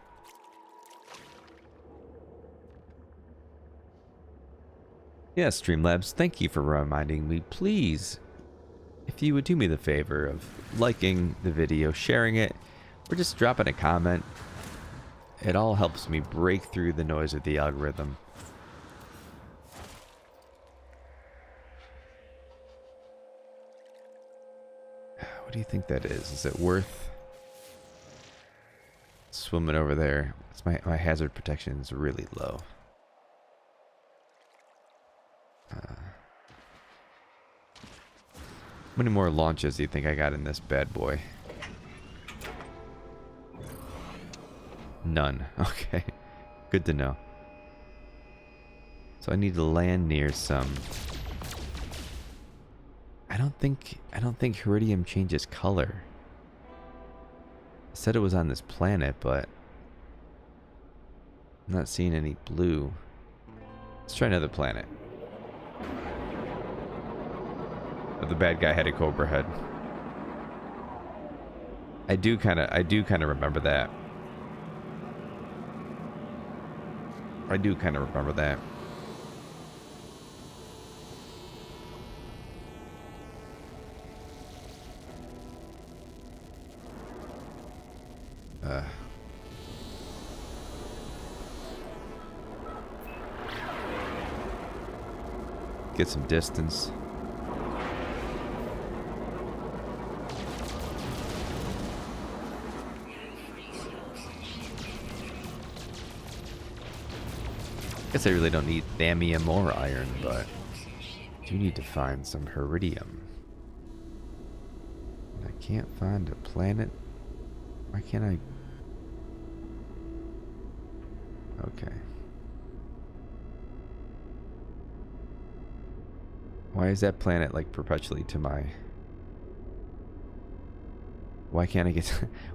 Yes, Streamlabs, thank you for reminding me. Please, if you would do me the favor of liking the video, sharing it, or just dropping a comment. It all helps me break through the noise of the algorithm. What do you think that is? Is it worth swimming over there? It's my hazard protection is really low. How many more launches do you think I got in this bad boy? None. Okay. Good to know. So I need to land near some... I don't think Iridium changes color. It said it was on this planet, but I'm not seeing any blue. Let's try another planet. Oh, the bad guy had a cobra head. I do kind of remember that. I do kind of remember that. Get some distance. Guess I really don't need thammium or iron, but I do need to find some Iridium. And I can't find a planet. Why can't I? Okay. Why is that planet like perpetually to my Why can't I get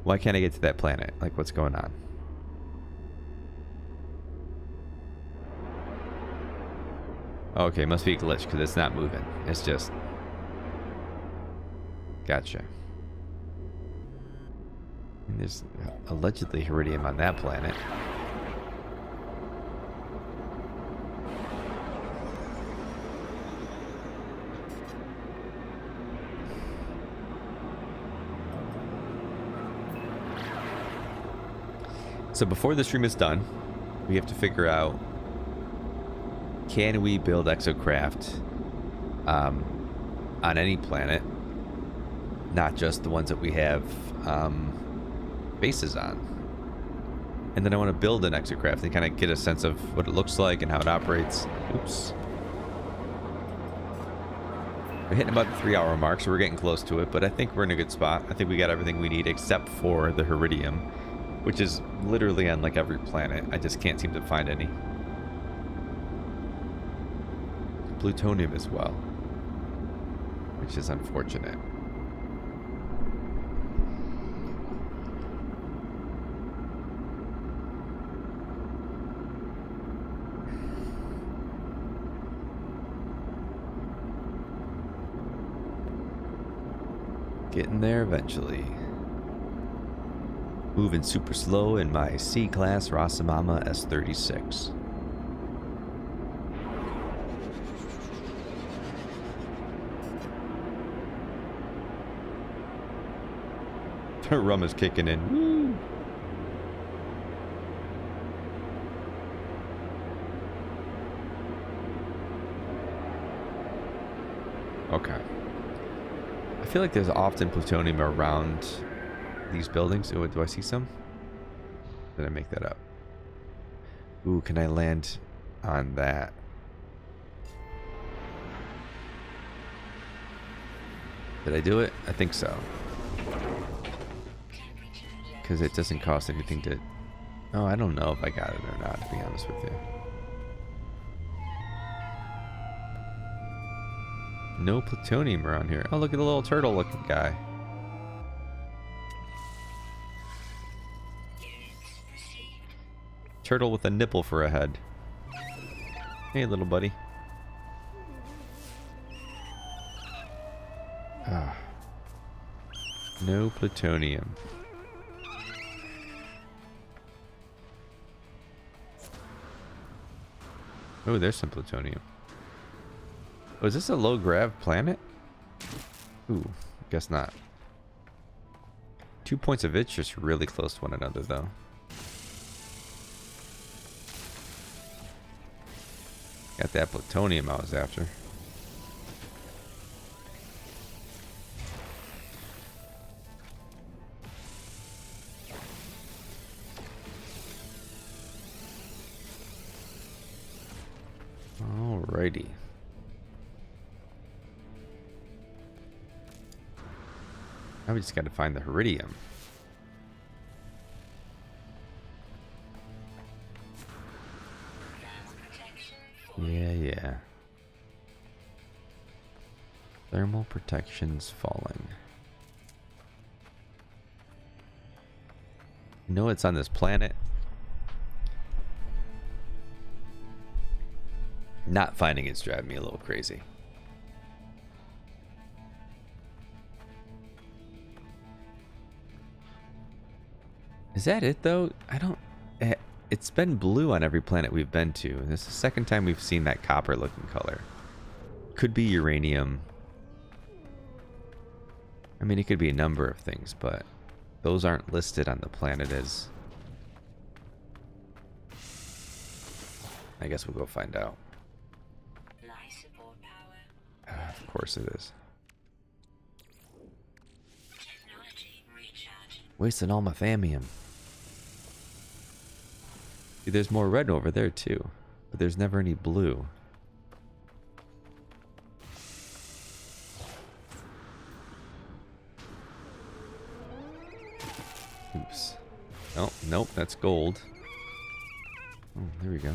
why can't I get to that planet? Like, what's going on? Okay, must be a glitch because it's not moving. It's just... Gotcha. And there's allegedly iridium on that planet. So before the stream is done, we have to figure out, can we build EXOCRAFT on any planet, not just the ones that we have bases on. And then I want to build an EXOCRAFT and kind of get a sense of what it looks like and how it operates. Oops. We're hitting about the 3-hour mark, so we're getting close to it, but I think we're in a good spot. I think we got everything we need except for the iridium, which is literally on like every planet. I just can't seem to find any. Plutonium as well, which is unfortunate. Getting there eventually. Moving super slow in my C-Class Rosamama S36. Her rum is kicking in. Woo. Okay. I feel like there's often plutonium around these buildings. Oh, do I see some? Did I make that up? Ooh, can I land on that? Did I do it? I think so. Because it doesn't cost anything to... Oh, I don't know if I got it or not, to be honest with you. No plutonium around here. Oh, look at the little turtle looking guy. Turtle with a nipple for a head. Hey, little buddy. Ah. No plutonium. Oh, there's some plutonium. Oh, is this a low grav planet? Ooh, guess not. 2 points of interest really close to one another, though. Got that plutonium I was after. Alrighty. Now we just got to find the iridium. Yeah. Thermal protection's falling. You know it's on this planet. Not finding it's driving me a little crazy. Is that it though? I don't... It's been blue on every planet we've been to. And this is the second time we've seen that copper looking color. Could be uranium. I mean, it could be a number of things, but those aren't listed on the planet as... I guess we'll go find out. Of course it is. Wasting all my thammium. See, there's more red over there too, but there's never any blue. Oops. Oh, nope, that's gold. Oh, there we go.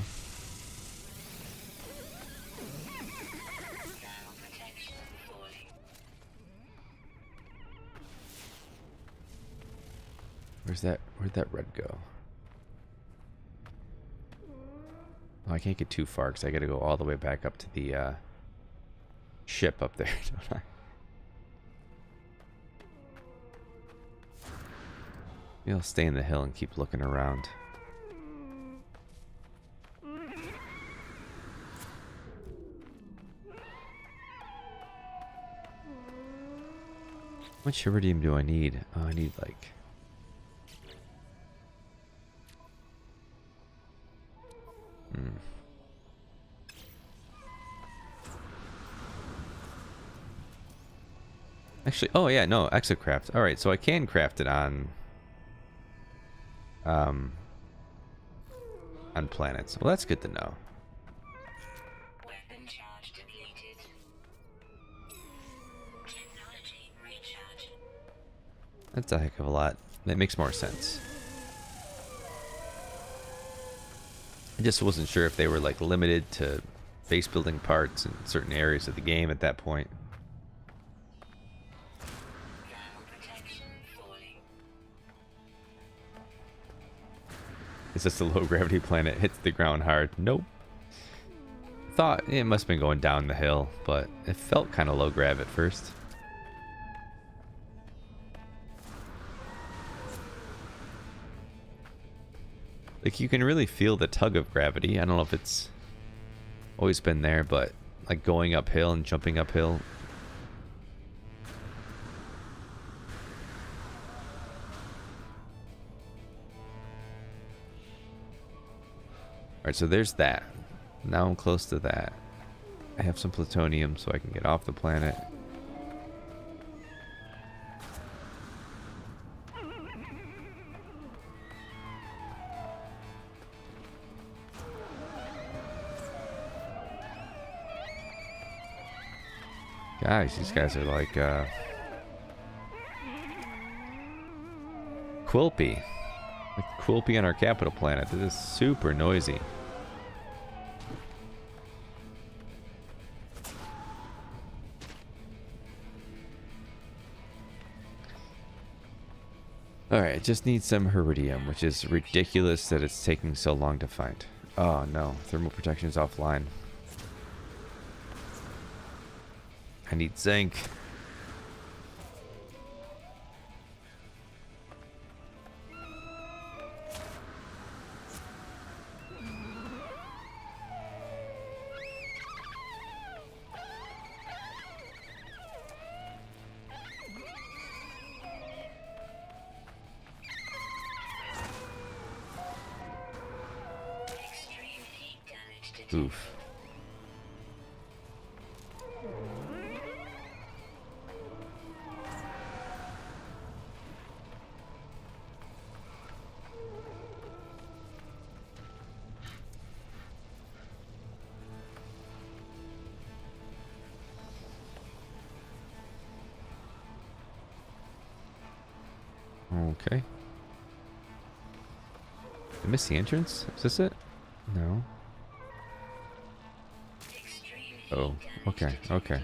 Where'd that red go? Oh, I can't get too far because I got to go all the way back up to the ship up there, don't I? Maybe I'll stay in the hill and keep looking around. How much iridium do I need? Oh, I need like... Actually, oh yeah, no, EXOCRAFT. Alright, so I can craft it on planets. Well, that's good to know. Weapon charge depleted. Technology recharge. That's a heck of a lot. That makes more sense. I just wasn't sure if they were like limited to base building parts in certain areas of the game at that point. Is this a low gravity planet? Hits the ground hard? Nope. Thought it must have been going down the hill, but it felt kind of low grav at first. Like you can really feel the tug of gravity. I don't know if it's always been there, but like going uphill and jumping uphill. Alright, so there's that. Now I'm close to that. I have some plutonium so I can get off the planet. Guys, these guys are like Quilpy. Like Quilpy on our capital planet. This is super noisy. Alright, just need some iridium, which is ridiculous that it's taking so long to find. Oh no, thermal protection is offline. I need zinc. Oof. Okay. I missed the entrance? Is this it? No. Oh, okay, okay.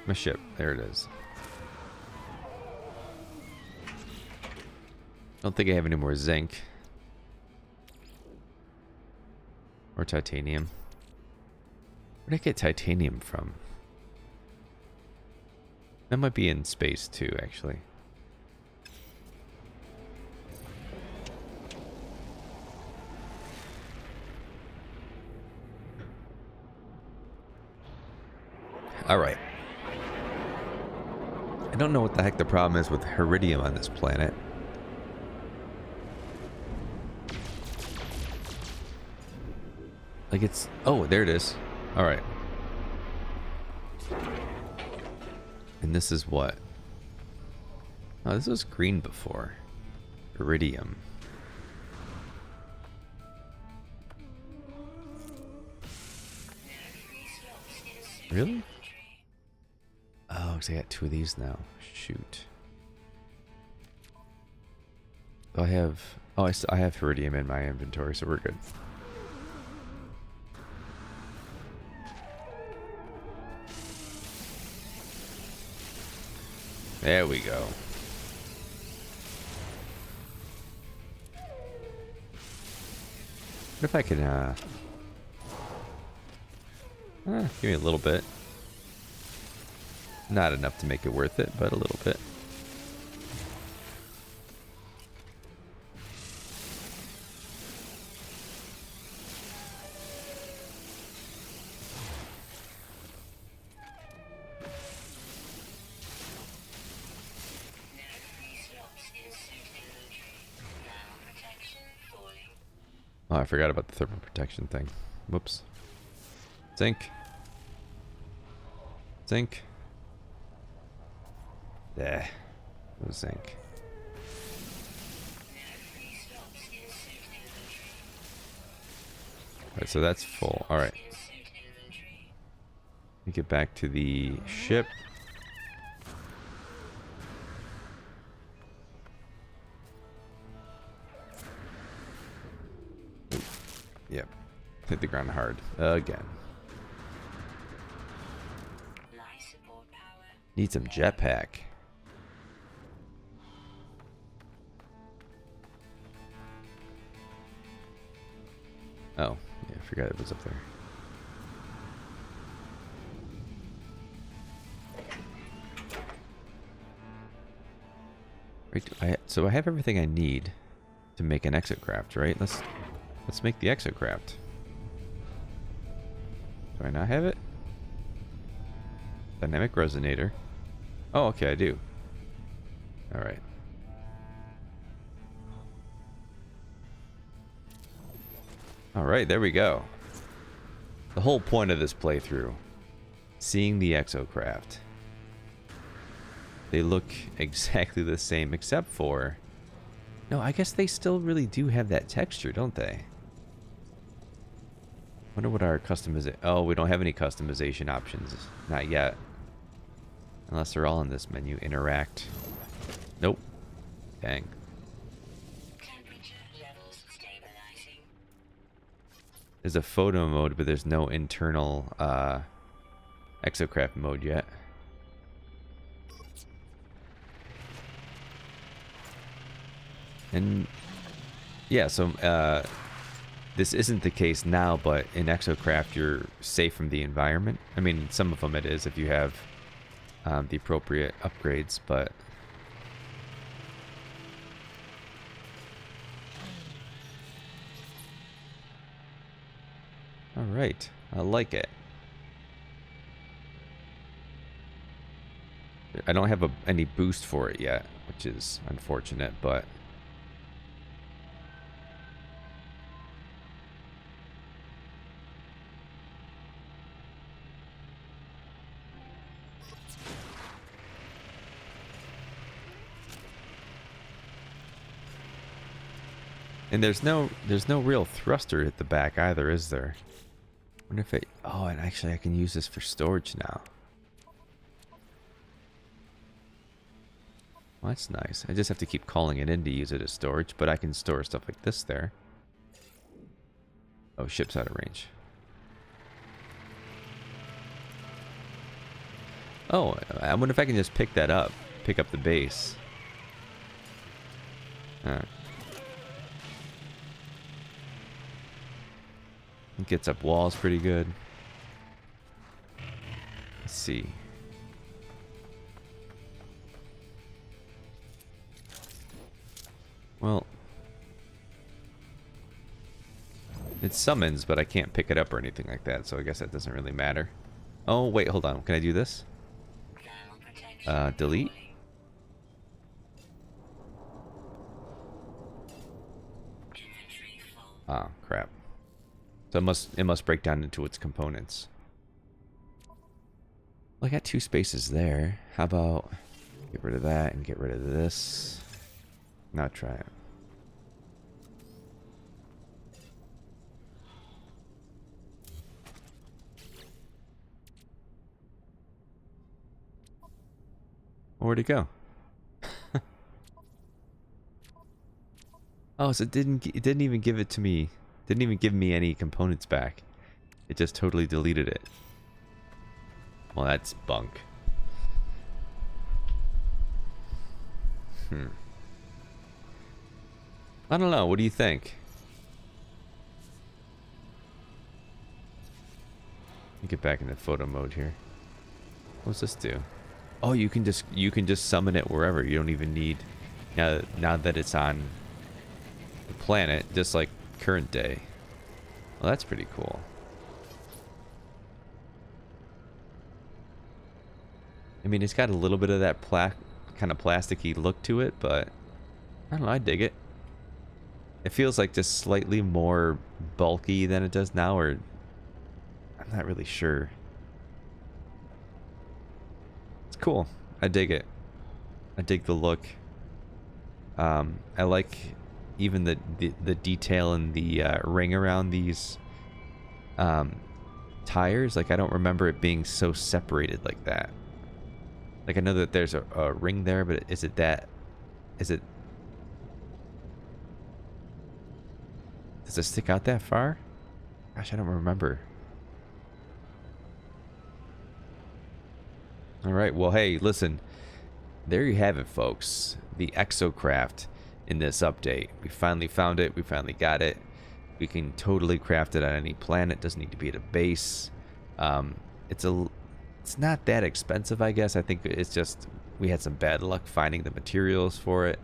My ship, there it is. Don't think I have any more zinc. Or titanium. Where did I get titanium from? That might be in space too, actually. Alright. I don't know what the heck the problem is with iridium on this planet. Like it's... Oh, there it is. Alright. And this is what? Oh, this was green before. Iridium. Really? Oh, because I got two of these now. Shoot. I have... Oh, I have iridium in my inventory, so we're good. There we go. What if I can, give me a little bit. Not enough to make it worth it, but a little bit. Oh, I forgot about the thermal protection thing. Whoops. Zinc. Zinc. There. No zinc. Alright, so that's full. Alright. Let me get back to the ship. Yep. Hit the ground hard. Again. Need some jetpack. Oh, yeah, I forgot it was up there. Right, so I have everything I need to make an EXOCRAFT, right? Let's make the EXOCRAFT. Do I not have it? Dynamic resonator. Oh, okay, I do. Alright. Alright, there we go. The whole point of this playthrough. Seeing the EXOCRAFT. They look exactly the same except for... No, I guess they still really do have that texture, don't they? Wonder what our customization... Oh, we don't have any customization options. Not yet. Unless they're all in this menu. Interact. Nope. Dang. There's a photo mode, but there's no internal EXOCRAFT mode yet. And yeah, so this isn't the case now, but in EXOCRAFT you're safe from the environment. I mean, some of them it is if you have the appropriate upgrades, but all right, I like it. I don't have any boost for it yet, which is unfortunate, but and there's no real thruster at the back either, is there? I wonder if it... Oh, and actually I can use this for storage now. Well, that's nice. I just have to keep calling it in to use it as storage, but I can store stuff like this there. Oh, ship's out of range. Oh, I wonder if I can just pick that up. Pick up the base. It gets up walls pretty good. Let's see. Well, it summons, but I can't pick it up or anything like that, so I guess that doesn't really matter. Oh, wait, hold on. Can I do this? Delete? Oh, crap. So it must break down into its components. Well, I got 2 spaces there. How about get rid of that and get rid of this? Now try it. Where'd it go? Oh, so it didn't even give it to me. Didn't even give me any components back. It just totally deleted it. Well, that's bunk. I don't know. What do you think? Get back into photo mode here. What's this do? Oh, you can just summon it wherever. You don't even need now that it's on the planet, just like current day. Well, that's pretty cool. I mean, it's got a little bit of that kind of plasticky look to it, but I don't know, I dig it. It feels like just slightly more bulky than it does now, or I'm not really sure. It's cool. I dig it. I dig the look. I like even the detail in the ring around these tires. Like, I don't remember it being so separated like that. Like, I know that there's a ring there, but is it that? Is it? Does it stick out that far? Gosh, I don't remember. All right, well, hey, listen. There you have it, folks. The EXOCRAFT in this update. We finally found it. We finally got it. We can totally craft it on any planet. Doesn't need to be at a base. It's not that expensive, I guess. I think it's just we had some bad luck finding the materials for it.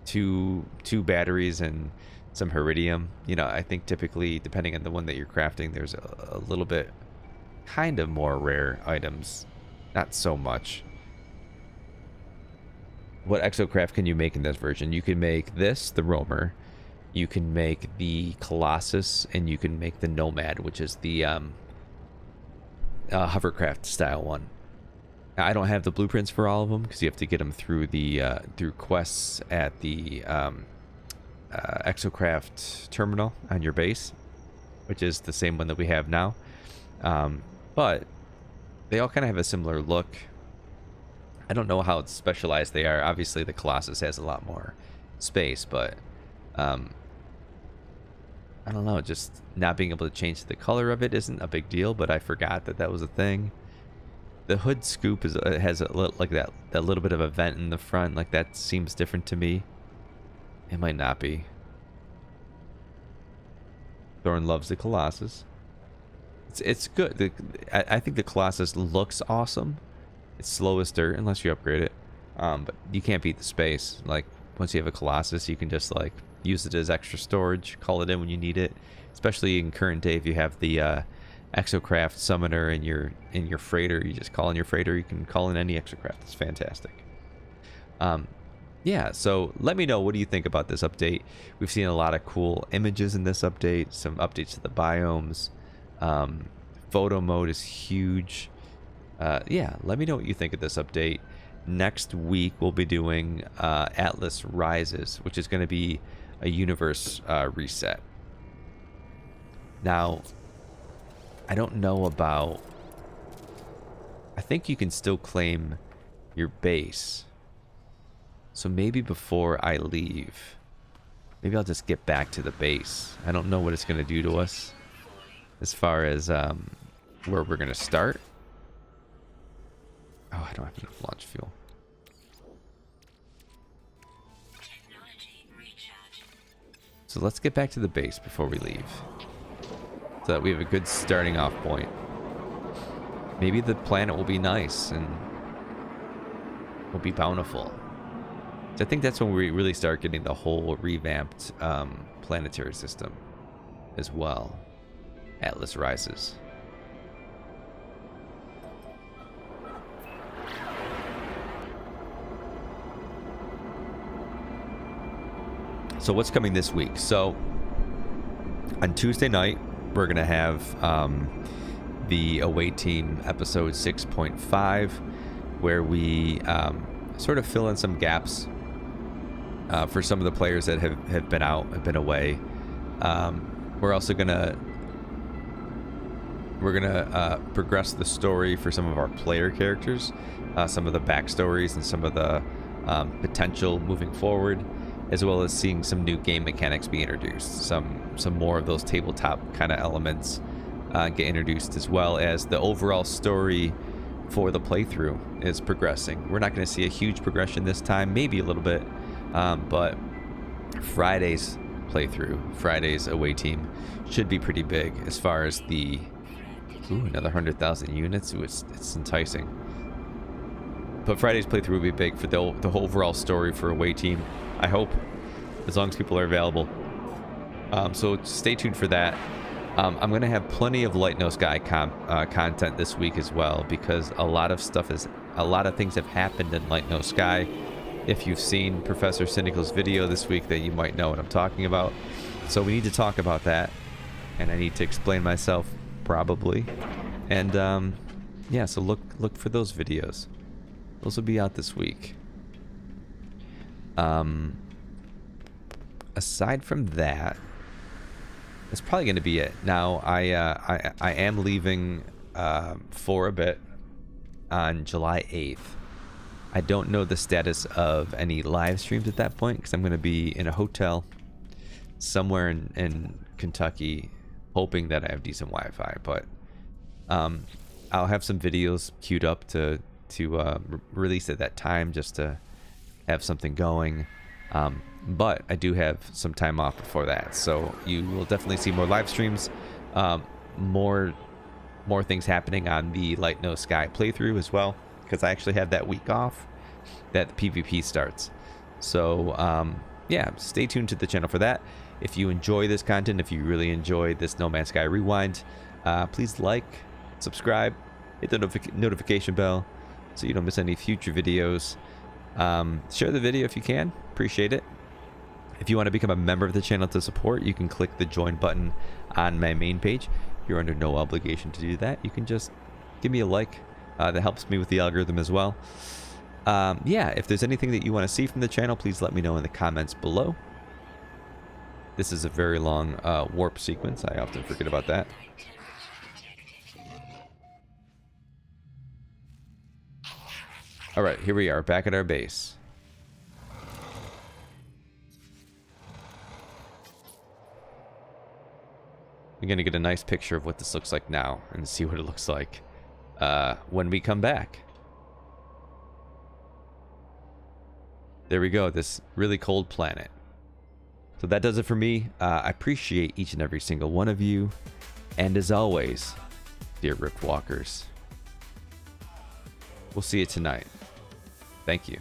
Two batteries and some iridium. You know, I think typically, depending on the one that you're crafting, there's a little bit kind of more rare items. Not so much. What EXOCRAFT can you make in this version? You can make this, the Roamer. You can make the Colossus, and you can make the Nomad, which is the hovercraft style one. I don't have the blueprints for all of them because you have to get them through the through quests at the EXOCRAFT terminal on your base, which is the same one that we have now. But they all kind of have a similar look. I don't know how specialized they are. Obviously, the Colossus has a lot more space, but I don't know. Just not being able to change the color of it isn't a big deal, but I forgot that that was a thing. The hood scoop has a little, like that little bit of a vent in the front. Like, that seems different to me. It might not be. Thorn loves the Colossus. It's good. I think the Colossus looks awesome. It's slow as dirt unless you upgrade it. But you can't beat the space. Like, once you have a Colossus, you can just like use it as extra storage, call it in when you need it. Especially in current day, if you have the EXOCRAFT summoner in your freighter, you just call in your freighter. You can call in any EXOCRAFT. It's fantastic. Yeah, so let me know, what do you think about this update? We've seen a lot of cool images in this update, some updates to the biomes. Photo mode is huge. Yeah, let me know what you think of this update. Next week we'll be doing Atlas Rises, which is going to be a universe reset. Now, I don't know about... I think you can still claim your base. So maybe before I leave, maybe I'll just get back to the base. I don't know what it's going to do to us as far as where we're going to start. Oh, I don't have enough launch fuel. So let's get back to the base before we leave, so that we have a good starting off point. Maybe the planet will be nice and will be bountiful. So I think that's when we really start getting the whole revamped planetary system as well. Atlas Rises. So what's coming this week? So on Tuesday night, we're going to have the Away Team episode 6.5, where we sort of fill in some gaps for some of the players that have been out, have been away. We're also gonna progress the story for some of our player characters, some of the backstories and some of the potential moving forward, as well as seeing some new game mechanics be introduced. Some more of those tabletop kind of elements get introduced, as well as the overall story for the playthrough is progressing. We're not going to see a huge progression this time, maybe a little bit, but Fridays playthrough. Friday's away team should be pretty big as far as the... Ooh, another 100,000 units. Ooh, it's enticing. But Friday's playthrough will be big for the whole overall story for away team. I hope, as long as people are available. So stay tuned for that. I'm going to have plenty of Light No Sky content this week as well, because a lot of things have happened in Light No Sky. If you've seen Professor Cynical's video this week, then you might know what I'm talking about. So we need to talk about that, and I need to explain myself probably. And yeah, so look for those videos. Those will be out this week. Aside from that, that's probably going to be it. Now, I am leaving for a bit on July 8th. I don't know the status of any live streams at that point, because I'm going to be in a hotel somewhere in Kentucky, hoping that I have decent Wi-Fi. But I'll have some videos queued up to release at that time, just to have something going. But I do have some time off before that, so you will definitely see more live streams, more things happening on the Light No Sky playthrough as well, because I actually have that week off that the PvP starts. So yeah, stay tuned to the channel for that. If you enjoy this content, if you really enjoy this No Man's Sky Rewind, please like, subscribe, hit the notification bell so you don't miss any future videos. Share the video if you can, appreciate it. If you want to become a member of the channel to support, you can click the join button on my main page. You're under no obligation to do that. You can just give me a like. That helps me with the algorithm as well. Yeah, if there's anything that you want to see from the channel, please let me know in the comments below. This is a very long warp sequence. I often forget about that. Alright, here we are, back at our base. We're going to get a nice picture of what this looks like now, and see what it looks like when we come back. There we go, this really cold planet. So that does it for me. I appreciate each and every single one of you. And as always, dear Rift Walkers, we'll see you tonight. Thank you.